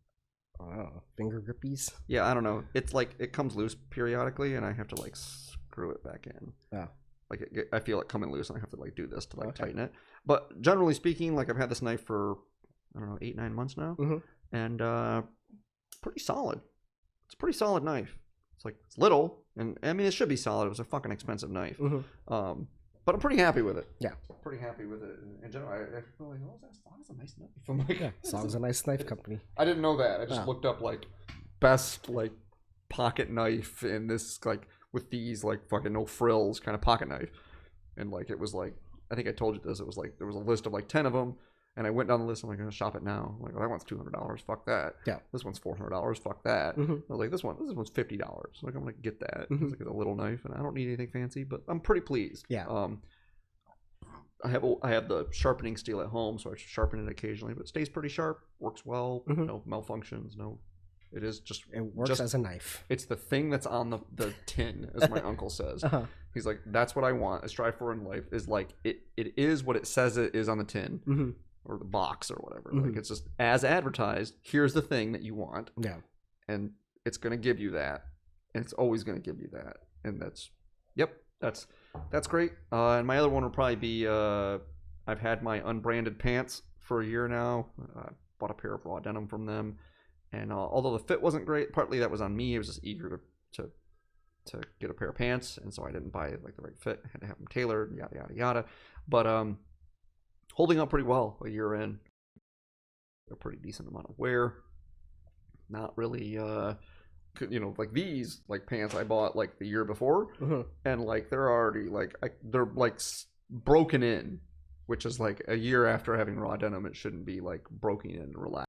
Finger grippies. Yeah, I don't know. It's like it comes loose periodically, and I have to like screw it back in. Oh. Like I feel it coming loose, and I have to like do this to like Okay. tighten it. But generally speaking, like I've had this knife for I don't know 8-9 months now, and pretty solid. It's a pretty solid knife. It's like it's little, and I mean it should be solid. It was a fucking expensive knife, but I'm pretty happy with it. Yeah, pretty happy with it. In general, I feel like that's a nice knife. I'm like, yeah. Song's a nice knife company. I didn't know that. I just looked up like best like pocket knife in this like with these like fucking no frills kind of pocket knife, and like it was like I think I told you this. It was like there was a list of like 10 of them, and I went down the list. I'm like, I'm gonna shop it now. I'm like, well, that one's $200. Fuck that. Yeah. This one's $400. Fuck that. I was like, this one's $50. Like I'm gonna get that. It's like a little knife, and I don't need anything fancy, but I'm pretty pleased. Yeah. I have the sharpening steel at home, so I sharpen it occasionally, but it stays pretty sharp. Works well. No malfunctions. No. It is just It works as a knife. It's the thing that's on the tin, as my uncle says. He's like, that's what I want. I strive for in life is like it is what it says it is on the tin or the box or whatever. Like it's just as advertised. Here's the thing that you want. Yeah, and it's gonna give you that, and it's always gonna give you that, and that's great. And my other one would probably be I've had my unbranded pants for a year now. Bought a pair of raw denim from them. And although the fit wasn't great, partly that was on me. I was just eager to get a pair of pants, and so I didn't buy like the right fit. I had to have them tailored, yada yada yada. But holding up pretty well a year in. A pretty decent amount of wear. Not really, like these like pants I bought like the year before, and like they're already like they're like broken in, which is like a year after having raw denim. It shouldn't be like broken in and relaxed.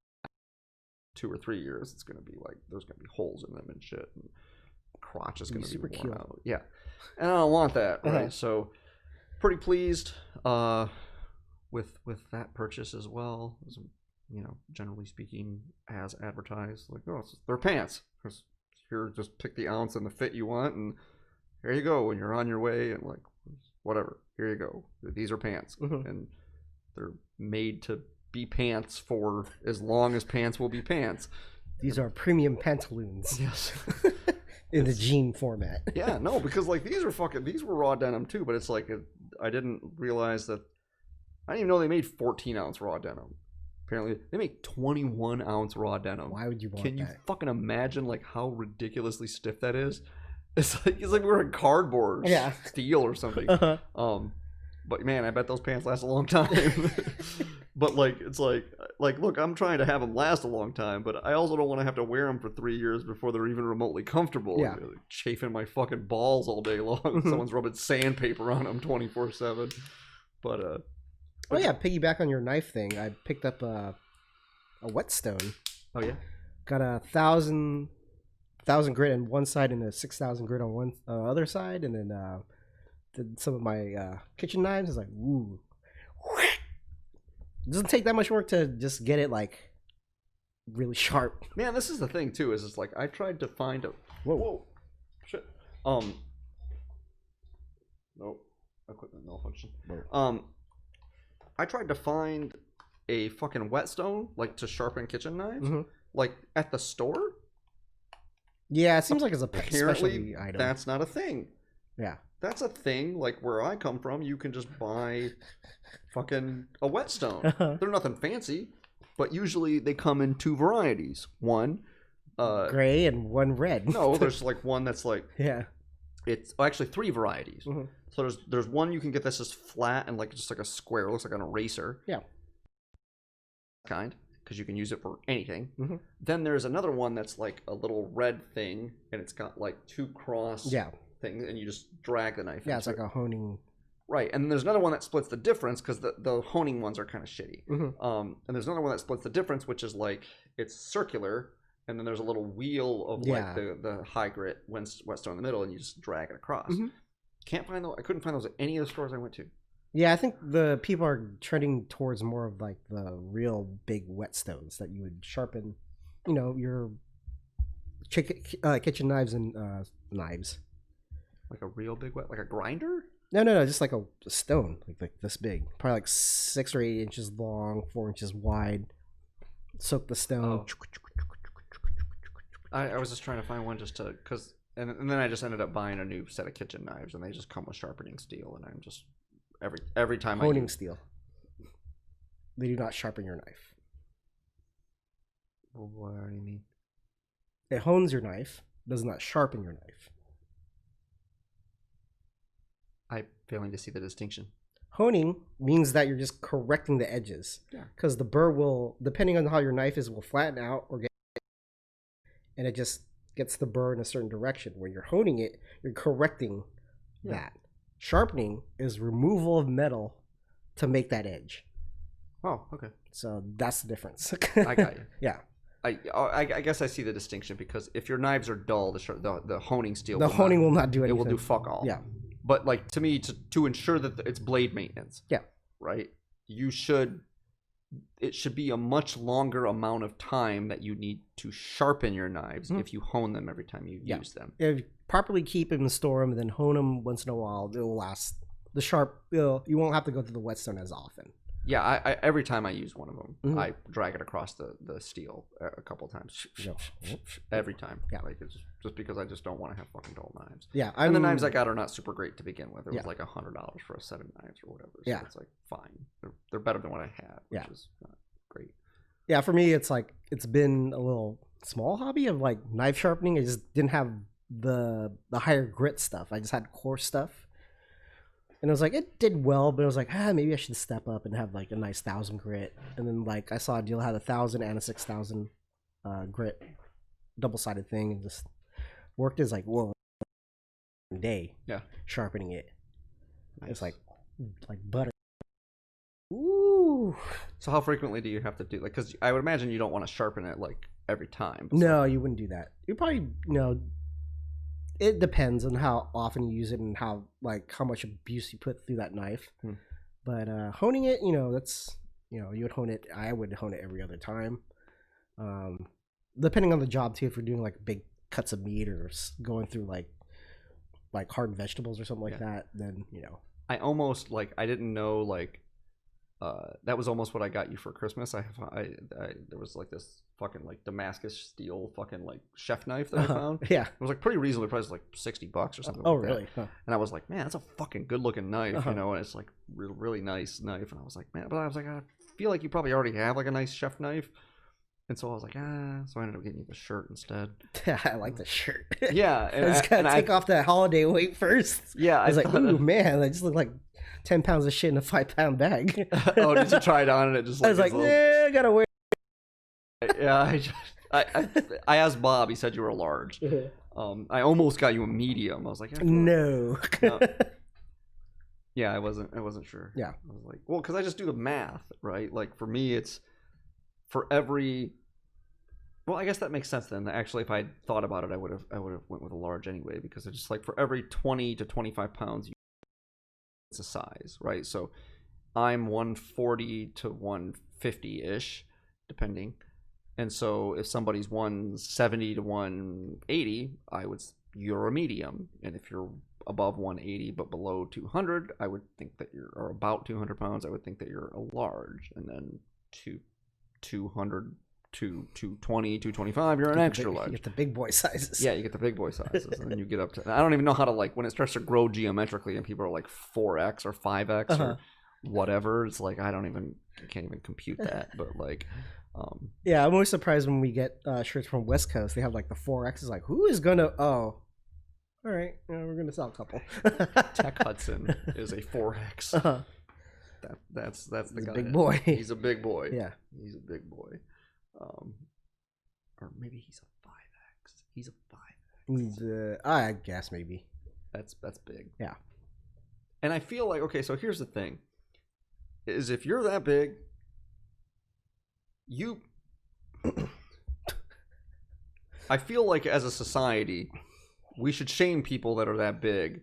2 or 3 years, it's gonna be like there's gonna be holes in them and shit, and crotch is gonna be super worn cute. out. Yeah, and I don't want that, right? So, pretty pleased with that purchase as well. Generally speaking, as advertised, like they're pants. Here, just pick the ounce and the fit you want, and here you go. When you're on your way, and like whatever, here you go. These are pants, and they're made to be pants for as long as pants will be pants. These are premium pantaloons. Yes. In the jean format. Yeah, no, because like these were raw denim too, but it's like I didn't realize that I didn't even know they made 14-ounce raw denim. Apparently they make 21-ounce raw denim. Why would you want Can you that? fucking imagine like how ridiculously stiff that is? It's like we're in cardboard, steel or something. But man, I bet those pants last a long time. But like, it's like, look, I'm trying to have them last a long time, but I also don't want to have to wear them for 3 years before they're even remotely comfortable. Yeah. Like, chafing my fucking balls all day long. Someone's rubbing sandpaper on them 24/7. But oh yeah, piggyback on your knife thing. I picked up a whetstone. Oh yeah. Got 1,000 grit on one side and a 6,000 grit on one other side, and then did some of my kitchen knives. It's like, ooh. It doesn't take that much work to just get it like really sharp. Man, this is the thing too. Is it's like I tried to find a whoa shit. Nope. Equipment malfunction. I tried to find a fucking whetstone like to sharpen kitchen knives, like at the store. Yeah, it seems like it's a Apparently, specialty item. that's not a thing. Yeah. That's a thing. Like where I come from, you can just buy fucking a whetstone. They're nothing fancy, but usually they come in 2 varieties. One, gray and one red. no, there's like one that's like it's actually 3 varieties. So there's one you can get that's just flat and like just like a square, looks like an eraser. Yeah. Kind, because you can use it for anything. Then there's another one that's like a little red thing, and it's got like 2 cross thing, and you just drag the knife. Yeah, it's like a honing. Right, and there's another one that splits the difference because the honing ones are kind of shitty. And there's another one that splits the difference, which is like it's circular, and then there's a little wheel of like the high grit whetstone in the middle, and you just drag it across. Can't find those. I couldn't find those at any of the stores I went to. Yeah, I think the people are trending towards more of like the real big whetstones that you would sharpen, your kitchen knives and knives. Like a real big like a grinder? No, just like a stone, like this big, probably like 6 or 8 inches long, 4 inches wide. Soak the stone. I was just trying to find one just to and then I just ended up buying a new set of kitchen knives, and they just come with sharpening steel, and I'm just every time honing steel. They do not sharpen your knife. Well, what do you mean? It hones your knife, does not sharpen your knife. I'm failing to see the distinction. Honing means that you're just correcting the edges. Yeah. Because the burr will, depending on how your knife is, will flatten out or get, and it just gets the burr in a certain direction. When you're honing it, you're correcting that. Sharpening is removal of metal to make that edge. Oh, okay. So that's the difference. I got you. Yeah. I guess I see the distinction, because if your knives are dull, the honing steel will not do anything. It will do fuck all. Yeah. But like, to me, to ensure that it's blade maintenance. Yeah. Right. It should be a much longer amount of time that you need to sharpen your knives if you hone them every time you use them. If you properly keep them and store them, and then hone them once in a while, it'll last. The sharp, you won't have to go through the whetstone as often. Yeah, I every time I use one of them, I drag it across the steel a couple times. Every time. Yeah. Like, it's just because I just don't want to have fucking dull knives. Yeah. And the knives I got are not super great to begin with. It was like $100 for a set of knives or whatever. So it's like, fine. They're better than what I had, which is not great. Yeah, for me, it's like, it's been a little small hobby of like knife sharpening. I just didn't have the higher grit stuff. I just had coarse stuff. And it was like, it did well, but it was like, maybe I should step up and have like a nice 1,000 grit. And then like I saw a deal had 1,000 and a 6,000 grit double-sided thing, and just worked as like, whoa, day. Yeah. Sharpening it. Nice. It's like butter. Ooh. So how frequently do you have to do, like, because I would imagine you don't want to sharpen it like every time. No, you wouldn't do that. You probably, it depends on how often you use it and how much abuse you put through that knife. But honing it, that's, you would hone it. I would hone it every other time. Depending on the job too, if you're doing like big cuts of meat or going through like hard vegetables or something like that, then I almost I didn't know that was almost what I got you for Christmas. I there was like this fucking Damascus steel fucking chef knife that I found. Yeah, it was pretty reasonably priced, like $60 or something. Oh, really? Huh. And I was like, man, that's a fucking good looking knife, and it's like really nice knife. And I was like, man, but I was like, I feel like you probably already have like a nice chef knife. And so I was like, so I ended up getting you the shirt instead. Yeah, I like the shirt. Yeah, I just gotta take off that holiday weight first. Yeah, I was like, ooh, man, I just look like 10 pounds of shit in a 5-pound bag. Oh, did you try it on and it just I was like, I gotta wear. Yeah, I asked Bob. He said you were a large. I almost got you a medium. I was like, no. Yeah, I wasn't sure. Yeah, I was like, well, because I just do the math, right? Like for me, it's for every. Well, I guess that makes sense then. Actually, if I had thought about it, I would have went with a large anyway, because it's just like for every 20 to 25 pounds, it's a size, right? So I'm 140 to 150 ish, depending. And so if somebody's 170 to 180, you're a medium. And if you're above 180 but below 200, I would think that or about 200 pounds, I would think that you're a large. And then 200 to 220, 225, you're an extra large. You get the big boy sizes. Yeah, you get the big boy sizes. And then you get up to, I don't even know how to when it starts to grow geometrically and people are like 4X or 5X or whatever. It's like, I can't even compute that. But yeah, I'm always surprised when we get shirts from West Coast. They have like the 4X's. Like, who is gonna? Oh, all right, we're gonna sell a couple. Tech Hudson is a 4X. That's the He's guy. A big boy. He's a big boy. Yeah, he's a big boy. Or maybe he's a 5X. He's a 5X. I guess maybe. That's big. Yeah. And I feel like, okay, so here's the thing. Is if you're that big, I feel like as a society, we should shame people that are that big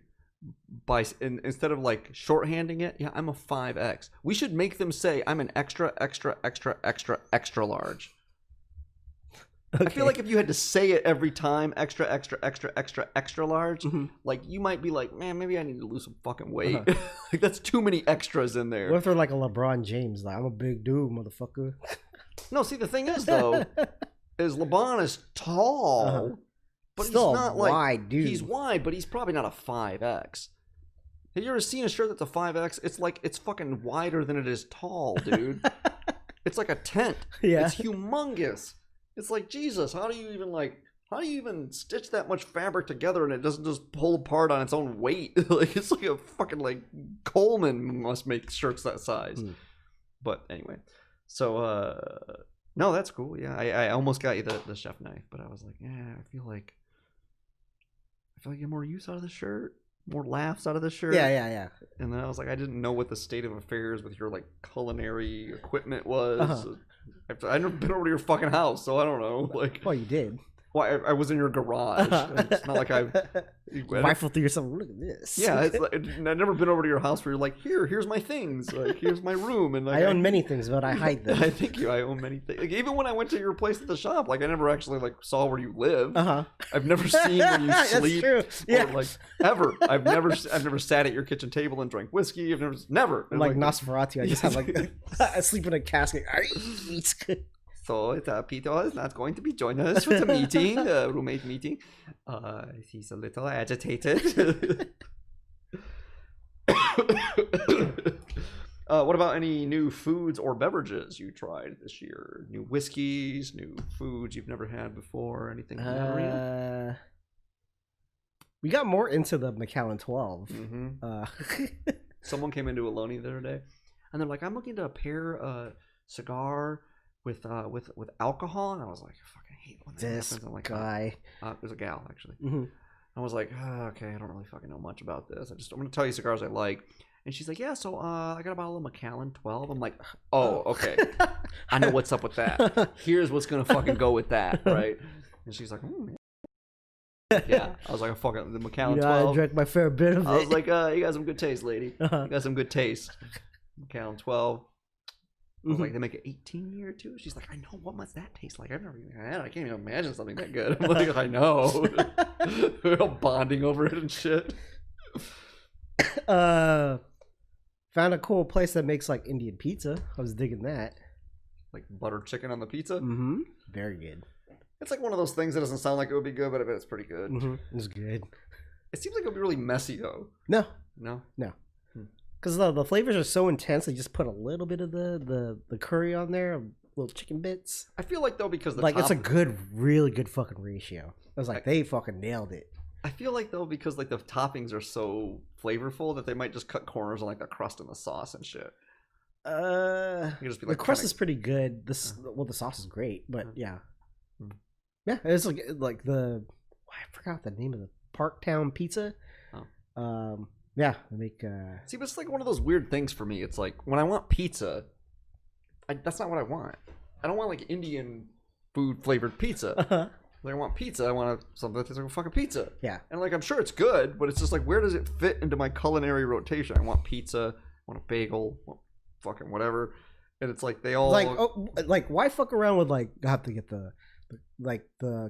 by instead of like shorthanding it. Yeah, I'm a 5X. We should make them say I'm an extra large. Okay. I feel like if you had to say it every time, extra large, like you might be like, man, maybe I need to lose some fucking weight. Like that's too many extras in there. What if they're like a LeBron James? Like, I'm a big dude, motherfucker. No, see the thing is though, is LeBron is tall, but still he's not like wide, dude. He's wide, but he's probably not a 5X. Have you ever seen a shirt that's a 5X? It's like it's fucking wider than it is tall, dude. It's like a tent. Yeah. It's humongous. It's like, Jesus, how do you even stitch that much fabric together and it doesn't just pull apart on its own weight? Like it's like a fucking like Coleman must make shirts that size. But anyway, so no, that's cool. Yeah, I almost got you the chef knife, but I was like, yeah, I feel like you get more use out of the shirt, more laughs out of the shirt. Yeah. And then I was like, I didn't know what the state of affairs with your like culinary equipment was. I've never been over to your fucking house, so I don't know. Like, well, you did. Well, I was in your garage. It's not like I've rifled through yourself. Look at this. Yeah, it's like, I've never been over to your house where you're like, here's my things. Like, here's my room, and like, I own many things, but I hide them. I think I own many things. Like, even when I went to your place at the shop, like I never actually like saw where you live. I've never seen where you sleep. That's true. Yeah. Or like ever. I've never sat at your kitchen table and drank whiskey. I've never. Like Nosferatu, I just have like I sleep in a casket. So Peter is not going to be joining us for the meeting, roommate meeting. He's a little agitated. What about any new foods or beverages you tried this year? New whiskeys, new foods you've never had before, anything in that arena? We got more into the Macallan 12. Someone came into Aloni the other day, and they're like, "I'm looking to pair a cigar with alcohol," and I was like, I fucking hate when that this happens. I'm like, guy. It was a gal actually. I was like, okay, I don't really fucking know much about this. I'm gonna tell you cigars I like. And she's like, yeah, so I got a bottle of Macallan 12. I'm like, oh, okay, I know what's up with that. Here's what's gonna fucking go with that, right? And she's like, yeah. I was like, fucking the Macallan 12. I drank my fair bit of it. I was like, you got some good taste, lady. You got some good taste. Macallan 12. I was like, they make an 18-year too? She's like, I know. What must that taste like? I've never even had it. I can't even imagine something that good. I'm like, I know. We're all bonding over it and shit. Found a cool place that makes like Indian pizza. I was digging that. Like butter chicken on the pizza? Very good. It's like one of those things that doesn't sound like it would be good, but I bet it's pretty good. It's good. It seems like it would be really messy though. No. Because the flavors are so intense, they just put a little bit of the curry on there, little chicken bits. I feel like though, because it's a really good fucking ratio. I was like, they fucking nailed it. I feel like though, because like the toppings are so flavorful that they might just cut corners on like the crust and the sauce and shit. Just be like, the crust is pretty good. The sauce is great, but yeah, it's like the I forgot the name of the Parktown Pizza. Yeah, they make. See, but it's like one of those weird things for me. It's like when I want pizza, that's not what I want. I don't want like Indian food flavored pizza. When I want pizza, I want something that tastes like a fucking pizza. Yeah. And like I'm sure it's good, but it's just like where does it fit into my culinary rotation? I want pizza, I want a bagel, I want fucking whatever. And it's like they all like why fuck around with like have to get the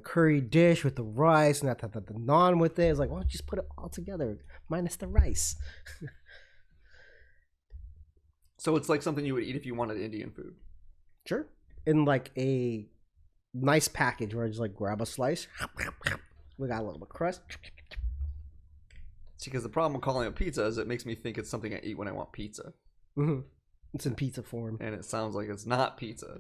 curry dish with the rice and the naan with it. It's like, why don't you just put it all together minus the rice? So it's like something you would eat if you wanted Indian food. Sure. In like a nice package where I just like grab a slice. We got a little bit of crust. See, because the problem with calling it pizza is it makes me think it's something I eat when I want pizza. It's in pizza form. And it sounds like it's not pizza.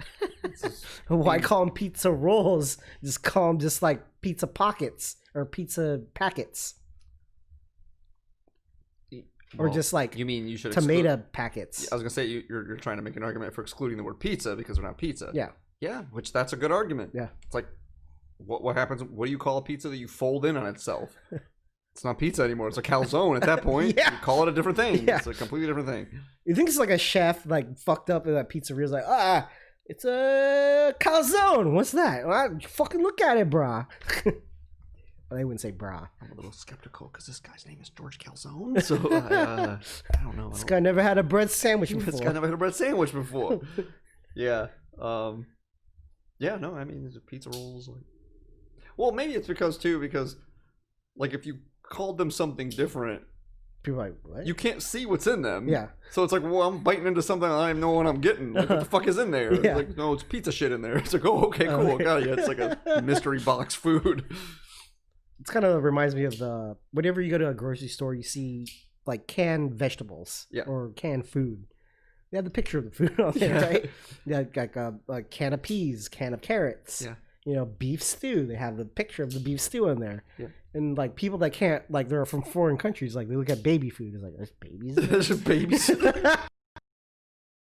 Why call them pizza rolls? Just call them just like pizza pockets or pizza packets. Or just like you mean you should tomato packets. I was gonna say you're trying to make an argument for excluding the word pizza because they're not pizza. Yeah, which that's a good argument. Yeah, it's like what happens? What do you call a pizza that you fold in on itself? It's not pizza anymore. It's a calzone at that point. Yeah. You call it a different thing. Yeah. It's a completely different thing. You think it's like a chef like fucked up in that pizzeria is like, it's a calzone. What's that? Well, fucking look at it, brah. Well, they wouldn't say brah. I'm a little skeptical because this guy's name is George Calzone. So I don't know. This guy never had a bread sandwich before. This guy never had a bread sandwich before. Yeah. Yeah, no, I mean, the pizza rolls. Like... Well, maybe it's because, like, if you called them something different, people are like, what? you can't see what's in them. Yeah. So it's like, well, I'm biting into something I don't even know what I'm getting. Like, what the fuck is in there? Yeah. Like, no, it's pizza shit in there. It's like, oh, okay, cool. Got it. It's like a mystery box food. It's kind of reminds me of whenever you go to a grocery store, you see like canned vegetables or canned food. They have the picture of the food on there, right? Yeah, like a can of peas, can of carrots. Yeah. You know, beef stew. They have the picture of the beef stew in there. Yeah. And like people that can't, like they're from foreign countries, like they look at baby food. It's like, there's babies. There's babies.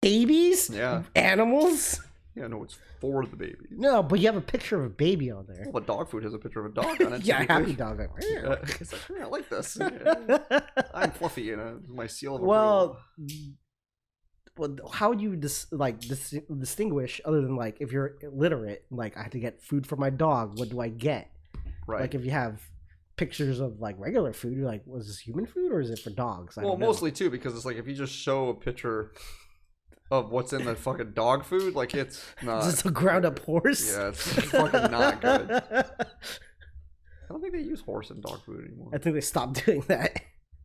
Babies? Yeah. Animals? Yeah, no, it's for the babies. No, but you have a picture of a baby on there. Well, but dog food has a picture of a dog on it. Yeah, happy dog. Like, It's like, I like this. Yeah. I'm fluffy, my seal of approval. Well, how would you distinguish other than like if you're illiterate, like I have to get food for my dog, what do I get? Right. Like if you have pictures of like regular food, you're like, was this human food or is it for dogs? Well, mostly too, because it's like if you just show a picture of what's in the fucking dog food, like it's not. Is this a ground up horse? Yeah, it's fucking not good. I don't think they use horse in dog food anymore. I think they stopped doing that.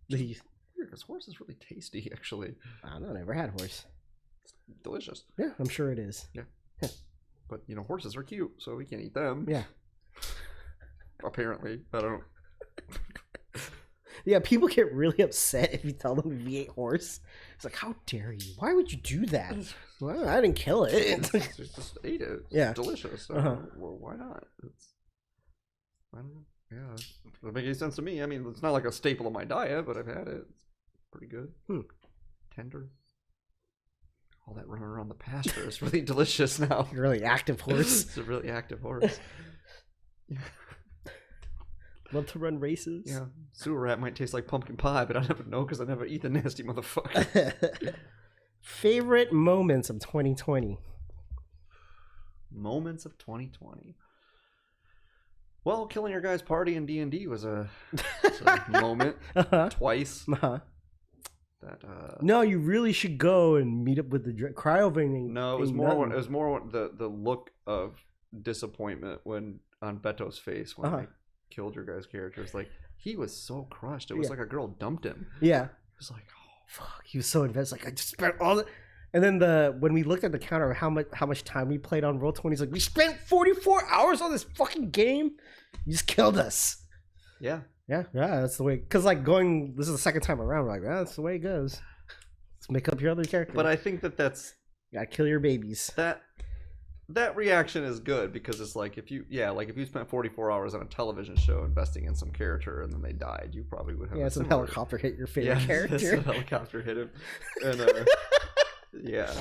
Because horse is really tasty, actually. I don't know, never had horse. It's delicious. Yeah, I'm sure it is. Yeah. But, horses are cute, so we can't eat them. Yeah. Apparently. I don't. Yeah, people get really upset if you tell them if you ate horse. It's like, how dare you? Why would you do that? Well, I didn't kill it. Just ate it. It's delicious. So, well, why not? I don't know. Yeah, it doesn't make any sense to me. I mean, it's not like a staple of my diet, but I've had it. It's pretty good. Tender. All that running around the pasture is really delicious now. You're a really active horse. It's a really active horse. Love to run races. Yeah, sewer rat might taste like pumpkin pie, but I never know because I never eat the nasty motherfucker. Favorite moments of 2020? Moments of 2020. Well, killing your guy's party in D&D was a moment. Twice. No, you really should go and meet up with the cryovening. No, it was more the look of disappointment on Beto's face when I killed your guy's character. It's like he was so crushed. It was like a girl dumped him. Yeah. It was like, oh fuck. He was so invested. Like I just spent all the. And then when we looked at the counter of how much time we played on Roll20, he's like, we spent 44 hours on this fucking game. You just killed us. Yeah. Yeah, that's the way. Because this is the second time around. We're like, that's the way it goes. Let's make up your other character. But I think that's you gotta kill your babies. That reaction is good because it's like if you spent 44 hours on a television show investing in some character and then they died, you probably would have. Yeah, some helicopter hit your favorite character. Some helicopter hit him, and yeah.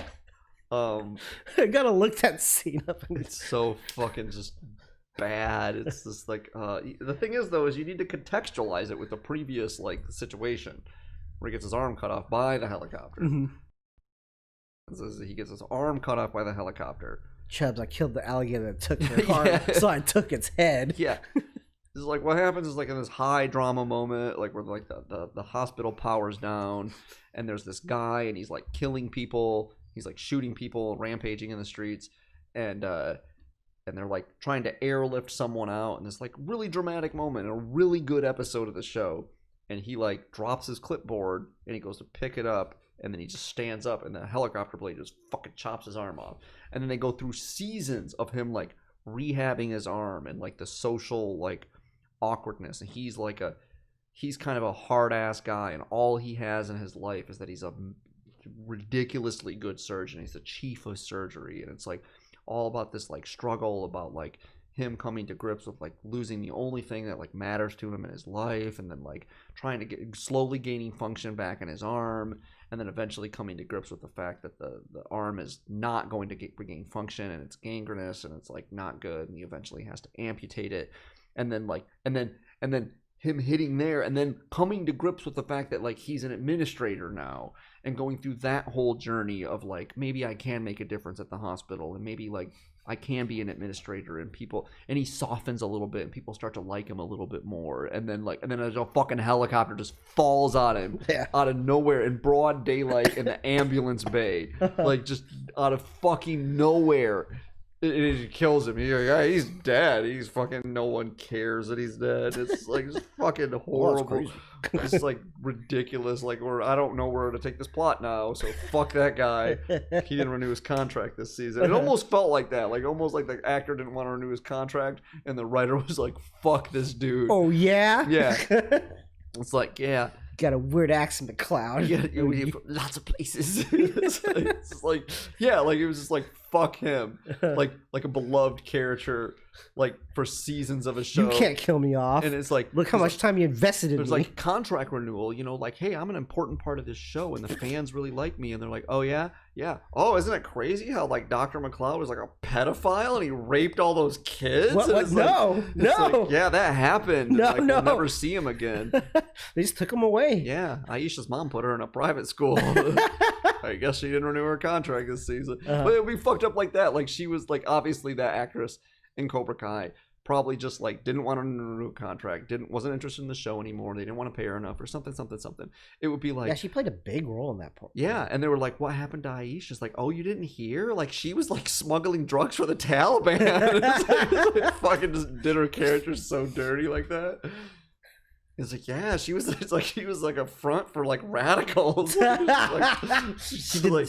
I gotta look that scene up. It's so fucking just bad. It's just like the thing is though is you need to contextualize it with the previous like situation where he gets his arm cut off by the helicopter. He gets his arm cut off by the helicopter. Chubbs, I killed the alligator that took your arm, so I took its head. Yeah. This is like what happens is like in this high drama moment, like where like the hospital powers down, and there's this guy and he's like killing people, he's like shooting people, rampaging in the streets, and they're like trying to airlift someone out in this like really dramatic moment in a really good episode of the show, and he like drops his clipboard and he goes to pick it up, and then he just stands up and the helicopter blade just fucking chops his arm off, and then they go through seasons of him like rehabbing his arm and like the social like awkwardness, and he's kind of a hard ass guy, and all he has in his life is that he's a ridiculously good surgeon. He's the chief of surgery, and it's like all about this like struggle about like him coming to grips with like losing the only thing that like matters to him in his life, and then like trying to get slowly gaining function back in his arm, and then eventually coming to grips with the fact that the arm is not going to regain function, and it's gangrenous, and it's like not good, and he eventually has to amputate it, and then him hitting there and then coming to grips with the fact that like he's an administrator now and going through that whole journey of like maybe I can make a difference at the hospital and maybe like I can be an administrator and he softens a little bit and people start to like him a little bit more and then there's a fucking helicopter just falls on him out of nowhere in broad daylight in the ambulance bay, like just out of fucking nowhere. It kills him. He's dead. He's fucking. No one cares that he's dead. It's like just fucking horrible. It's like ridiculous. Like I don't know where to take this plot now. So fuck that guy. He didn't renew his contract this season. It almost felt like that. Like almost like the actor didn't want to renew his contract, and the writer was like, "Fuck this dude." Oh yeah. Yeah. It's like Got a weird accent, McCloud. Yeah, lots of places. it's like yeah, like it was just like fuck him, like a beloved character, like for seasons of a show. You can't kill me off. And it's like look how much time you invested in me. There's like contract renewal, you know, like hey, I'm an important part of this show, and the fans really like me, and they're like, oh yeah. Oh, isn't it crazy how like Dr. McCloud was like a pedophile and he raped all those kids? What? No. Like, yeah, that happened. No. We'll never see him again. They just took him away. Yeah, Aisha's mom put her in a private school. I guess she didn't renew her contract this season. But it would be fucked up like that. Like she was like obviously that actress in Cobra Kai probably just like didn't want to renew a contract, wasn't interested in the show anymore. They didn't want to pay her enough or something. It would be like yeah, she played a big role in that part. Yeah, and they were like, "What happened to Aisha?" She's like, "Oh, you didn't hear? Like she was like smuggling drugs for the Taliban." It's like, fucking just did her character so dirty like that. It's like, yeah, she was like a front for like radicals.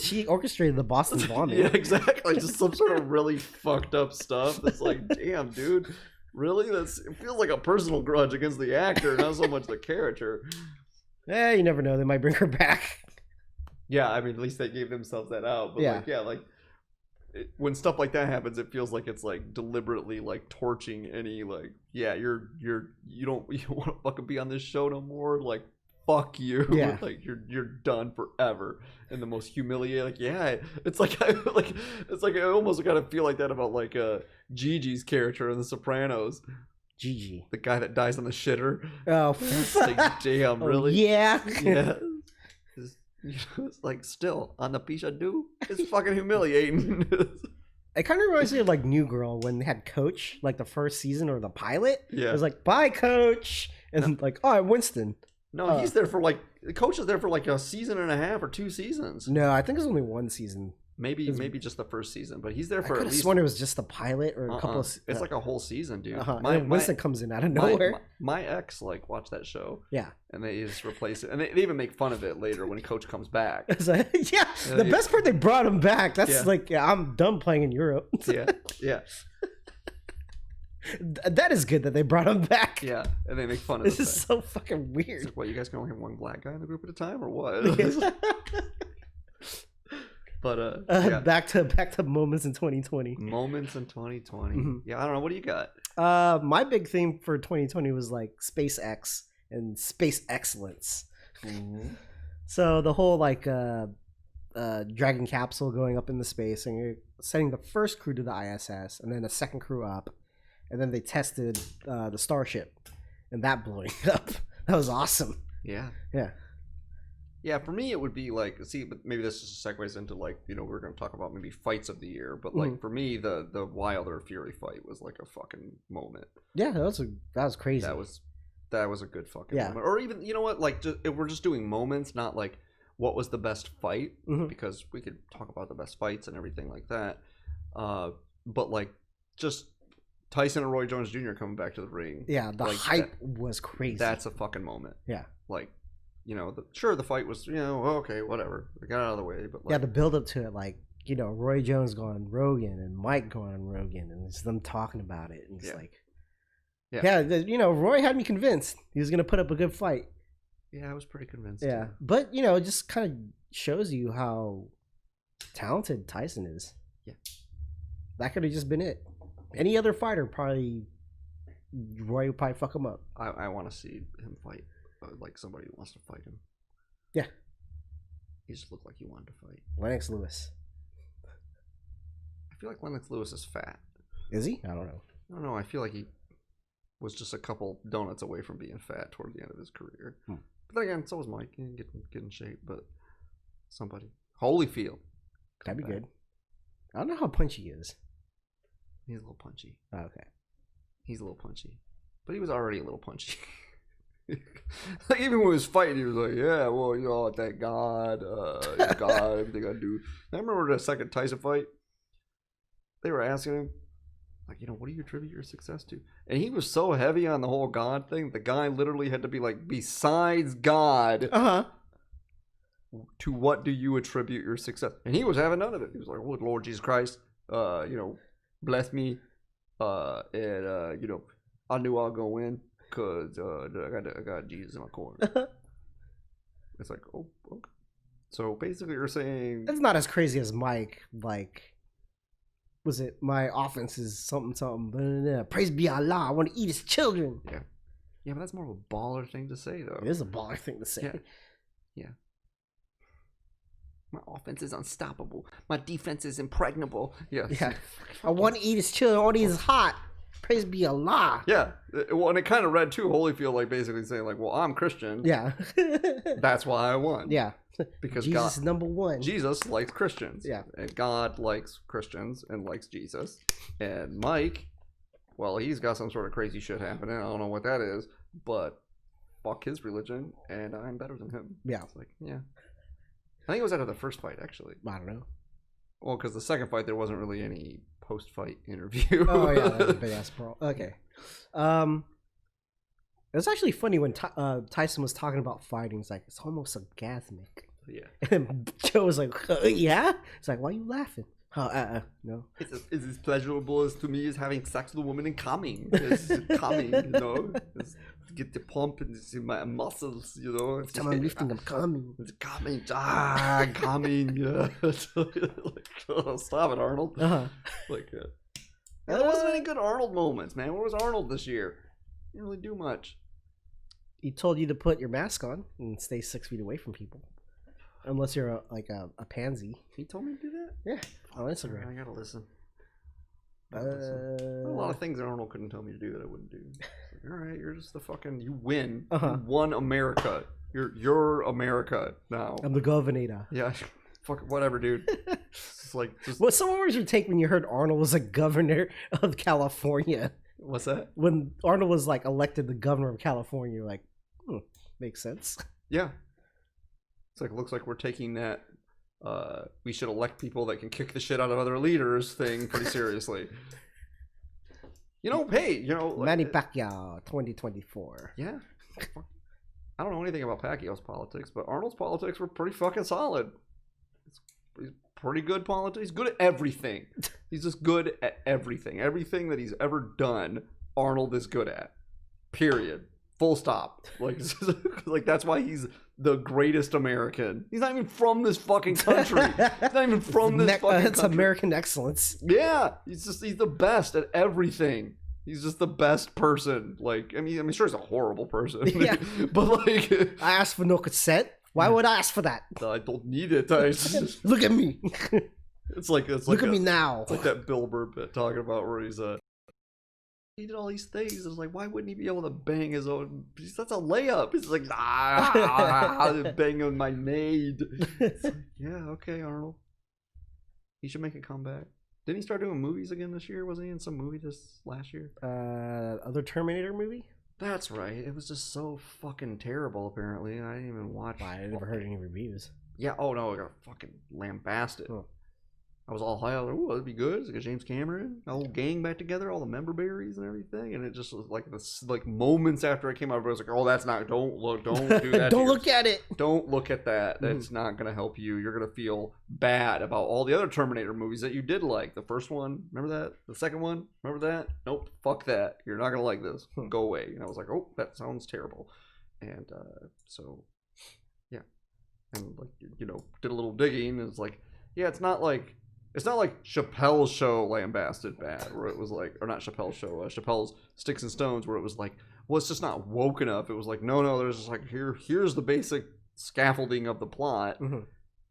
She orchestrated the Boston bombing. Yeah, exactly. Just some sort of really fucked up stuff. It's like, damn, dude, really? It feels like a personal grudge against the actor, not so much the character. Yeah, you never know. They might bring her back. Yeah, I mean, at least they gave themselves that out. But when stuff like that happens, it feels like it's like deliberately like torching any like you don't want to fucking be on this show no more, like fuck you. Yeah. Like you're done forever. And the most humiliating, like it's like I almost gotta feel like that about like Gigi's character in The Sopranos. Gigi, the guy that dies on the shitter. Oh, it's like, damn, really? Yeah. It's like still on the piece I do. It's fucking humiliating. It kind of reminds me of like New Girl when they had Coach, like the first season or the pilot. Yeah, it was like, bye, Coach, and like, all right, Winston. No, he's there for like the Coach is there for like a season and a half or 2 seasons. No, I think it's only 1 season. Maybe just the first season, but he's there for at least. I sworn it was just the pilot or a couple of. It's like a whole season, dude. Winston comes in out of nowhere. My ex like watched that show. Yeah, and they just replace it, and they even make fun of it later when Coach comes back. It's like, the best part, they brought him back. That's like, I'm done playing in Europe. Yeah. That is good that they brought him back. Yeah, and they make fun of this. Is so fucking weird. It's like, what, you guys can only have one black guy in the group at a time, or what? But back to moments in 2020. Moments in 2020. Mm-hmm. Yeah, I don't know. What do you got? My big theme for 2020 was like SpaceX and space excellence. Mm-hmm. So the whole like Dragon capsule going up into space, and you're sending the first crew to the ISS, and then a second crew up, and then they tested the Starship, and that blowing up. That was awesome. Yeah. Yeah, for me, it would be like, but maybe this just segues into like, we're going to talk about maybe fights of the year, but like for me, the Wilder Fury fight was like a fucking moment. Yeah, that was crazy. That was a good fucking moment. Or even, you know what, like if we're just doing moments, not like what was the best fight, because we could talk about the best fights and everything like that. But like just Tyson and Roy Jones Jr. coming back to the ring. Yeah, the hype was crazy. That's a fucking moment. Yeah. Like, the fight was, okay, whatever. We got out of the way, but like, the build up to it, like, Roy Jones going on Rogan and Mike going on Rogan, and it's them talking about it, and it's Roy had me convinced he was gonna put up a good fight. Yeah, I was pretty convinced. Yeah, too. but it just kind of shows you how talented Tyson is. Yeah, that could have just been it. Any other fighter, probably Roy would probably fuck him up. I want to see him fight. Like somebody who wants to fight him. Yeah. He just looked like he wanted to fight. Lennox Lewis. I feel like Lennox Lewis is fat. Is he? I don't know. I don't know. I feel like he was just a couple donuts away from being fat toward the end of his career. But then again, so was Mike. He didn't get in shape, but somebody. Holyfield. That'd be good. I don't know how punchy he is. He's a little punchy. Oh, okay. He's a little punchy. But he was already a little punchy. Like, even when he was fighting, he was like, yeah, well, you know, thank God. God, everything I do. I remember the second Tyson fight. They were asking him, like, you know, what do you attribute your success to? And he was so heavy on the whole God thing, the guy literally had to be like, besides God, to what do you attribute your success? And he was having none of it. He was like, oh, Lord Jesus Christ, you know, bless me. And, you know, I knew I was going to win because I got Jesus in my corner. It's like, oh, okay. So basically you're saying... That's not as crazy as Mike, like... Was it my offense is something, blah, blah, blah. Praise be Allah, I want to eat his children. Yeah. Yeah, but that's more of a baller thing to say, though. It is a baller thing to say. Yeah. My offense is unstoppable. My defense is impregnable. Yes. Yeah. I want to eat his children. I want to eat his hot. Praise be Allah. Yeah. Well, and it kind of read, too, Holyfield, like, basically saying, like, well, I'm Christian. Yeah. That's why I won. Yeah. Because Jesus God, is number one. Jesus likes Christians. Yeah. And God likes Christians and likes Jesus. And Mike, well, he's got some sort of crazy shit happening. I don't know what that is, but fuck his religion, and I'm better than him. Yeah. It's like, yeah. I think it was out of the first fight, actually. I don't know. Well, because the second fight, there wasn't really any post-fight interview. Oh, yeah. That was a big ass brawl. Okay. It was actually funny when Tyson was talking about fighting. He's like, it's almost orgasmic. Yeah. And Joe was like, yeah? It's like, why are you laughing? No. It's as pleasurable as to me as having sex with a woman and coming. It's coming, you know? It's get the pump in my muscles, you know? Every time I'm lifting, I'm coming. It's coming. Ah, coming. Yeah. Like, oh, stop it, Arnold. Like, there wasn't any good Arnold moments, man. Where was Arnold this year? He didn't really do much. He told you to put your mask on and stay 6 feet away from people. Unless you're a pansy. He told me to do that? Yeah, on Instagram. I gotta listen. A lot of things that Arnold couldn't tell me to do that I wouldn't do. Like, all right, you're just the fucking... You win. You won America. You're America now. I'm the governor. Yeah, fuck whatever, dude. It's like... Just... What was your take when you heard Arnold was a governor of California? What's that? When Arnold was like elected the governor of California, you're like, makes sense. Yeah. It's like, looks like we're taking that we should elect people that can kick the shit out of other leaders thing pretty seriously. You know, hey, you know... Manny Pacquiao, 2024. Yeah. I don't know anything about Pacquiao's politics, but Arnold's politics were pretty fucking solid. He's pretty good politics. He's good at everything. He's just good at everything. Everything that he's ever done, Arnold is good at. Period. Full stop. Like, like that's why he's the greatest American. He's not even from this fucking country. He's not even from this fucking country. It's American excellence. Yeah, he's the best at everything. He's just the best person. Like, I mean, sure, he's a horrible person. Yeah. But like, I asked for no consent. Why would I ask for that? I don't need it. Look at me. Look at me now. It's like that Bill Burr bit talking about where he's he did all these things. It's like, why wouldn't he be able to bang his own? That's a layup. He's like, bang on my maid. It's like, yeah, okay, Arnold. He should make a comeback. Didn't he start doing movies again this year? Wasn't he in some movie this last year? Other Terminator movie? That's right. It was just so fucking terrible, apparently. I didn't even watch. I never heard any reviews. Yeah, oh no, I got fucking lambasted. Oh. I was all high. I was like, oh, that'd be good. It's like James Cameron, the whole gang back together, all the member berries and everything. And it just was like this, like moments after it came out, I was like, oh, that's not, don't do that. Don't look at it. Don't look at that. That's not going to help you. You're going to feel bad about all the other Terminator movies that you did like. The first one, remember that? The second one, remember that? Nope, fuck that. You're not going to like this. Go away. And I was like, oh, that sounds terrible. And so, yeah. And like, you know, did a little digging. And it's like, yeah, it's not like Chappelle's Show lambasted bad, where it was like, or not Chappelle's Show, Chappelle's Sticks and Stones, where it was like, well, it's just not woke enough. It was like, no, there's just like, here's the basic scaffolding of the plot,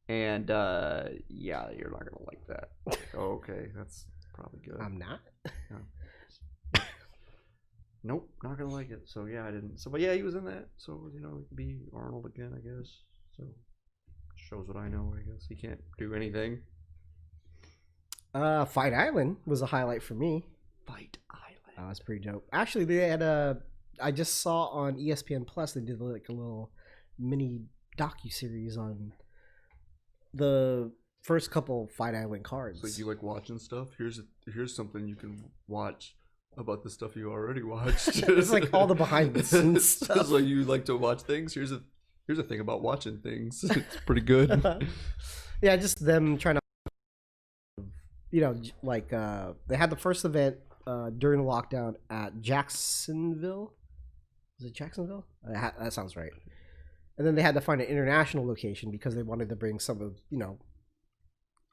and yeah, you're not gonna like that. Like, okay, that's probably good. I'm not. Yeah. Nope, not gonna like it. So yeah, I didn't. So but yeah, he was in that. So you know, he could be Arnold again, I guess. So shows what I know. I guess he can't do anything. Fight Island was a highlight for me. Fight Island. That was pretty dope. Actually, they had I just saw on ESPN Plus they did like a little mini docu-series on the first couple Fight Island cards. So you like watching stuff? Here's something you can watch about the stuff you already watched. It's like all the behind the scenes stuff. So you like to watch things? Here's a thing about watching things. It's pretty good. Yeah, just them trying to, you know, like they had the first event during the lockdown at Jacksonville. Was it Jacksonville? That sounds right. And then they had to find an international location because they wanted to bring some of, you know,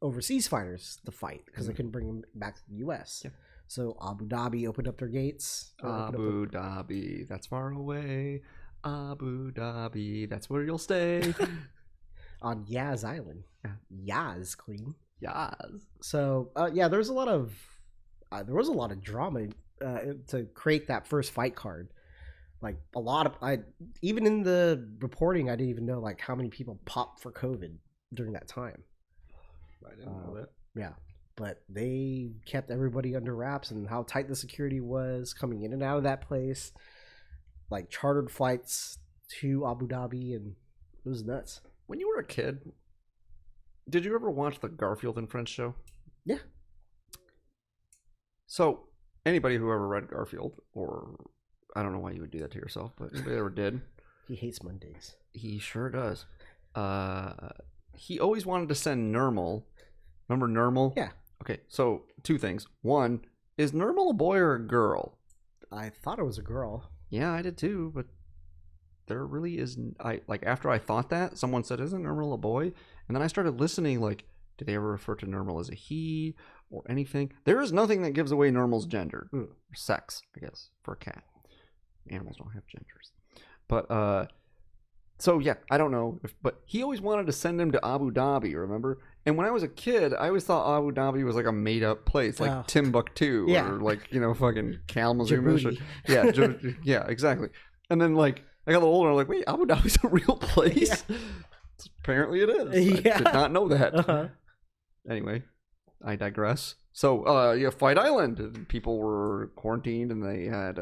overseas fighters to fight because they couldn't bring them back to the U.S. Yeah. So Abu Dhabi opened up their gates. Abu Dhabi, that's far away. Abu Dhabi, that's where you'll stay. On Yaz Island. Yaz, clean. Yaz. So yeah, there was a lot of drama to create that first fight card. Like a lot of even in the reporting, I didn't even know like how many people popped for COVID during that time. I didn't know that. Yeah, but they kept everybody under wraps and how tight the security was coming in and out of that place. Like chartered flights to Abu Dhabi, and it was nuts. When you were a kid, did you ever watch the Garfield and Friends show? Yeah. So anybody who ever read Garfield, or I don't know why you would do that to yourself, but anybody ever did? He hates Mondays. He sure does. He always wanted to send Nermal. Remember Nermal? Yeah. Okay, so two things. One, is Nermal a boy or a girl? I thought it was a girl. Yeah, I did too, but there really isn't. After I thought that, someone said, "Isn't Nermal a boy?" And then I started listening. Like, do they ever refer to Nermal as a he or anything? There is nothing that gives away Nermal's gender, or sex, I guess, for a cat. Animals don't have genders, but so yeah, I don't know. But he always wanted to send him to Abu Dhabi. Remember? And when I was a kid, I always thought Abu Dhabi was like a made-up place, like Timbuktu, or like fucking Kalamazoo. Yeah, exactly. And then like I got a little older, I'm like, wait, Abu Dhabi's a real place? Yeah. Apparently it is. I did not know that. Anyway, I digress. So, Fight Island. People were quarantined and they had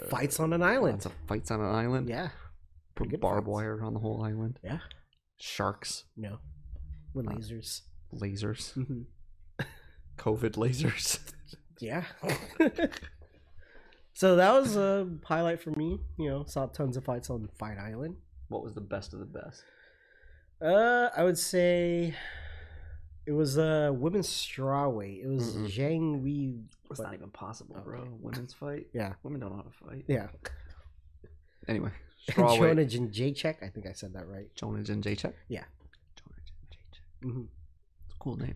fights on an island. Lots of fights on an island. Yeah. Put barbed wire on the whole island. Yeah. Sharks. No. With lasers. Lasers. Mm-hmm. COVID lasers. Yeah. So that was a highlight for me. You know, saw tons of fights on Fight Island. What was the best of the best? I would say it was women's strawweight. It was Zhang Wei. It's not even possible, bro. Women's fight? Yeah. Women don't know how to fight. Yeah. Anyway. Jonah Jacek. I think I said that right. Jonah Jacek? Yeah. Jonah Jacek. Mm-hmm. It's a cool name.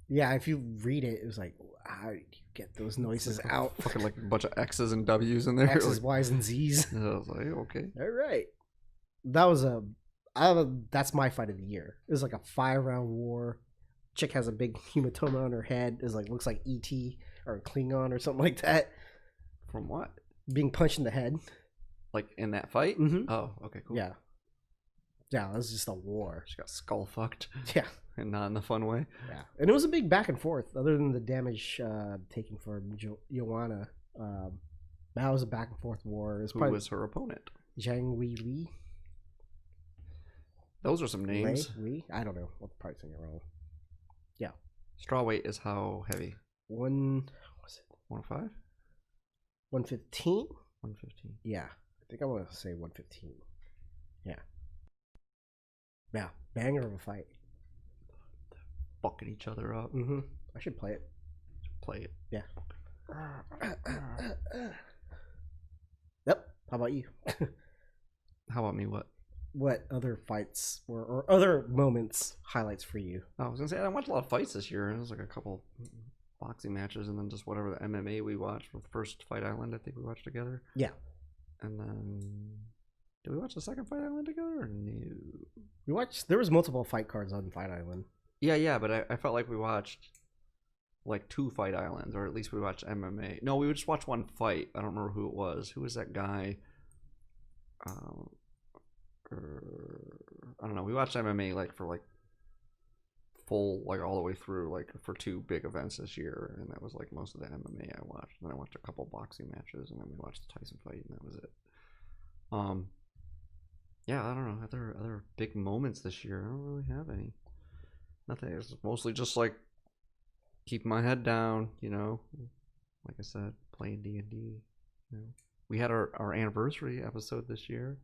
Yeah, if you read it, it was like, how do you get those noises out? Fucking like a bunch of X's and W's in there. X's, like, Y's, and Z's. I was like, okay. All right. That was that's my fight of the year. It was like a 5-round war. Chick has a big hematoma on her head. It looks like E.T. or a Klingon or something like that. From what? Being punched in the head. Like in that fight? Mm-hmm. Oh, okay, cool. Yeah. Yeah, it was just a war. She got skull fucked. Yeah. And not in a fun way. Yeah. And it was a big back and forth, other than the damage taken from Joanna. That was a back and forth war. Who was her opponent? Zhang Wei Li. Those are some names. Li? I don't know. I'm probably saying it wrong. Yeah. Strawweight is how heavy? What was it? 105? 115? 115. Yeah. I think I want to say 115. Yeah. Yeah. Banger of a fight. Fucking each other up. Mm-hmm. I should play it. Play it. Yeah. Yep. How about you? How about me? What other fights or other moments highlights for you? I was gonna say I watched a lot of fights this year. It was like a couple boxing matches, and then just whatever the MMA we watched for the first Fight Island. I think we watched together. Yeah. And then did we watch the second Fight Island together? Or no. We watched. There was multiple fight cards on Fight Island. Yeah, but I felt like we watched like 2 fight islands, or at least we watched MMA. No, we would just watch one fight. I don't remember who it was. Who was that guy? I don't know. We watched MMA like for like full, like all the way through, like for 2 big events this year, and that was like most of the MMA I watched. And then I watched a couple boxing matches, and then we watched the Tyson fight, and that was it. Yeah, I don't know. Other big moments this year. I don't really have any. Nothing. It's mostly just like keeping my head down, you know. Like I said, playing D&D. You know. We had our anniversary episode this year.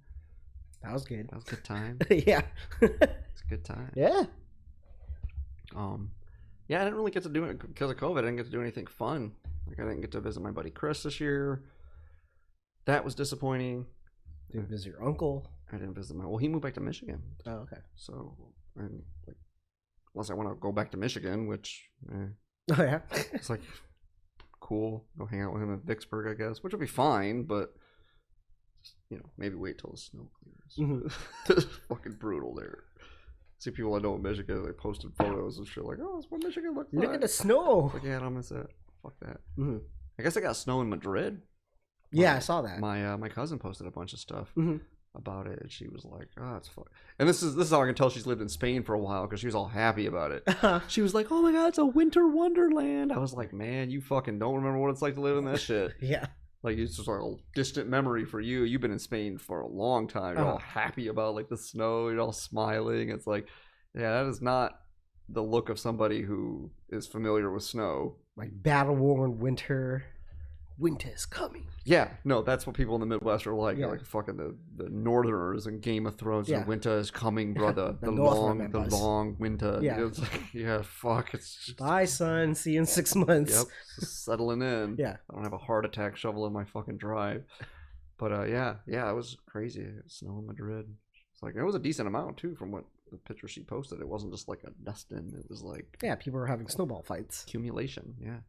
That was good. That was a good time. Yeah. It's a good time. Yeah. Yeah, I didn't really get to do it because of COVID. I didn't get to do anything fun. Like I didn't get to visit my buddy Chris this year. That was disappointing. Didn't visit your uncle. I didn't visit well, he moved back to Michigan. Oh, okay. So, and like, unless I want to go back to Michigan, which Oh yeah. it's like cool. Go hang out with him in Vicksburg, I guess, which would be fine, but just, you know, maybe wait till the snow clears. It's fucking brutal there. See people I know in Michigan, they posted photos and shit like, oh, that's what Michigan looks like. Look at the snow. Like, yeah, I don't miss that. Fuck that. I guess I got snow in Madrid. Yeah, I saw that. My cousin posted a bunch of stuff about it, and she was like, "Oh, it's fun." And this is how I can tell she's lived in Spain for a while, because she was all happy about it. She was like, "Oh my god, it's a winter wonderland." I was like, "Man, you fucking don't remember what it's like to live in that shit." Yeah. Like, it's just like a distant memory for you. You've been in Spain for a long time. You're all happy about like the snow. You're all smiling. It's like, yeah, that is not the look of somebody who is familiar with snow. Like battle-worn winter. Winter's coming. Yeah, no, that's what people in the Midwest are like. Yeah. Like fucking the Northerners in Game of Thrones. Yeah. Winter is coming, brother. The the long winter. Yeah. It's like, yeah, fuck. It's just, Bye, son. See you in 6 months. Yep, just settling in. Yeah. I don't have a heart attack shoveling my fucking drive. But yeah, it was crazy. Snow in Madrid. It's like, it was a decent amount too from what the picture she posted. It wasn't just like a dusting. It was like, yeah, people were having snowball fights. Accumulation. Yeah.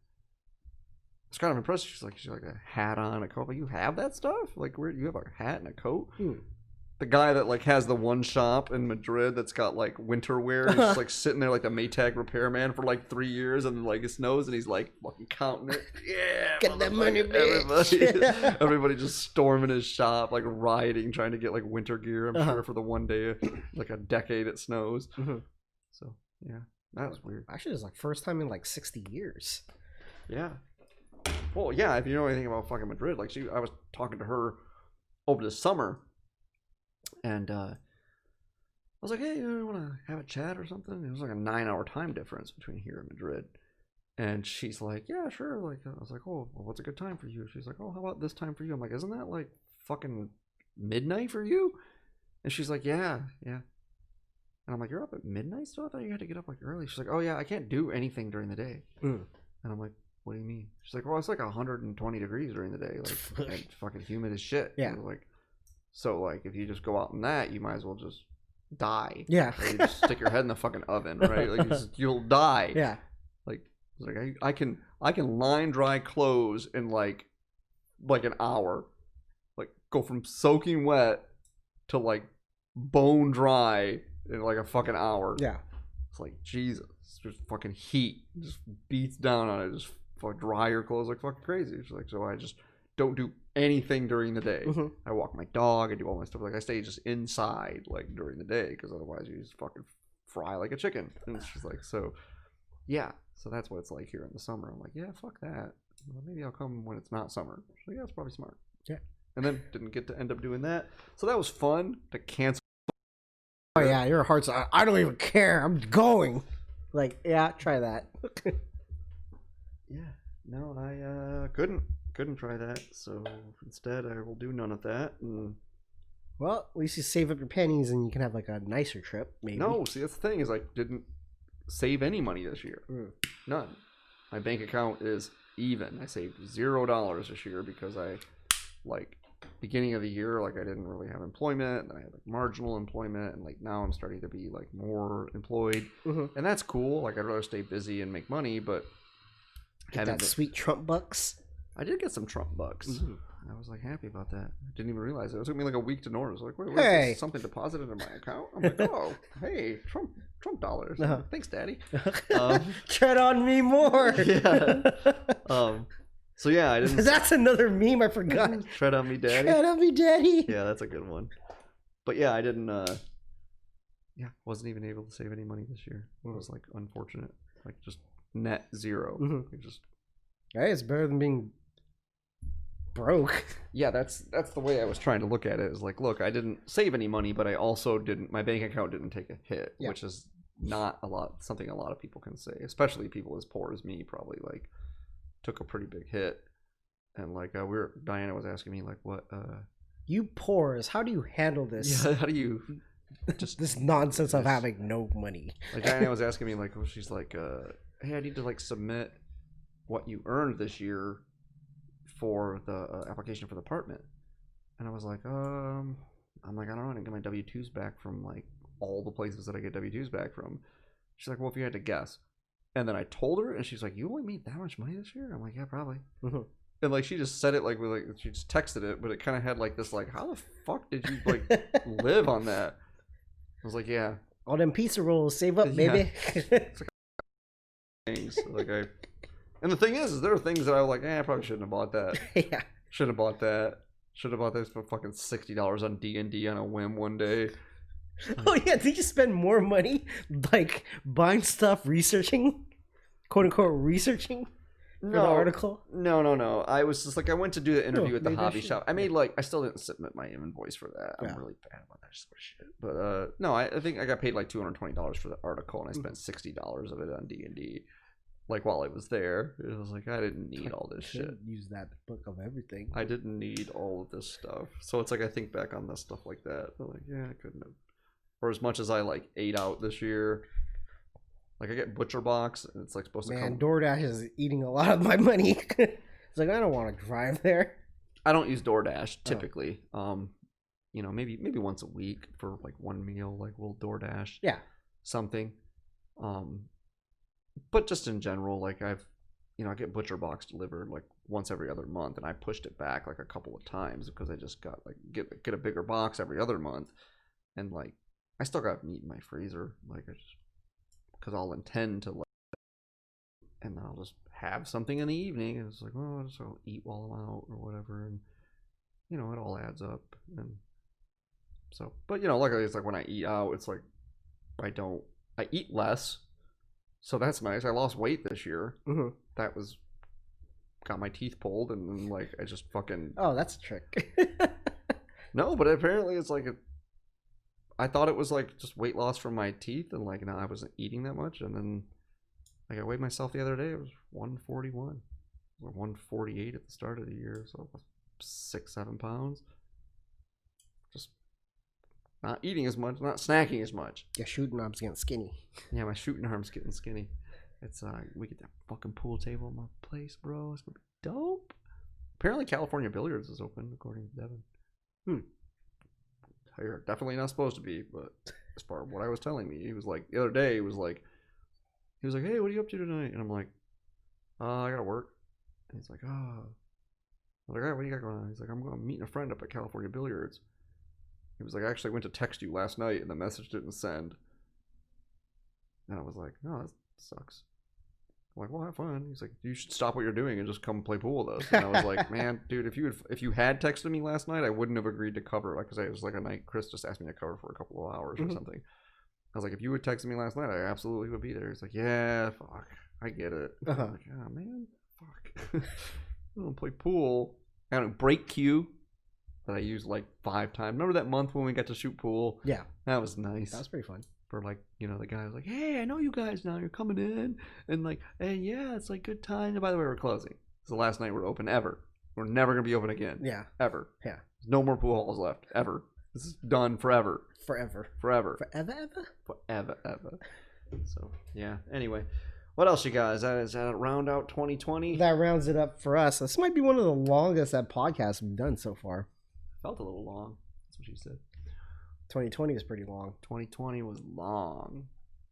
It's kind of impressive. She's like a hat on, a coat. Like, you have that stuff? Like, where you have a hat and a coat? The guy that like has the one shop in Madrid that's got like winter wear, and he's just like sitting there like a Maytag repairman for like 3 years, and like it snows, and he's like fucking counting it. Yeah, get that money, bitch. Everybody just storming his shop, like rioting, trying to get like winter gear. I'm sure for the one day, like a decade it snows. So yeah, that was weird. Actually, it's like first time in like 60 years. Yeah. Well, yeah, if you know anything about fucking Madrid, like I was talking to her over the summer, and I was like, hey, you want to have a chat or something? It was like a 9-hour time difference between here and Madrid. And she's like, yeah, sure. Like, I was like, oh, well, what's a good time for you? She's like, oh, how about this time for you? I'm like, isn't that like fucking midnight for you? And she's like, yeah. And I'm like, you're up at midnight still? I thought you had to get up like early. She's like, oh yeah, I can't do anything during the day. And I'm like, what do you mean? She's like, well, it's like 120 degrees during the day, like, and fucking humid as shit. Yeah. Like, so like, if you just go out in that, you might as well just die. Yeah. Like, you just stick your head in the fucking oven, right? Like, you'll die. Yeah. Like I can line dry clothes in like an hour, like go from soaking wet to like bone dry in like a fucking hour. Yeah. It's like, Jesus, it's just fucking heat just beats down on it, just dry your clothes like fucking crazy. It's like, so I just don't do anything during the day. I walk my dog, I do all my stuff. Like, I stay just inside like during the day, because otherwise you just fucking fry like a chicken. And it's just like, so yeah, so that's what it's like here in the summer. I'm like, yeah, fuck that. Well, maybe I'll come when it's not summer. So yeah, it's probably smart. Yeah. And then didn't get to end up doing that. So that was fun to cancel. Oh yeah, your heart's I don't even care. I'm going. Like, yeah, try that. Yeah. No, I couldn't try that. So instead I will do none of that. And well, at least you save up your pennies and you can have like a nicer trip, maybe. no, see, that's the thing, is I didn't save any money this year. None. My bank account is even. I saved $0 this year because I, like, beginning of the year, like, I didn't really have employment, and I had like marginal employment, and like now I'm starting to be like more employed, and that's cool. Like, I'd rather stay busy and make money, but get that sweet Trump bucks. I did get some Trump bucks. I was like happy about that. I didn't even realize it. It took me like a week to know. I was like, wait, Hey. is this something deposited in my account? I'm like, oh, hey, Trump dollars. Uh-huh. Thanks, Daddy. Tread on me more. Yeah. So yeah, I didn't. That's another meme I forgot. Tread on me, Daddy. Tread on me, Daddy. Yeah, that's a good one. But yeah, I didn't. Wasn't even able to save any money this year. It was like unfortunate, like just net zero. Like, just. Hey, it's better than being broke. Yeah, that's the way I was trying to look at it. Is like, look, I didn't save any money, but I also didn't. My bank account didn't take a hit, which is not something a lot of people can say, especially people as poor as me. Probably like took a pretty big hit, and like Diana was asking me like, what? You poors, how do you handle this? Yeah, how do you just this nonsense of having no money? Like Diana was asking me like, she's like, hey, I need to like submit what you earned this year for the application for the apartment, and I was like, I'm like, I don't know, I didn't get my W-2s back from like all the places that I get W-2s back from. She's like, well, if you had to guess. And then I told her, and she's like, you only made that much money this year? I'm like, yeah, probably. And like she just said it like she just texted it, but it kind of had like this like, how the fuck did you like live on that? I was like, yeah, all them pizza rolls, save up, baby. Things like and the thing is there are things that I was like, I probably shouldn't have bought that. Yeah, shouldn't have bought that. Should have bought this for fucking $60 on D&D on a whim one day. Oh yeah, did you spend more money like buying stuff, researching, quote unquote researching? For the article? No. I was just like, I went to do the interview at the hobby shop. I made like, I still didn't submit my invoice for that. I'm really bad about that sort of shit. But no, I think I got paid like $220 for the article, and I spent $60 of it on D&D. Like while I was there, it was like I didn't need all this shit. Use that book of everything. I didn't need all of this stuff. So it's like I think back on this stuff like that. I'm like, yeah, I couldn't have. Or as much as I like ate out this year. Like I get Butcher Box, and it's like supposed to come. Man, DoorDash is eating a lot of my money. It's like I don't want to drive there. I don't use DoorDash typically. You know, maybe once a week for like one meal, like we'll DoorDash. Yeah. Something. But just in general, like I get Butcher Box delivered like once every other month, and I pushed it back like a couple of times because I just got like get a bigger box every other month, and like I still got meat in my freezer, like I just. Because I'll intend to, like, and then I'll just have something in the evening, and it's like, oh, I'll just eat while I'm out or whatever, and you know, it all adds up, and so, but you know, luckily it's like when I eat out, it's like I eat less, so that's nice. I lost weight this year. That was got my teeth pulled, and then like I just fucking. Oh, that's a trick. No, but apparently it's like I thought it was like just weight loss from my teeth, and like, no, I wasn't eating that much. And then like I weighed myself the other day. It was 141 or 148 at the start of the year. So 6-7 pounds. Just not eating as much, not snacking as much. Your shooting arm's getting skinny. Yeah, my shooting arm's getting skinny. It's we get that fucking pool table in my place, bro. It's gonna be dope. Apparently California Billiards is open, according to Devin. You're definitely not supposed to be, but as far as what I was telling me, he was like the other day, he was like, hey, what are you up to tonight? And I'm like, I gotta work. And he's like, oh. I was like, all right, what do you got going on? He's like, I'm going meeting a friend up at California Billiards. He was like, I actually went to text you last night and the message didn't send. And I was like, no, that sucks. I'm like, well, have fun. He's like, you should stop what you're doing and just come play pool with us. And I was like, man, dude, if you had texted me last night, I wouldn't have agreed to cover, like, because it was like a night Chris just asked me to cover for a couple of hours or something. I was like, if you had texted me last night, I absolutely would be there. He's like, yeah, fuck, I get it. I'm like, oh man, fuck. I don't play pool. I got a break cue that I used like 5 times. Remember that month when we got to shoot pool? Yeah, that was nice. That was pretty fun. For like, you know, the guy was like, hey, I know you guys now, you're coming in, and like, hey, yeah, it's like good time. And by the way, we're closing. It's the last night we're open ever. We're never gonna be open again. Yeah, ever. Yeah, there's no more pool halls left ever. This is done forever. Forever. So yeah, anyway, what else you guys, is that round out 2020? That rounds it up for us. This might be one of the longest that podcast we've done so far. Felt a little long. That's what she said. 2020 was pretty long. 2020 was long.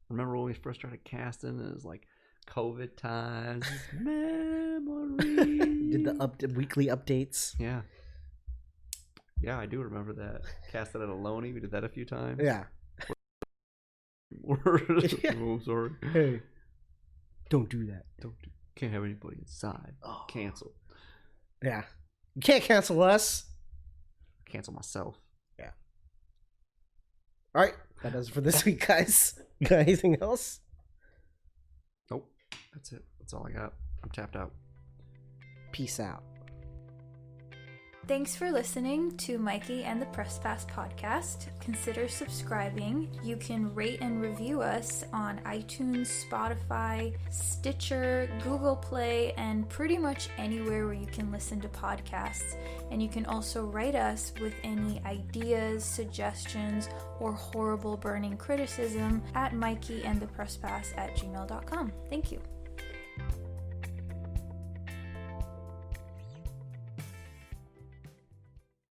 Remember when we first started casting? It was like COVID times, memories. Did the weekly updates. Yeah. Yeah, I do remember that. Cast it at a loney. We did that a few times. Yeah. Yeah. Oh, sorry. Hey, don't do that. Can't have anybody inside. Oh. Cancel. Yeah. You can't cancel us. Cancel myself. Yeah. All right. That does it for this week, guys. Got anything else? Nope. That's it. That's all I got. I'm tapped out. Peace out. Thanks for listening to Mikey and the Press Pass podcast. Consider subscribing. You can rate and review us on iTunes, Spotify, Stitcher, Google Play, and pretty much anywhere where you can listen to podcasts. And you can also write us with any ideas, suggestions, or horrible burning criticism at mikeyandthepresspass@gmail.com. Thank you.